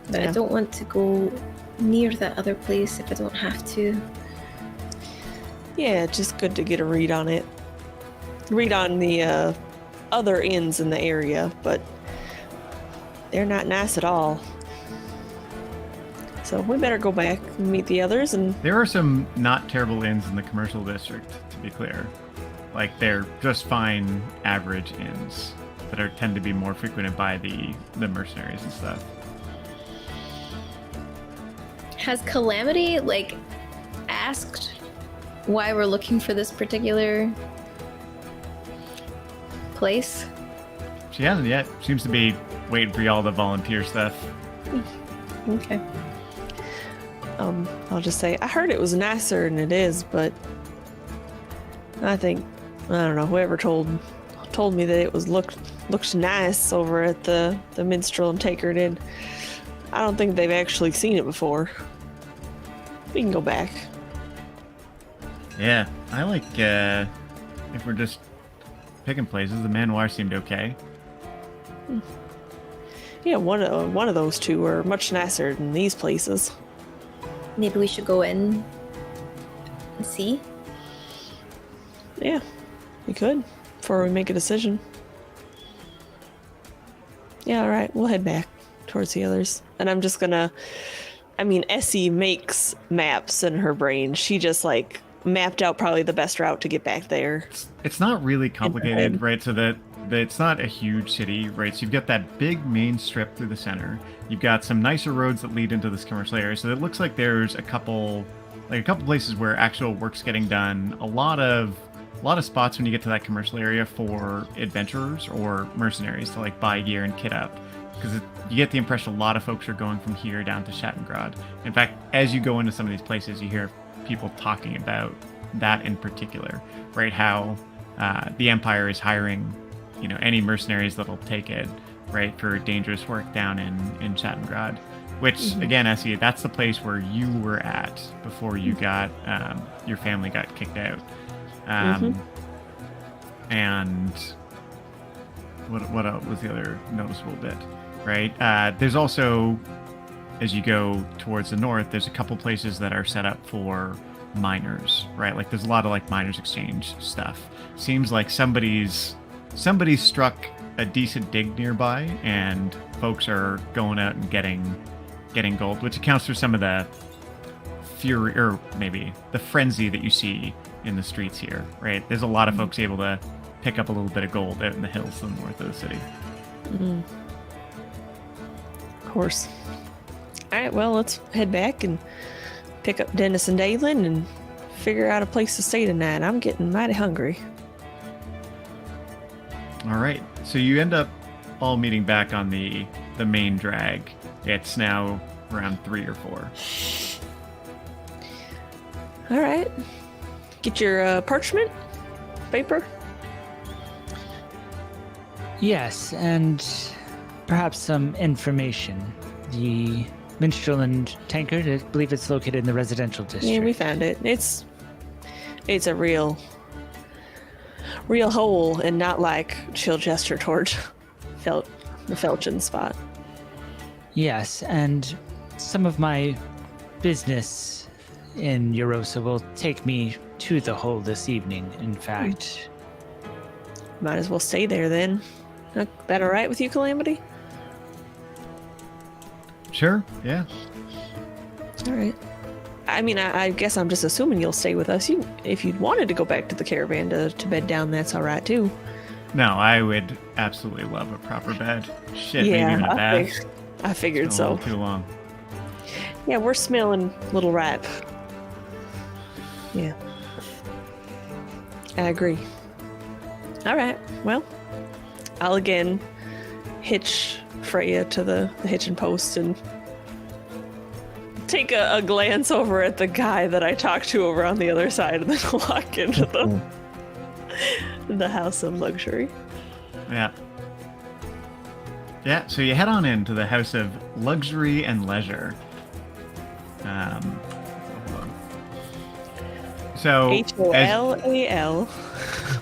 But Yeah. I don't want to go near that other place if I don't have to. Yeah, just good to get a read on it. Read on the other inns in the area, but they're not nice at all. So we better go back and meet the others and There are some not terrible inns in the commercial district, to be clear. Like, they're just fine average inns that tend to be more frequented by the mercenaries and stuff. Has Calamity, like, asked why we're looking for this particular place? She hasn't yet. Seems to be waiting for y'all to volunteer stuff. Okay. I'll just say I heard it was nicer than it is, but I think I don't know, whoever told me that it was looked nice over at the Minstrel and Taker did. I don't think they've actually seen it before. We can go back. Yeah, I like, if we're just picking places, the manoir seemed okay. Yeah, one of those two are much nicer than these places. Maybe we should go in and see. Yeah, we could before we make a decision. Yeah, all right, we'll head back towards the others. And I'm just gonna, Essie makes maps in her brain. She just like mapped out probably the best route to get back there. It's not really complicated, head. right? So that it's not a huge city, right? So you've got that big main strip through the center. You've got some nicer roads that lead into this commercial area. So it looks like there's a couple places where actual work's getting done. A lot of spots when you get to that commercial area for adventurers or mercenaries to like buy gear and kit up. Because you get the impression a lot of folks are going from here down to Shattengrad. In fact, as you go into some of these places, you hear people talking about that in particular, right? How the Empire is hiring, any mercenaries that'll take it, right, for dangerous work down in Shattengrad. Which, again, Essie, that's the place where you were at before you got, your family got kicked out. And what else was the other noticeable bit, right? There's also, as you go towards the north, there's a couple places that are set up for miners, right? Like there's a lot of like miners exchange stuff. Seems like somebody's struck a decent dig nearby, and folks are going out and getting gold, which accounts for some of the fury, or maybe the frenzy that you see in the streets here, right? There's a lot of folks able to pick up a little bit of gold out in the hills to the north of the city. Of course. All right, well, let's head back and pick up Dennis and Dalen and figure out a place to stay tonight. I'm getting mighty hungry. All right, so you end up all meeting back on the main drag. It's now around 3 or 4. All right. Get your parchment paper. Yes, and perhaps some information. The Minstrel and Tankard, I believe it's located in the residential district. Yeah, we found it. It's a real hole, and not like she'll gesture towards the Felchin spot. Yes, and some of my business in Yrrosa will take me to the hole this evening, in fact. Might as well stay there then. That all right with you, Calamity? Sure. Yeah. All right. I mean, I guess I'm just assuming you'll stay with us. If you wanted to go back to the caravan to bed down, that's all right too. No, I would absolutely love a proper bed. Shit, maybe Yeah, even a bath. I figured It's a so. little too long. Yeah, we're smelling little ripe. Yeah. I agree. All right. Well, I'll again hitch Freya to the hitching post and take a glance over at the guy that I talked to over on the other side and then walk into the house of luxury. Yeah. Yeah, so you head on into the House of Luxury and Leisure. Hold on. So, HOLAL.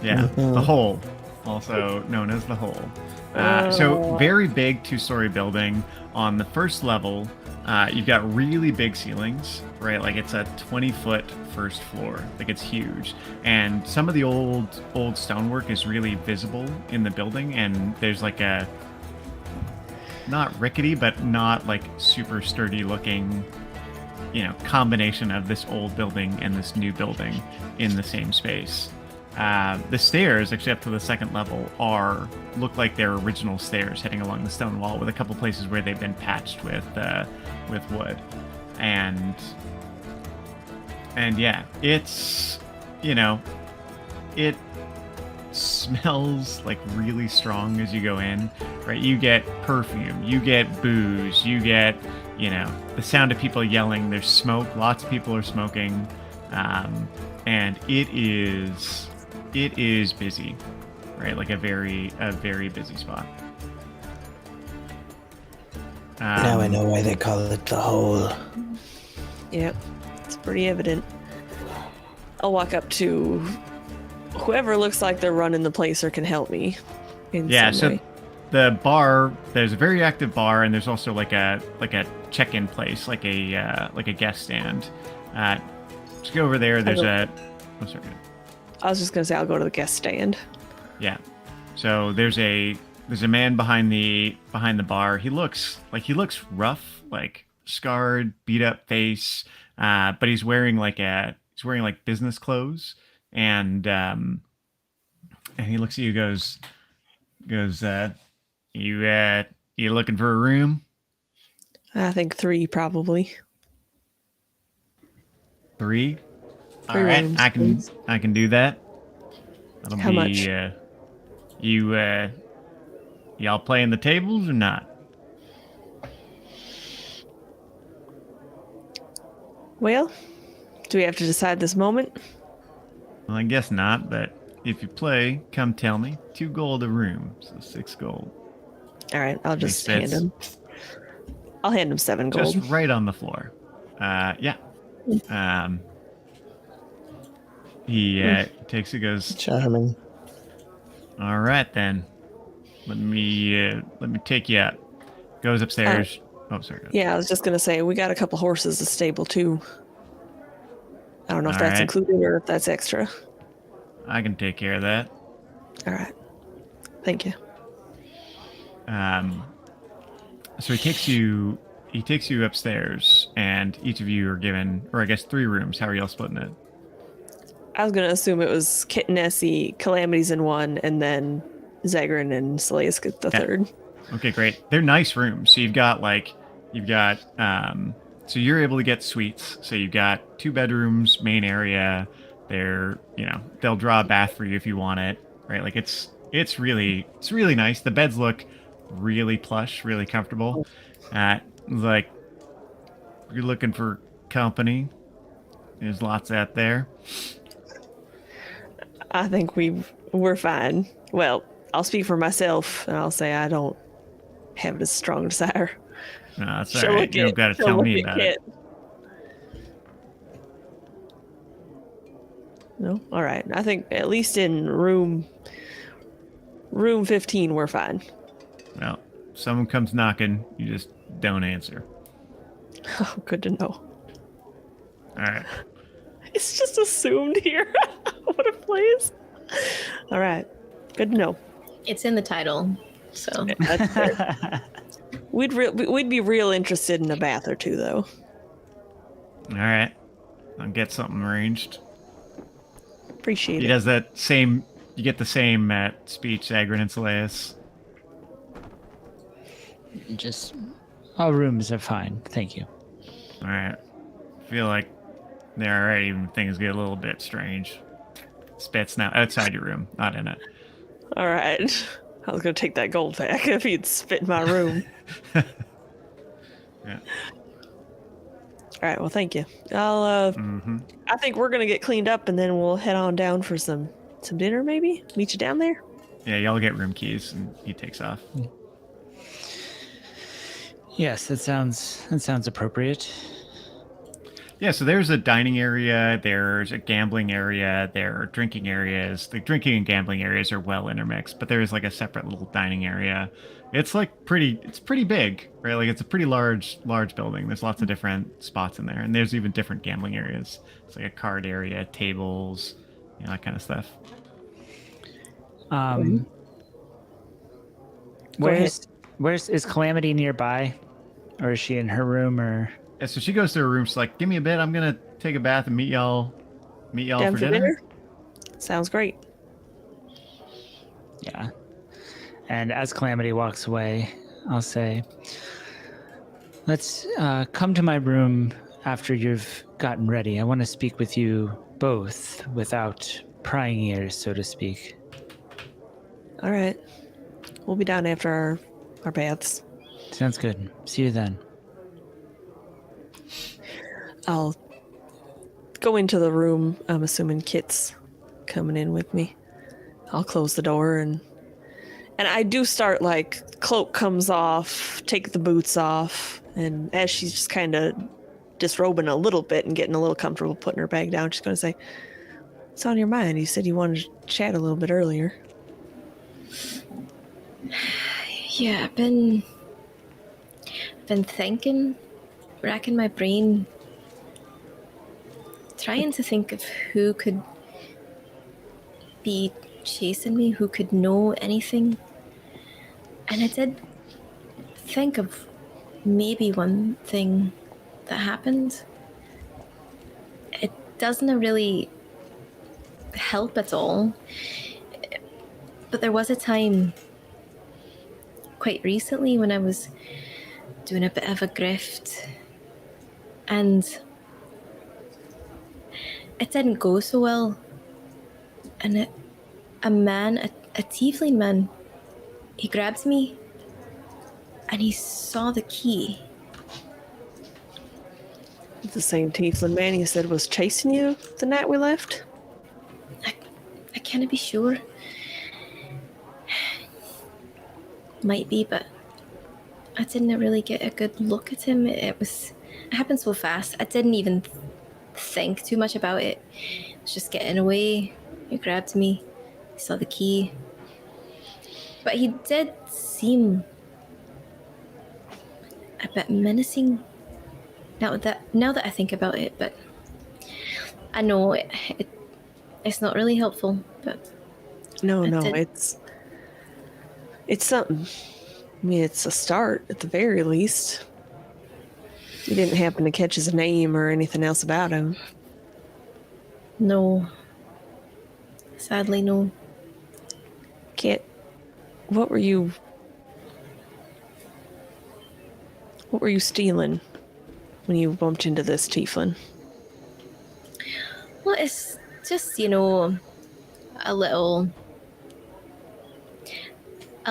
yeah, the Hole, also known as the Hole. So, very big two-story building. On the first level, you've got really big ceilings, right? Like it's a 20-foot first floor. Like it's huge. And some of the old stonework is really visible in the building. And there's like a, not rickety, but not like super sturdy looking, combination of this old building and this new building in the same space. The stairs, actually up to the second level, look like they're original stairs heading along the stone wall, with a couple places where they've been patched with wood, and yeah, it's it smells like really strong as you go in, right? You get perfume, you get booze, you get the sound of people yelling. There's smoke. Lots of people are smoking, and it is busy, right? Like a very busy spot. Now I know why they call it the Hole. Yep, it's pretty evident. I'll walk up to whoever looks like they're running the place or can help me in some way. The bar, there's a very active bar, and there's also like a check-in place, like a guest stand. Just go over there. There's oh, sorry. I was just gonna say I'll go to the guest stand. Yeah. So there's a man behind the bar. He looks rough, like scarred, beat up face, but he's wearing like business clothes, and he looks at you, goes, you looking for a room? I think 3 probably. 3? All 3 right, rooms, I please. can do that. That'll How much? Y'all playing the tables or not? Well, do we have to decide this moment? Well, I guess not, but if you play, come tell me. 2 gold a room, so 6 gold. All right, I'll just Makes hand sense. him. I'll hand him 7 gold. Just right on the floor. Yeah. He takes it, goes, Charming. all right then. Let me take you up. Goes upstairs. Oh, sorry. Yeah, I was just gonna say we got a couple horses to stable too. I don't know if All that's right. included or if that's extra. I can take care of that. All right, thank you. So he takes you upstairs, and each of you are given, or I guess 3 rooms. How are y'all splitting it? I was gonna assume it was Kit and Nessie, Calamities in 1, and then Zagrin and Selaus get the 3rd. Okay, great. They're nice rooms. So you've got so you're able to get suites. So you've got 2 bedrooms, main area. They'll draw a bath for you if you want it, right? Like it's really nice. The beds look really plush, really comfortable. Like you're looking for company. There's lots out there. I think we're fine. Well, I'll speak for myself, and I'll say I don't have a strong desire. No, that's She'll all right. look You don't at- got to she'll tell look me at about it. Kit. No, all right. I think at least in room 15, we're fine. Well, if someone comes knocking, you just don't answer. Oh, good to know. All right. It's just assumed here what it plays. All right. Good to know. It's in the title, so That's fair. We'd be real interested in a bath or two, though. All right. I'll get something arranged. Appreciate He it. does that same. You get the same speech, Agrin and Selaeus. Just all rooms are fine. Thank you. All right. I feel like they're already even things get a little bit strange. Spit's now outside your room, not in it. All right. I was gonna take that gold back if he'd spit in my room. Yeah. All right. Well, thank you. I'll. Mm-hmm. I think we're gonna get cleaned up and then we'll head on down for some dinner. Maybe meet you down there. Yeah, y'all get room keys, and he takes off. Yes, that sounds appropriate. Yeah, so there's a dining area, there's a gambling area, there are drinking areas. The drinking and gambling areas are well intermixed, but there's like a separate little dining area. It's like it's pretty big, right? Like it's a pretty large building. There's lots of different spots in there, and there's even different gambling areas. It's like a card area, tables, that kind of stuff. Where's is Calamity nearby, or is she in her room, or? Yeah, so she goes to her room. She's like, "Give me a bit. I'm gonna take a bath and meet y'all Down for dinner." Sounds great. Yeah. And as Calamity walks away, I'll say, let's come to my room after you've gotten ready. I want to speak with you both without prying ears, so to speak. All right. We'll be down after our baths. Sounds good. See you then. I'll go into the room. I'm assuming Kit's coming in with me. I'll close the door and I do start like cloak comes off, take the boots off, and as she's just kind of disrobing a little bit and getting a little comfortable putting her bag down, she's going to say, "What's on your mind? You said you wanted to chat a little bit earlier." yeah, I've been thinking, racking my brain, trying to think of who could be chasing me, who could know anything. And I did think of maybe one thing that happened. It doesn't really help at all. But there was a time quite recently when I was doing a bit of a grift and it didn't go so well. And a man, a tiefling man, he grabbed me and he saw the key. The same tiefling man you said was chasing you the night we left? I can't be sure. Might be, but I didn't really get a good look at him. It happened so fast. I didn't even think too much about it. It was just getting away. He grabbed me. He saw the key. But he did seem a bit menacing now that I think about it, but I know it's not really helpful, but No, did. it's something. I mean, it's a start at the very least. You didn't happen to catch his name or anything else about him? No. Sadly, no. Kit, what were you stealing when you bumped into this tiefling? Well, it's just, a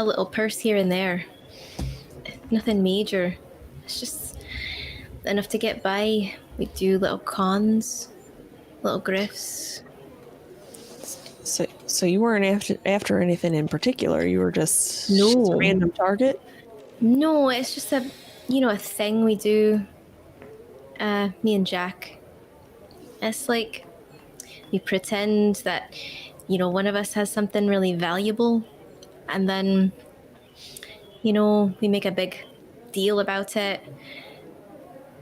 little purse here and there. Nothing major. It's just enough to get by. We do little cons, little grifts. So you weren't after anything in particular. You were just No. a random target? No, it's just a thing we do. Me and Jack. It's like we pretend that, one of us has something really valuable, and then, we make a big deal about it.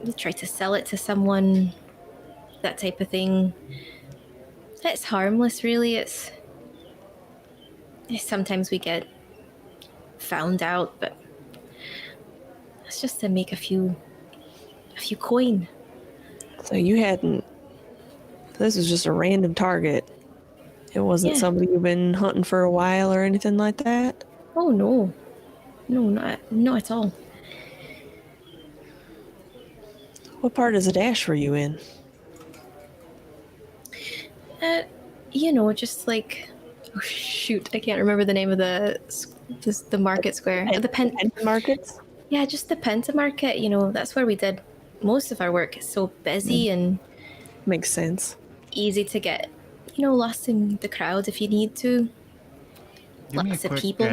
we try to sell it to someone, that type of thing. It's harmless, really. Sometimes we get found out, but it's just to make a few coin. So you hadn't. This was just a random target. It wasn't Yeah. somebody you've been hunting for a while or anything like that. Oh no, not at all. What part of Zadash were you in? Just like, oh shoot, I can't remember the name of the market square. The pen. Markets? Yeah, just the Penta Market. That's where we did most of our work. It's so busy and Makes sense. easy to get, lost in the crowd if you need to. Give me a Lots of quick, people.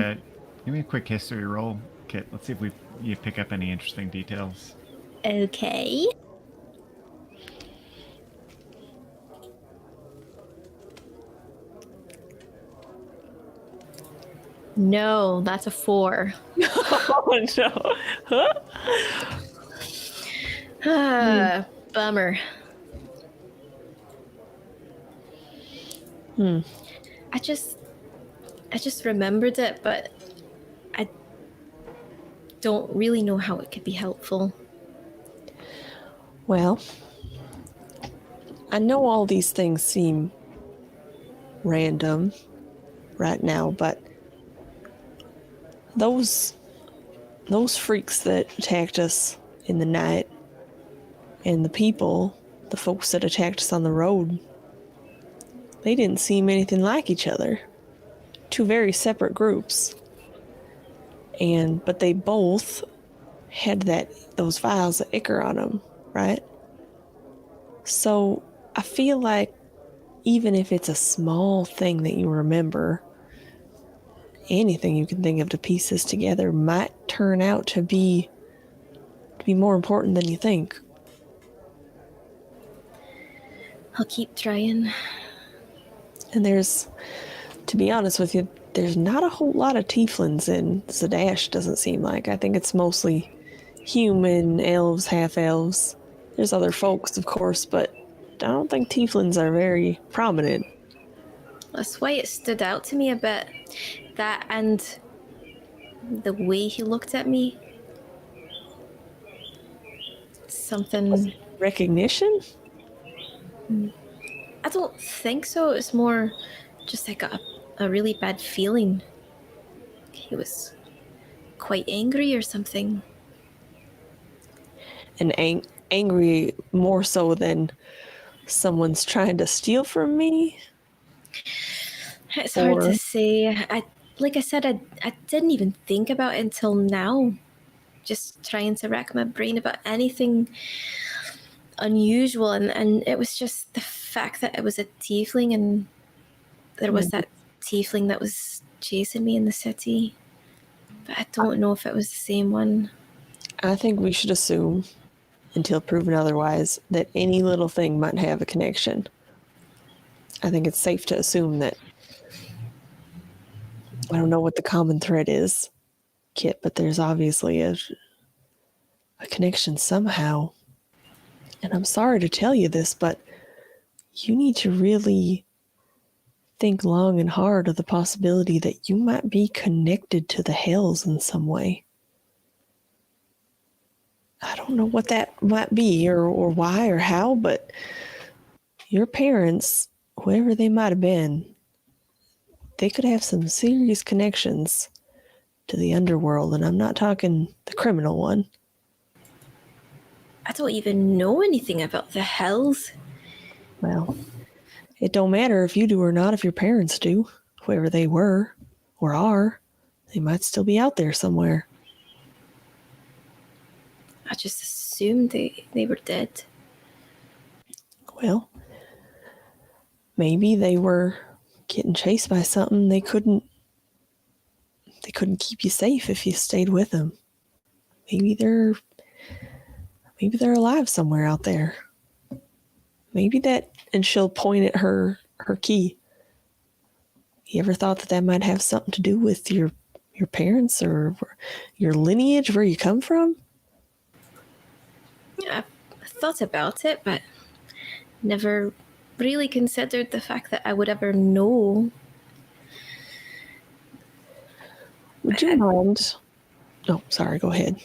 give me a quick history roll, Kit. Let's see if you pick up any interesting details. Okay. No, that's a 4. Oh no. Huh? Bummer. I just remembered it, but I don't really know how it could be helpful. Well, I know all these things seem random right now, but those freaks that attacked us in the night and the folks that attacked us on the road, they didn't seem anything like each other. Two very separate groups. But they both had those vials of ichor on them, right? So I feel like even if it's a small thing that you remember, anything you can think of to piece this together might turn out to be more important than you think. I'll keep trying. And to be honest with you, there's not a whole lot of tieflings in Zadash, doesn't seem like. I think it's mostly human, elves, half-elves. There's other folks, of course, but I don't think tieflings are very prominent. That's why it stood out to me a bit. That and the way he looked at me. Something. Recognition? I don't think so. It's more just like a really bad feeling. He was quite angry or something. And angry more so than someone's trying to steal from me? It's hard to say. Like I said, I didn't even think about it until now. Just trying to rack my brain about anything unusual, and it was just the fact that it was a tiefling, and there was that tiefling that was chasing me in the city. But I don't know if it was the same one. I think we should assume, until proven otherwise, that any little thing might have a connection. I think it's safe to assume that. I don't know what the common thread is, Kit, but there's obviously a connection somehow. And I'm sorry to tell you this, but you need to really think long and hard of the possibility that you might be connected to the Hells in some way. I don't know what that might be or why or how, but your parents, whoever they might have been, they could have some serious connections to the underworld, and I'm not talking the criminal one. I don't even know anything about the Hells. Well, it don't matter if you do or not, if your parents do. Whoever they were or are, they might still be out there somewhere. I just assumed they were dead. Well, maybe they were getting chased by something. They couldn't keep you safe if you stayed with them. Maybe they're alive somewhere out there. Maybe that, and she'll point at her key. You ever thought that might have something to do with your parents or your lineage, where you come from? I thought about it, but never really considered the fact that I would ever know. Would you mind? Oh, sorry. Go ahead.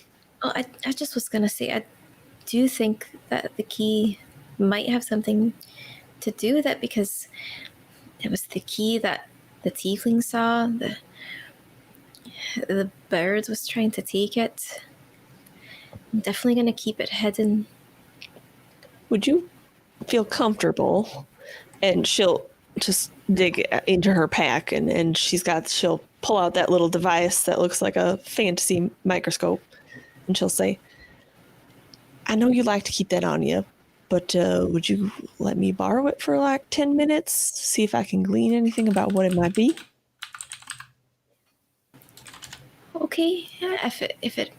Oh, I just was gonna say, I do think that the key might have something to do with it, because it was the key that the tiefling saw. The bird was trying to take it. I'm definitely gonna keep it hidden. Would you feel comfortable? And she'll just dig into her pack, and she'll pull out that little device that looks like a fantasy microscope, and she'll say, I know you like to keep that on you, but would you let me borrow it for like 10 minutes, see if I can glean anything about what it might be? Okay, yeah, if it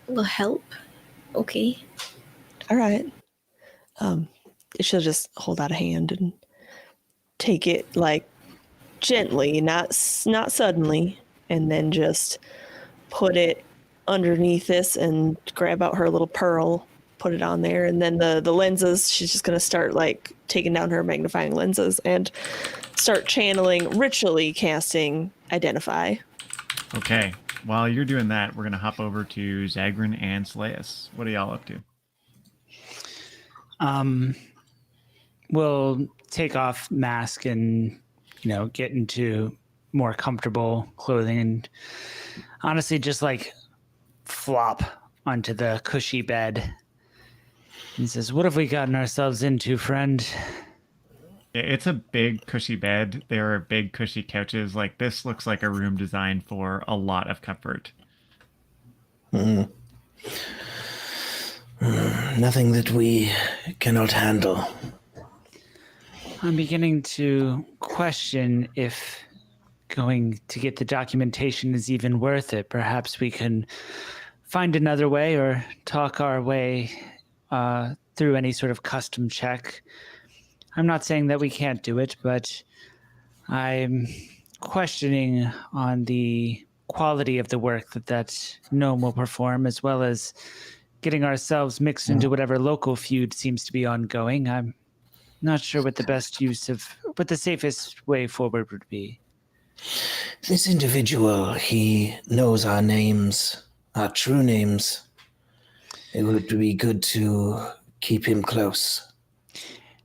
will help. Okay. All right. She'll just hold out a hand and take it like gently, not suddenly, and then just put it underneath this and grab out her little pearl, put it on there, and then the lenses, she's just going to start like taking down her magnifying lenses and start channeling, ritually casting Identify. Okay. While you're doing that, we're going to hop over to Zagrin and Slayus. What are y'all up to? We'll take off mask and, get into more comfortable clothing and honestly just like flop onto the cushy bed. He says, what have we gotten ourselves into, friend? It's a big, cushy bed. There are big, cushy couches. Like, this looks like a room designed for a lot of comfort. Nothing that we cannot handle. I'm beginning to question if going to get the documentation is even worth it. Perhaps we can find another way or talk our way through any sort of custom check. I'm not saying that we can't do it, but I'm questioning on the quality of the work that gnome will perform, as well as getting ourselves mixed into whatever local feud seems to be ongoing. I'm not sure what what the safest way forward would be. This individual, he knows our names, our true names. It would be good to keep him close.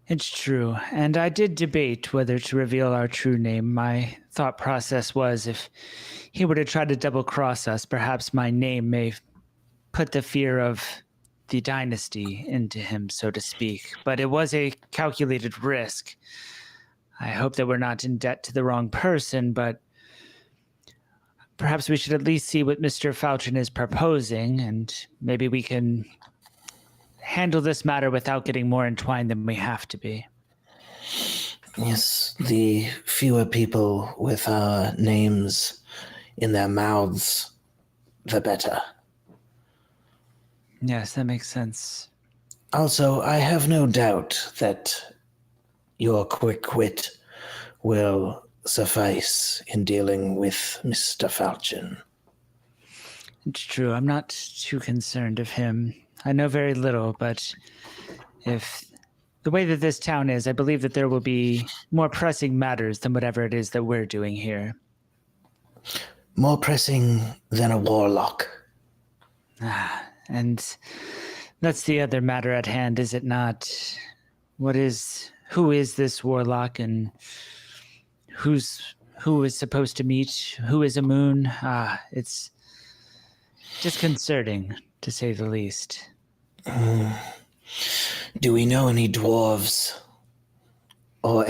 It's true, and I did debate whether to reveal our true name. My thought process was if he were to try to double-cross us, perhaps my name may put the fear of the dynasty into him, so to speak. But it was a calculated risk. I hope that we're not in debt to the wrong person, but perhaps we should at least see what Mr. Falchion is proposing, and maybe we can handle this matter without getting more entwined than we have to be. Yes, the fewer people with our names in their mouths, the better. Yes, that makes sense. Also, I have no doubt that your quick wit will suffice in dealing with Mr. Falchion. It's true. I'm not too concerned of him. I know very little, but if the way that this town is, I believe that there will be more pressing matters than whatever it is that we're doing here. More pressing than a warlock. And that's the other matter at hand, is it not? Who is this warlock, and who is supposed to meet? Who is a moon? It's disconcerting, to say the least. Do we know any dwarves? Or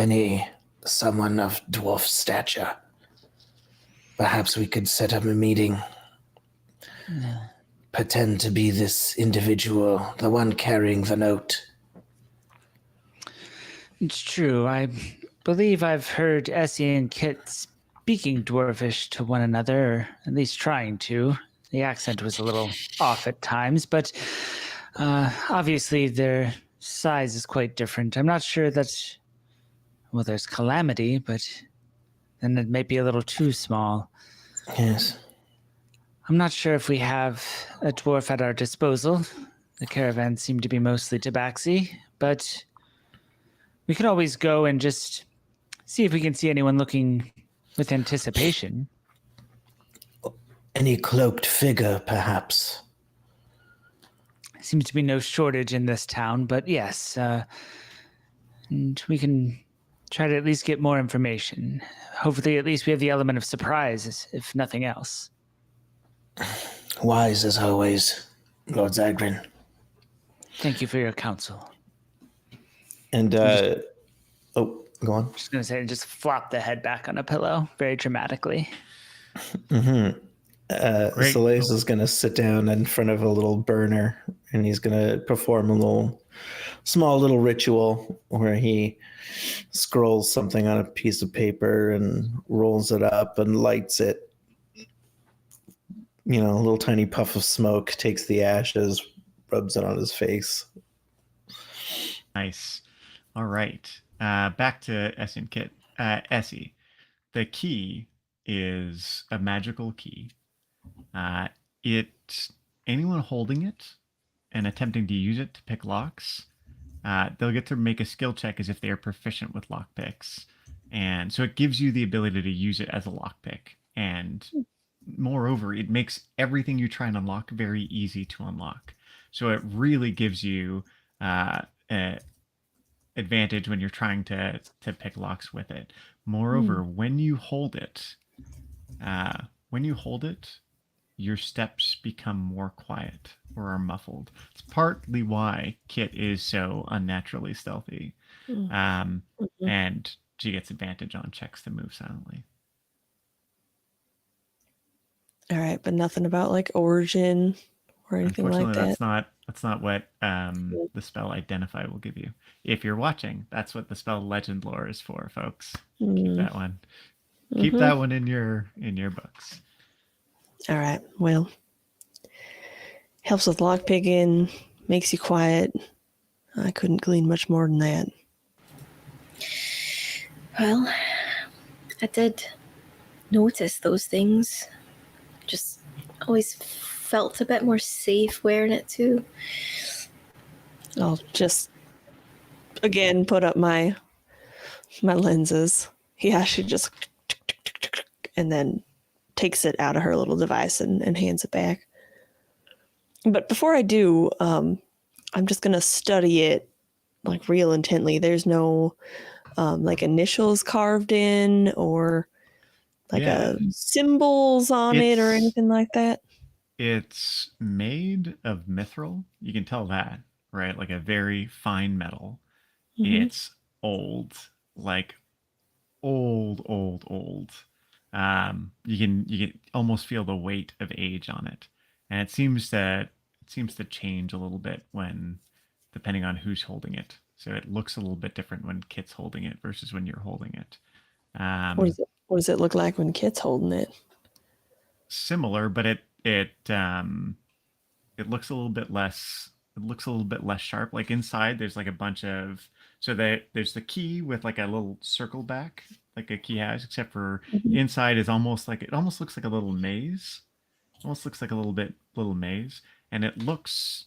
someone of dwarf stature? Perhaps we could set up a meeting. Pretend to be this individual, the one carrying the note. It's true. I believe I've heard Essie and Kit speaking dwarfish to one another, or at least trying to. The accent was a little off at times, but obviously their size is quite different. I'm not sure that... Well, there's Calamity, but then it might be a little too small. Yes. I'm not sure if we have a dwarf at our disposal. The caravans seem to be mostly tabaxi, but we could always go and just see if we can see anyone looking with anticipation. Any cloaked figure, perhaps? Seems to be no shortage in this town, but yes, and we can try to at least get more information. Hopefully, at least we have the element of surprise, if nothing else. Wise as always, Lord Zagrin. Thank you for your counsel. And, go on. Just gonna say, just flop the head back on a pillow very dramatically. Great. Soleil's is going to sit down in front of a little burner, and he's going to perform a small little ritual where he scrolls something on a piece of paper and rolls it up and lights it. You know, a little tiny puff of smoke, takes the ashes, rubs it on his face. Nice. All right. Back to Essie and Kit. Essie, the key is a magical key. Anyone holding it and attempting to use it to pick locks, they'll get to make a skill check as if they are proficient with lock picks. And so it gives you the ability to use it as a lockpick. And moreover, it makes everything you try and unlock very easy to unlock. So it really gives you advantage when you're trying to pick locks with it. Moreover, when you hold it, your steps become more quiet or are muffled. It's partly why Kit is so unnaturally stealthy. And she gets advantage on checks to move silently. All right, but nothing about like origin or anything like that. That's not what the spell Identify will give you. If you're watching, that's what the spell Legend Lore is for, folks. Keep that one. Keep that one in your books. All right. Well, helps with lockpicking, makes you quiet. I couldn't glean much more than that. Well, I did notice those things. Just always felt a bit more safe wearing it too. I'll just again put up my lenses. He actually just and then takes it out of her little device and hands it back. But before I do, I'm just gonna study it like real intently. There's no like initials carved in or like symbols on it or anything like that. It's made of mithril. You can tell that, right? Like a very fine metal. It's old, like old. You can almost feel the weight of age on it, and it seems to change a little bit when depending on who's holding it. So it looks a little bit different when Kit's holding it versus when you're holding it. What does it look like when Kit's holding it? Similar, but it looks a little bit less. It looks a little bit less sharp. Like inside, there's like a bunch of there's the key with like a little circle back, like a key has, except for inside is almost looks like a little maze. Almost looks like a little maze, and it looks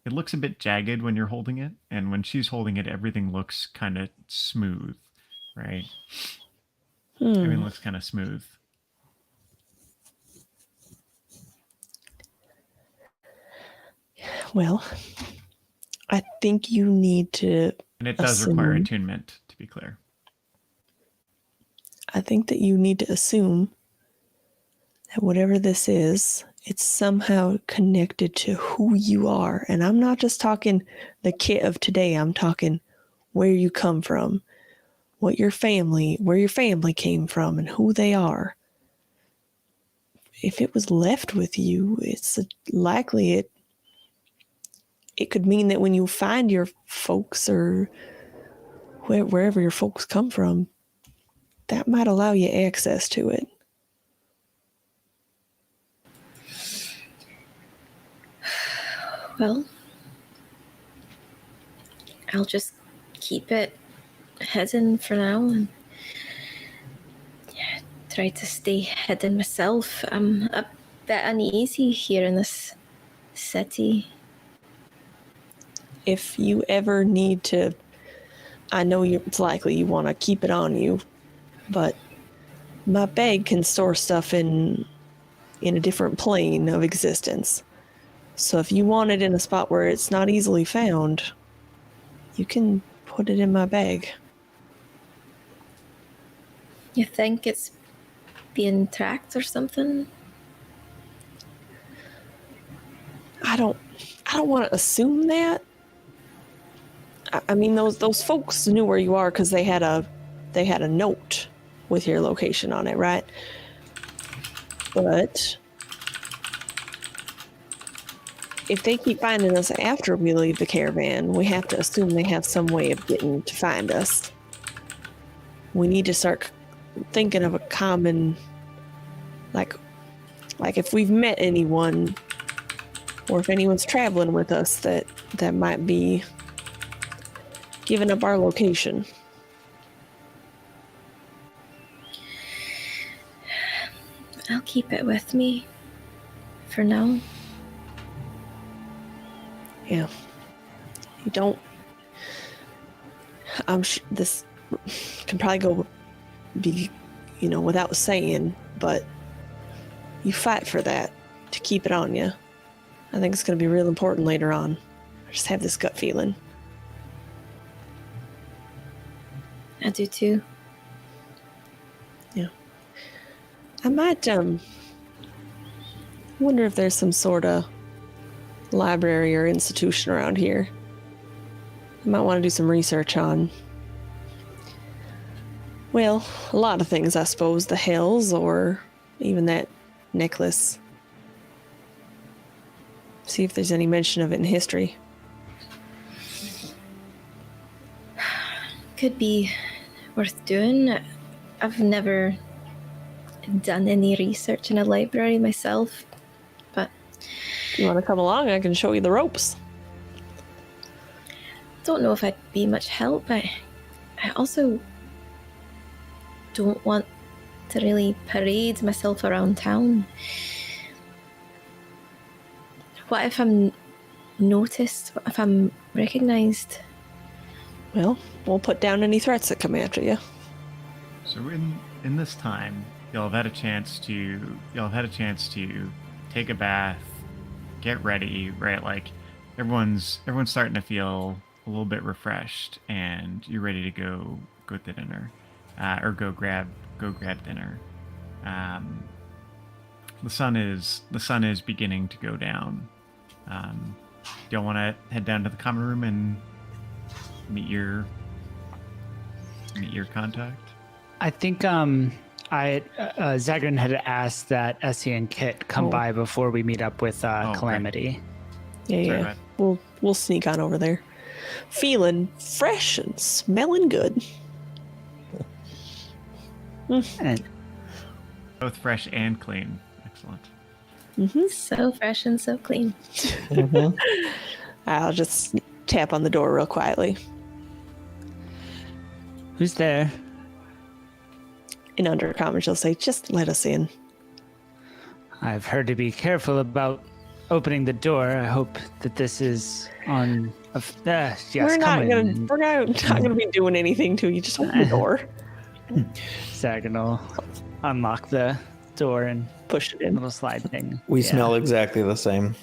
a bit jagged when you're holding it, and when she's holding it, everything looks kind of smooth, right? Everything looks kind of smooth. Well, I think you need to. And it does require attunement, to be clear. I think that you need to assume that whatever this is, it's somehow connected to who you are. And I'm not just talking the Kit of today. I'm talking where you come from, where your family came from, and who they are. If it was left with you, it's likely it could mean that when you find your folks or wherever your folks come from, that might allow you access to it. Well, I'll just keep it hidden for now and try to stay hidden myself. I'm a bit uneasy here in this city. if you ever need to, I know it's likely you want to keep it on you, but my bag can store stuff in a different plane of existence. So if you want it in a spot where it's not easily found, you can put it in my bag. You think it's being tracked or something? I don't want to assume that. I mean, those folks knew where you are because they had a note with your location on it, right? But if they keep finding us after we leave the caravan, we have to assume they have some way of getting to find us. We need to start thinking of a common, like if we've met anyone, or if anyone's traveling with us that might be giving up our location. I'll keep it with me for now. Yeah. You don't. I'm sure this can probably go without saying, but you fight for that to keep it on you. I think it's going to be real important later on. I just have this gut feeling. I do too. Yeah. I might wonder if there's some sort of library or institution around here. I might want to do some research on, well, a lot of things, I suppose. The hills, or even that necklace. See if there's any mention of it in history. Could be worth doing. I've never done any research in a library myself, but If you want to come along, I can show you the ropes. don't know if I'd be much help. I also don't want to really parade myself around town. What if I'm noticed? What if I'm recognized? Well, we'll put down any threats that come after you. So in this time, y'all have had a chance to take a bath, get ready, right? Like everyone's starting to feel a little bit refreshed, and you're ready to go to dinner, or go grab dinner. The sun is beginning to go down. Do y'all want to head down to the common room and meet your contact? I think Zagrin had asked that Essie and Kit come by before we meet up with Calamity. Yeah, Sorry, yeah. Matt. We'll sneak on over there. Feeling fresh and smelling good. And Both fresh and clean. Excellent. So fresh and so clean. I'll just tap on the door real quietly. who's there? In Undercommon, she'll say, just let us in. I've heard to be careful about opening the door. I hope that this is on. Yes, we're not come in. gonna be doing anything to you. Just open the door. Zagrin will unlock the door and Push it in. little slide thing. We Yeah. smell exactly the same.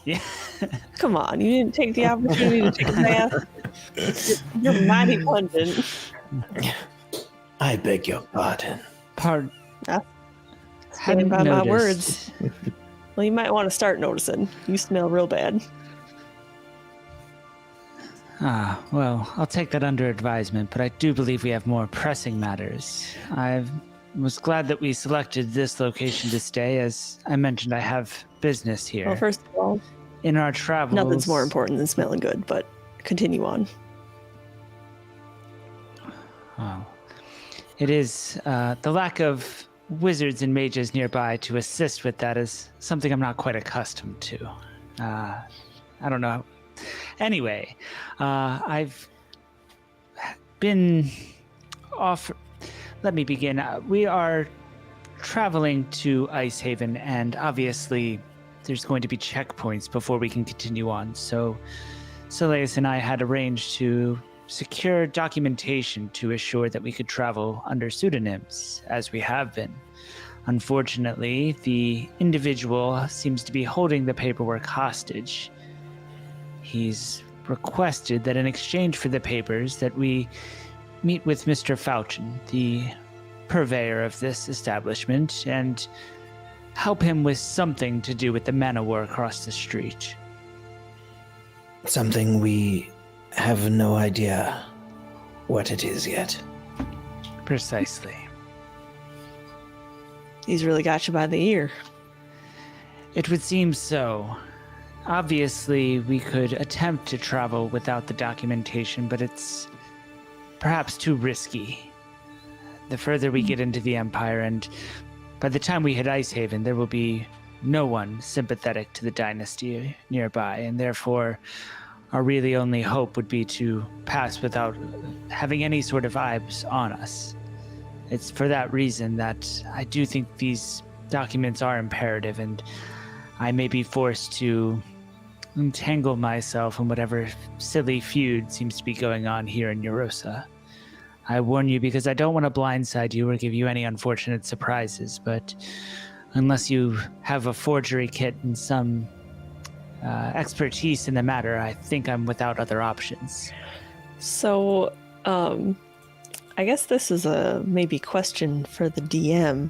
Yeah. Come on, you didn't take the opportunity to take a bath. You're mighty pungent. I beg your pardon. Pardon. Stand by my noticed. words. Well, you might want to start noticing. You smell real bad. Well, I'll take that under advisement, but I do believe we have more pressing matters. I was glad that we selected this location to stay. As I mentioned, I have business here. Well, first of all, In our travels... nothing's more important than smelling good, but continue on. Oh. It is the lack of wizards and mages nearby to assist with that is something I'm not quite accustomed to. I don't know. Anyway, I've been off. Let me begin. We are traveling to Icehaven, and obviously there's going to be checkpoints before we can continue on. So Soleus and I had arranged to secure documentation to assure that we could travel under pseudonyms, as we have been. Unfortunately, the individual seems to be holding the paperwork hostage. He's requested that in exchange for the papers that we meet with Mr. Fouchen, the purveyor of this establishment, and help him with something to do with the mana war across the street. Something we have no idea what it is yet. Precisely. He's really got you by the ear. It would seem so. Obviously, we could attempt to travel without the documentation, but it's perhaps too risky. The further we get into the Empire, and by the time we hit Icehaven, there will be no one sympathetic to the dynasty nearby, and therefore our really only hope would be to pass without having any sort of eyes on us. It's for that reason that I do think these documents are imperative, and I may be forced to entangle myself in whatever silly feud seems to be going on here in Yrrosa. I warn you because I don't want to blindside you or give you any unfortunate surprises, but unless you have a forgery kit and some expertise in the matter, I think I'm without other options. So, I guess this is a maybe question for the DM.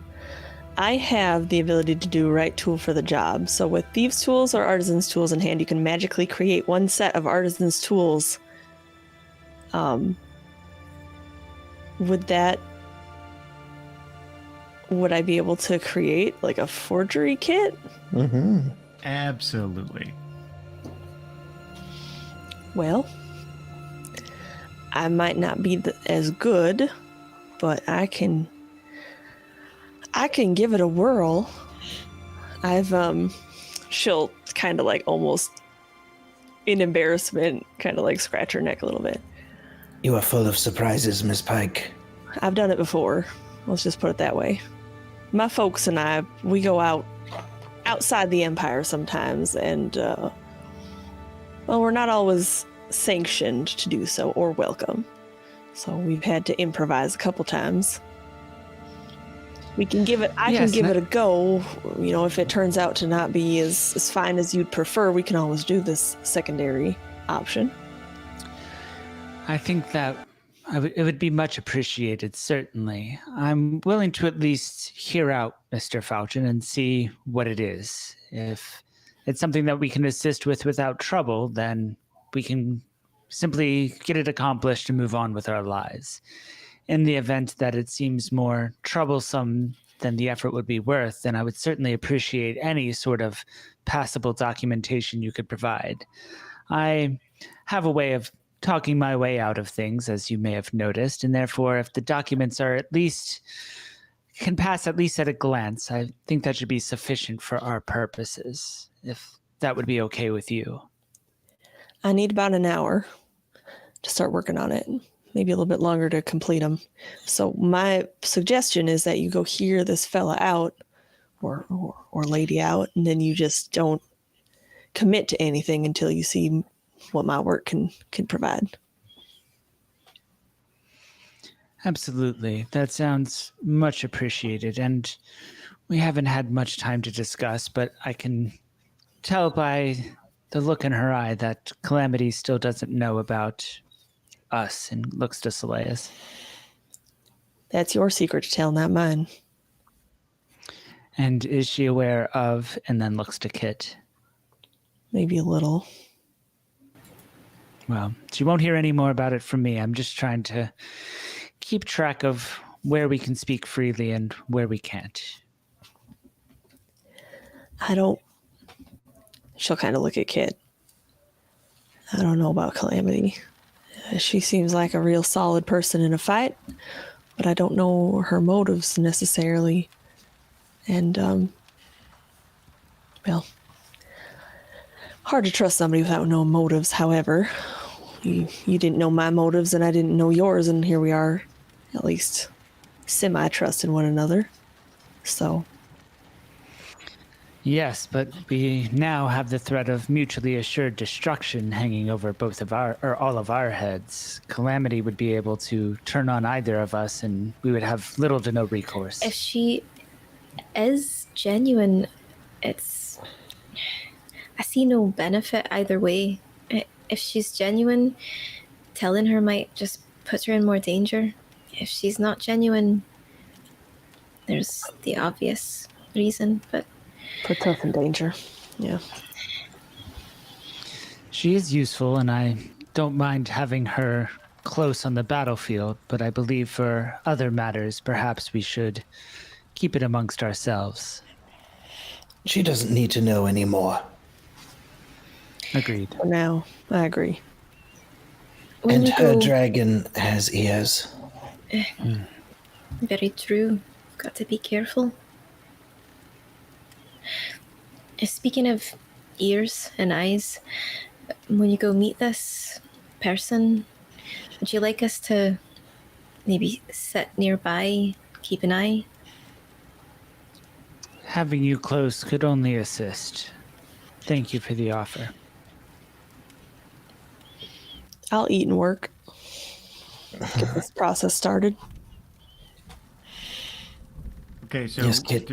I have the ability to do right tool for the job. So with thieves' tools or artisans' tools in hand, you can magically create one set of artisans' tools. Would I be able to create like a forgery kit? Mm-hmm. Absolutely. Well, I might not be as good, but I can give it a whirl. She'll kind of like almost in embarrassment, kind of like scratch her neck a little bit. You are full of surprises, Miss Pike. I've done it before. Let's just put it that way. My folks and I, we go outside the Empire sometimes, and we're not always sanctioned to do so or welcome. So we've had to improvise a couple times. I can give it a go. You know, if it turns out to not be as fine as you'd prefer, we can always do this secondary option. I think that it would be much appreciated, certainly. I'm willing to at least hear out Mr. Fouchen and see what it is. If it's something that we can assist with without trouble, then we can simply get it accomplished and move on with our lives. In the event that it seems more troublesome than the effort would be worth, then I would certainly appreciate any sort of passable documentation you could provide. I have a way of talking my way out of things, as you may have noticed, and therefore if the documents are can pass at least at a glance, I think that should be sufficient for our purposes, if that would be okay with you. I need about an hour to start working on it. Maybe a little bit longer to complete them. So my suggestion is that you go hear this fella out or lady out, and then you just don't commit to anything until you see what my work can provide. Absolutely. That sounds much appreciated. And we haven't had much time to discuss, but I can tell by the look in her eye that Calamity still doesn't know about us and looks to Soleus. That's your secret to tell, not mine. And is she aware of, and then looks to Kit? Maybe a little. Well, she won't hear any more about it from me. I'm just trying to keep track of where we can speak freely and where we can't. She'll kind of look at Kit. I don't know about Calamity. She seems like a real solid person in a fight, but I don't know her motives necessarily. And, hard to trust somebody without no motives. However, you didn't know my motives and I didn't know yours, and here we are, at least semi-trusting one another. So Yes, but we now have the threat of mutually assured destruction hanging over both of our, or all of our heads. Calamity would be able to turn on either of us, and we would have little to no recourse. If she is genuine, I see no benefit either way. If she's genuine, telling her might just put her in more danger. If she's not genuine, there's the obvious reason, but Puts us in danger. Yeah. She is useful, and I don't mind having her close on the battlefield, but I believe for other matters, perhaps we should keep it amongst ourselves. She doesn't need to know anymore. Agreed. For now, I agree. when And you her go, dragon has ears. very true. Got to be careful. Speaking of ears and eyes, when you go meet this person, would you like us to maybe sit nearby, keep an eye? Having you close could only assist. Thank you for the offer. I'll eat and work. Get this process started. Okay, so Yes, kid.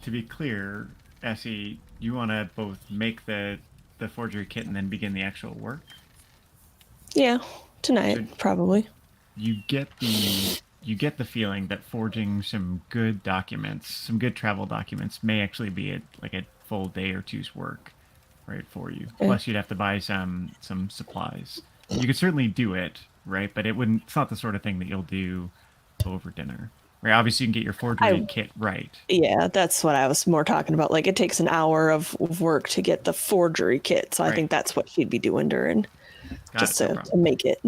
to be clear, Essie, you want to both make the forgery kit and then begin the actual work? Yeah, tonight, Should- probably. You get the feeling that forging some good documents, some good travel documents, may actually be a full day or two's work, right, for you. Okay. Plus, you'd have to buy some supplies. You could certainly do it, right, but it's not the sort of thing that you'll do over dinner. Right? Obviously, you can get your forgery kit right. Yeah, that's what I was more talking about. Like, it takes an hour of work to get the forgery kit, so I Right. think that's what she'd be doing during, Got just it, no to problem. make it.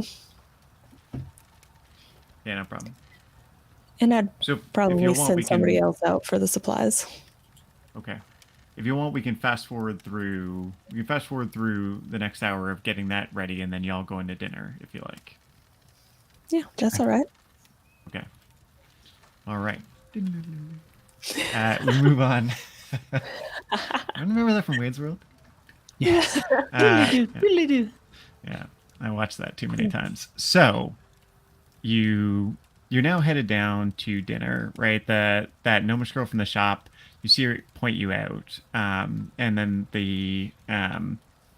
Yeah, no problem. And I'd So if you probably want, send we somebody can- else out for the supplies. Okay. If you want, we can fast forward through. We can fast forward through the next hour of getting that ready, and then y'all go into dinner if you like. Yeah, that's all right. Okay. All right. We move on. I remember that from Wayne's World. Yes. Really do. Yeah, I watched that too many times. So, you're now headed down to dinner, right? That gnomish girl from the shop. You see her point you out, and then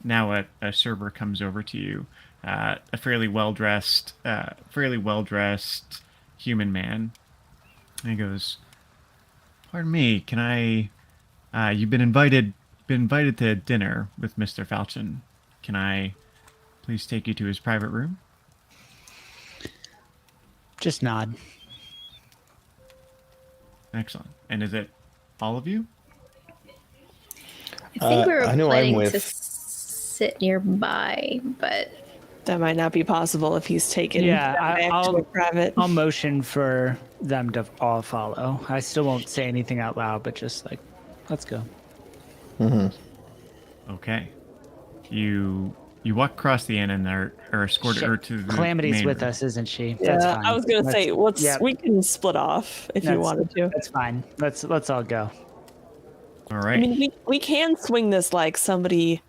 now a server comes over to you, a fairly well dressed human man, and he goes, "Pardon me, can I? You've been invited to dinner with Mr. Falchion. Can I please take you to his private room?" Just nod. Excellent. And is it all of you? I think we were I know I'm planning with- to sit nearby, but That might not be possible if he's taken Yeah, back to I'll- a private. I'll motion for them to all follow. I still won't say anything out loud, but just like, let's go. Okay. You walk across the inn and are escorted Shit. to the Calamity's main with room. us, isn't she? Yeah, That's fine. I was gonna say, yeah, we can split off if you That's- wanted to. That's fine. Let's all go. All I right. mean, we can swing this like somebody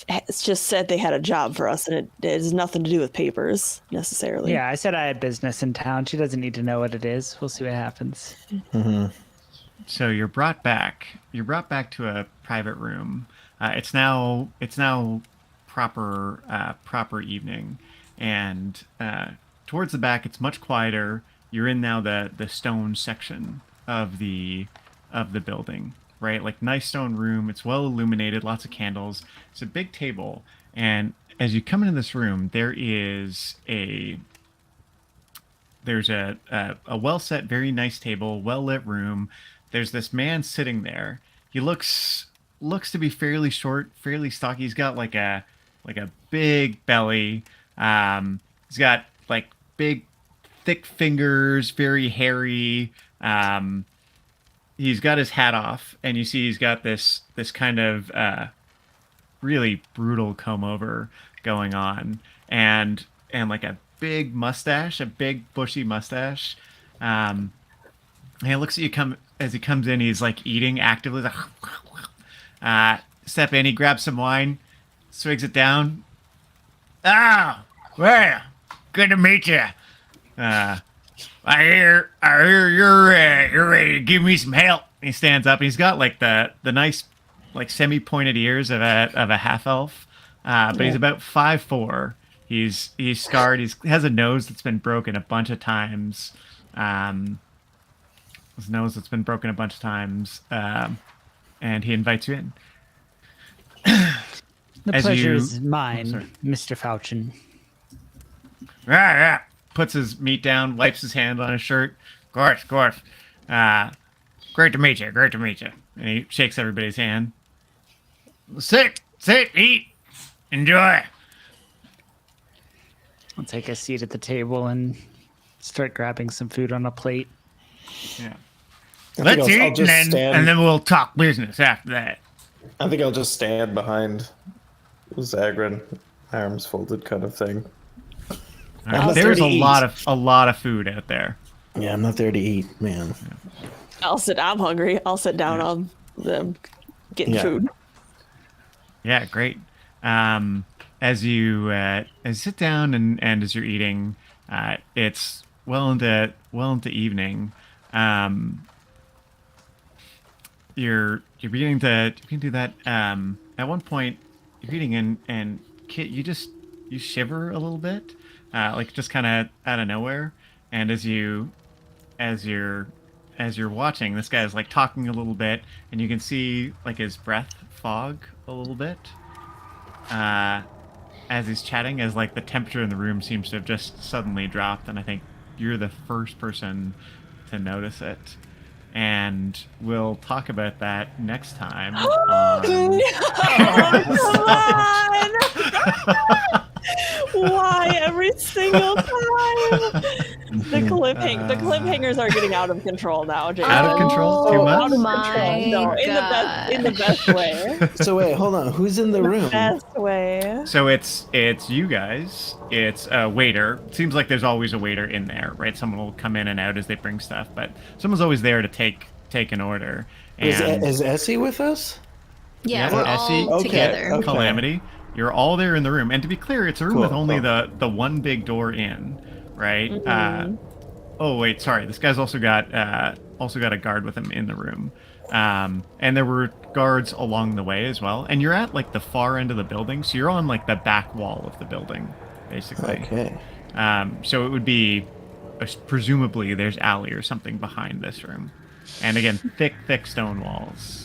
has just said they had a job for us, and it has nothing to do with papers necessarily. Yeah, I said I had business in town. She doesn't need to know what it is. We'll see what happens. So you're brought back. You're brought back to a private room. It's now proper evening, and towards the back it's much quieter. You're in now the stone section of the building, right? Like nice stone room. It's well illuminated, lots of candles. It's a big table, and as you come into this room, there's a well set, very nice table, well lit room. There's this man sitting there. He looks to be fairly short, fairly stocky. He's got like a big belly. He's got like big, thick fingers, very hairy. He's got his hat off, and you see he's got this kind of really brutal comb over going on, and like a big mustache, a big bushy mustache. And he looks at you as he comes in. He's like eating actively, like, Step in, he grabs some wine, swigs it down. Ah, well, good to meet you. I hear you're ready to give me some help. He stands up. He's got like the nice, like semi-pointed ears of a half elf, but he's about 5'4". He's scarred. He has a nose that's been broken a bunch of times. His nose that's been broken a bunch of times, and he invites you in. The As pleasure you- is mine, sorry. Mr. Fouchin. Yeah. Puts his meat down, wipes his hand on his shirt. Of course. Great to meet you. And he shakes everybody's hand. Sit, eat, enjoy. I'll take a seat at the table and start grabbing some food on a plate. Yeah. I Let's think I'll eat, just and stand. then we'll talk business after that. I think I'll just stand behind Zagrin, arms folded, kind of thing. All right, not there's there to a lot of food out there. Yeah, I'm not there to eat, man. I'm hungry. I'll sit down on them getting Yeah. food. Yeah, great. As you sit down and as you're eating, it's well into evening. You're beginning to do that. At one point, you're eating and Kit, you shiver a little bit, like just kind of out of nowhere. And as you're watching, this guy is like talking a little bit, and you can see like his breath fog a little bit. As he's chatting, as like the temperature in the room seems to have just suddenly dropped, and I think you're the first person to notice it. And we'll talk about that next time. Why every single time? The cliffhangers are getting out of control now, Jason. Out of control? Too much? Out of My control. No, in the best way. So wait, hold on. Who's in the room? Best way. So it's you guys. It's a waiter. Seems like there's always a waiter in there, right? Someone will come in and out as they bring stuff, but someone's always there to take an order. And Is Essie with us? Yeah, Yeah, we're Essie. all Okay, together. okay. Calamity, you're all there in the room. And to be clear, it's a room Cool, with only cool. the one big door in, right? Mhm. Oh wait, sorry. This guy's also got a guard with him in the room. And there were guards along the way as well. And you're at like the far end of the building, so you're on like the back wall of the building, basically. Okay. So it would be presumably there's alley or something behind this room. And again, thick stone walls.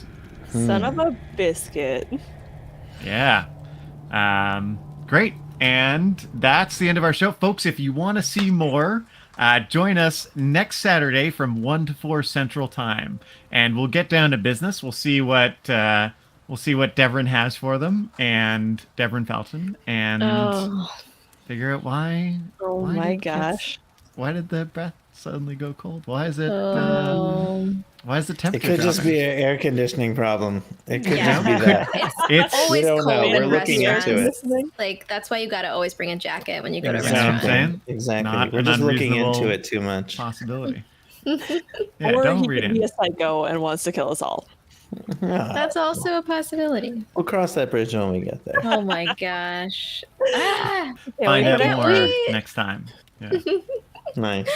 Son of a biscuit. Yeah. Great. And that's the end of our show. Folks, if you want to see more, join us next Saturday from 1 to 4 Central Time. And we'll get down to business. We'll see what Devrin has for them, and Devrin Felton, and figure out why. Oh why my did Kit's- gosh. Why did the breath suddenly go cold? Why is it? Why is the It temperature? could just dropping? be an air conditioning problem. It could Yeah. just be that. It's Always don't know. cold We're in looking into restaurants. it. Like that's why you gotta always bring a jacket when you go to a That's what I'm restaurant. saying. Exactly. Not We're an just looking into unreasonable it too much. possibility. Yeah, Or don't he read could be in. a psycho and wants to kill us all. Yeah. That's also a possibility. We'll cross that bridge when we get there. Oh my gosh. Ah, Find Yeah, out can't more wait. next time. Yeah. Nice.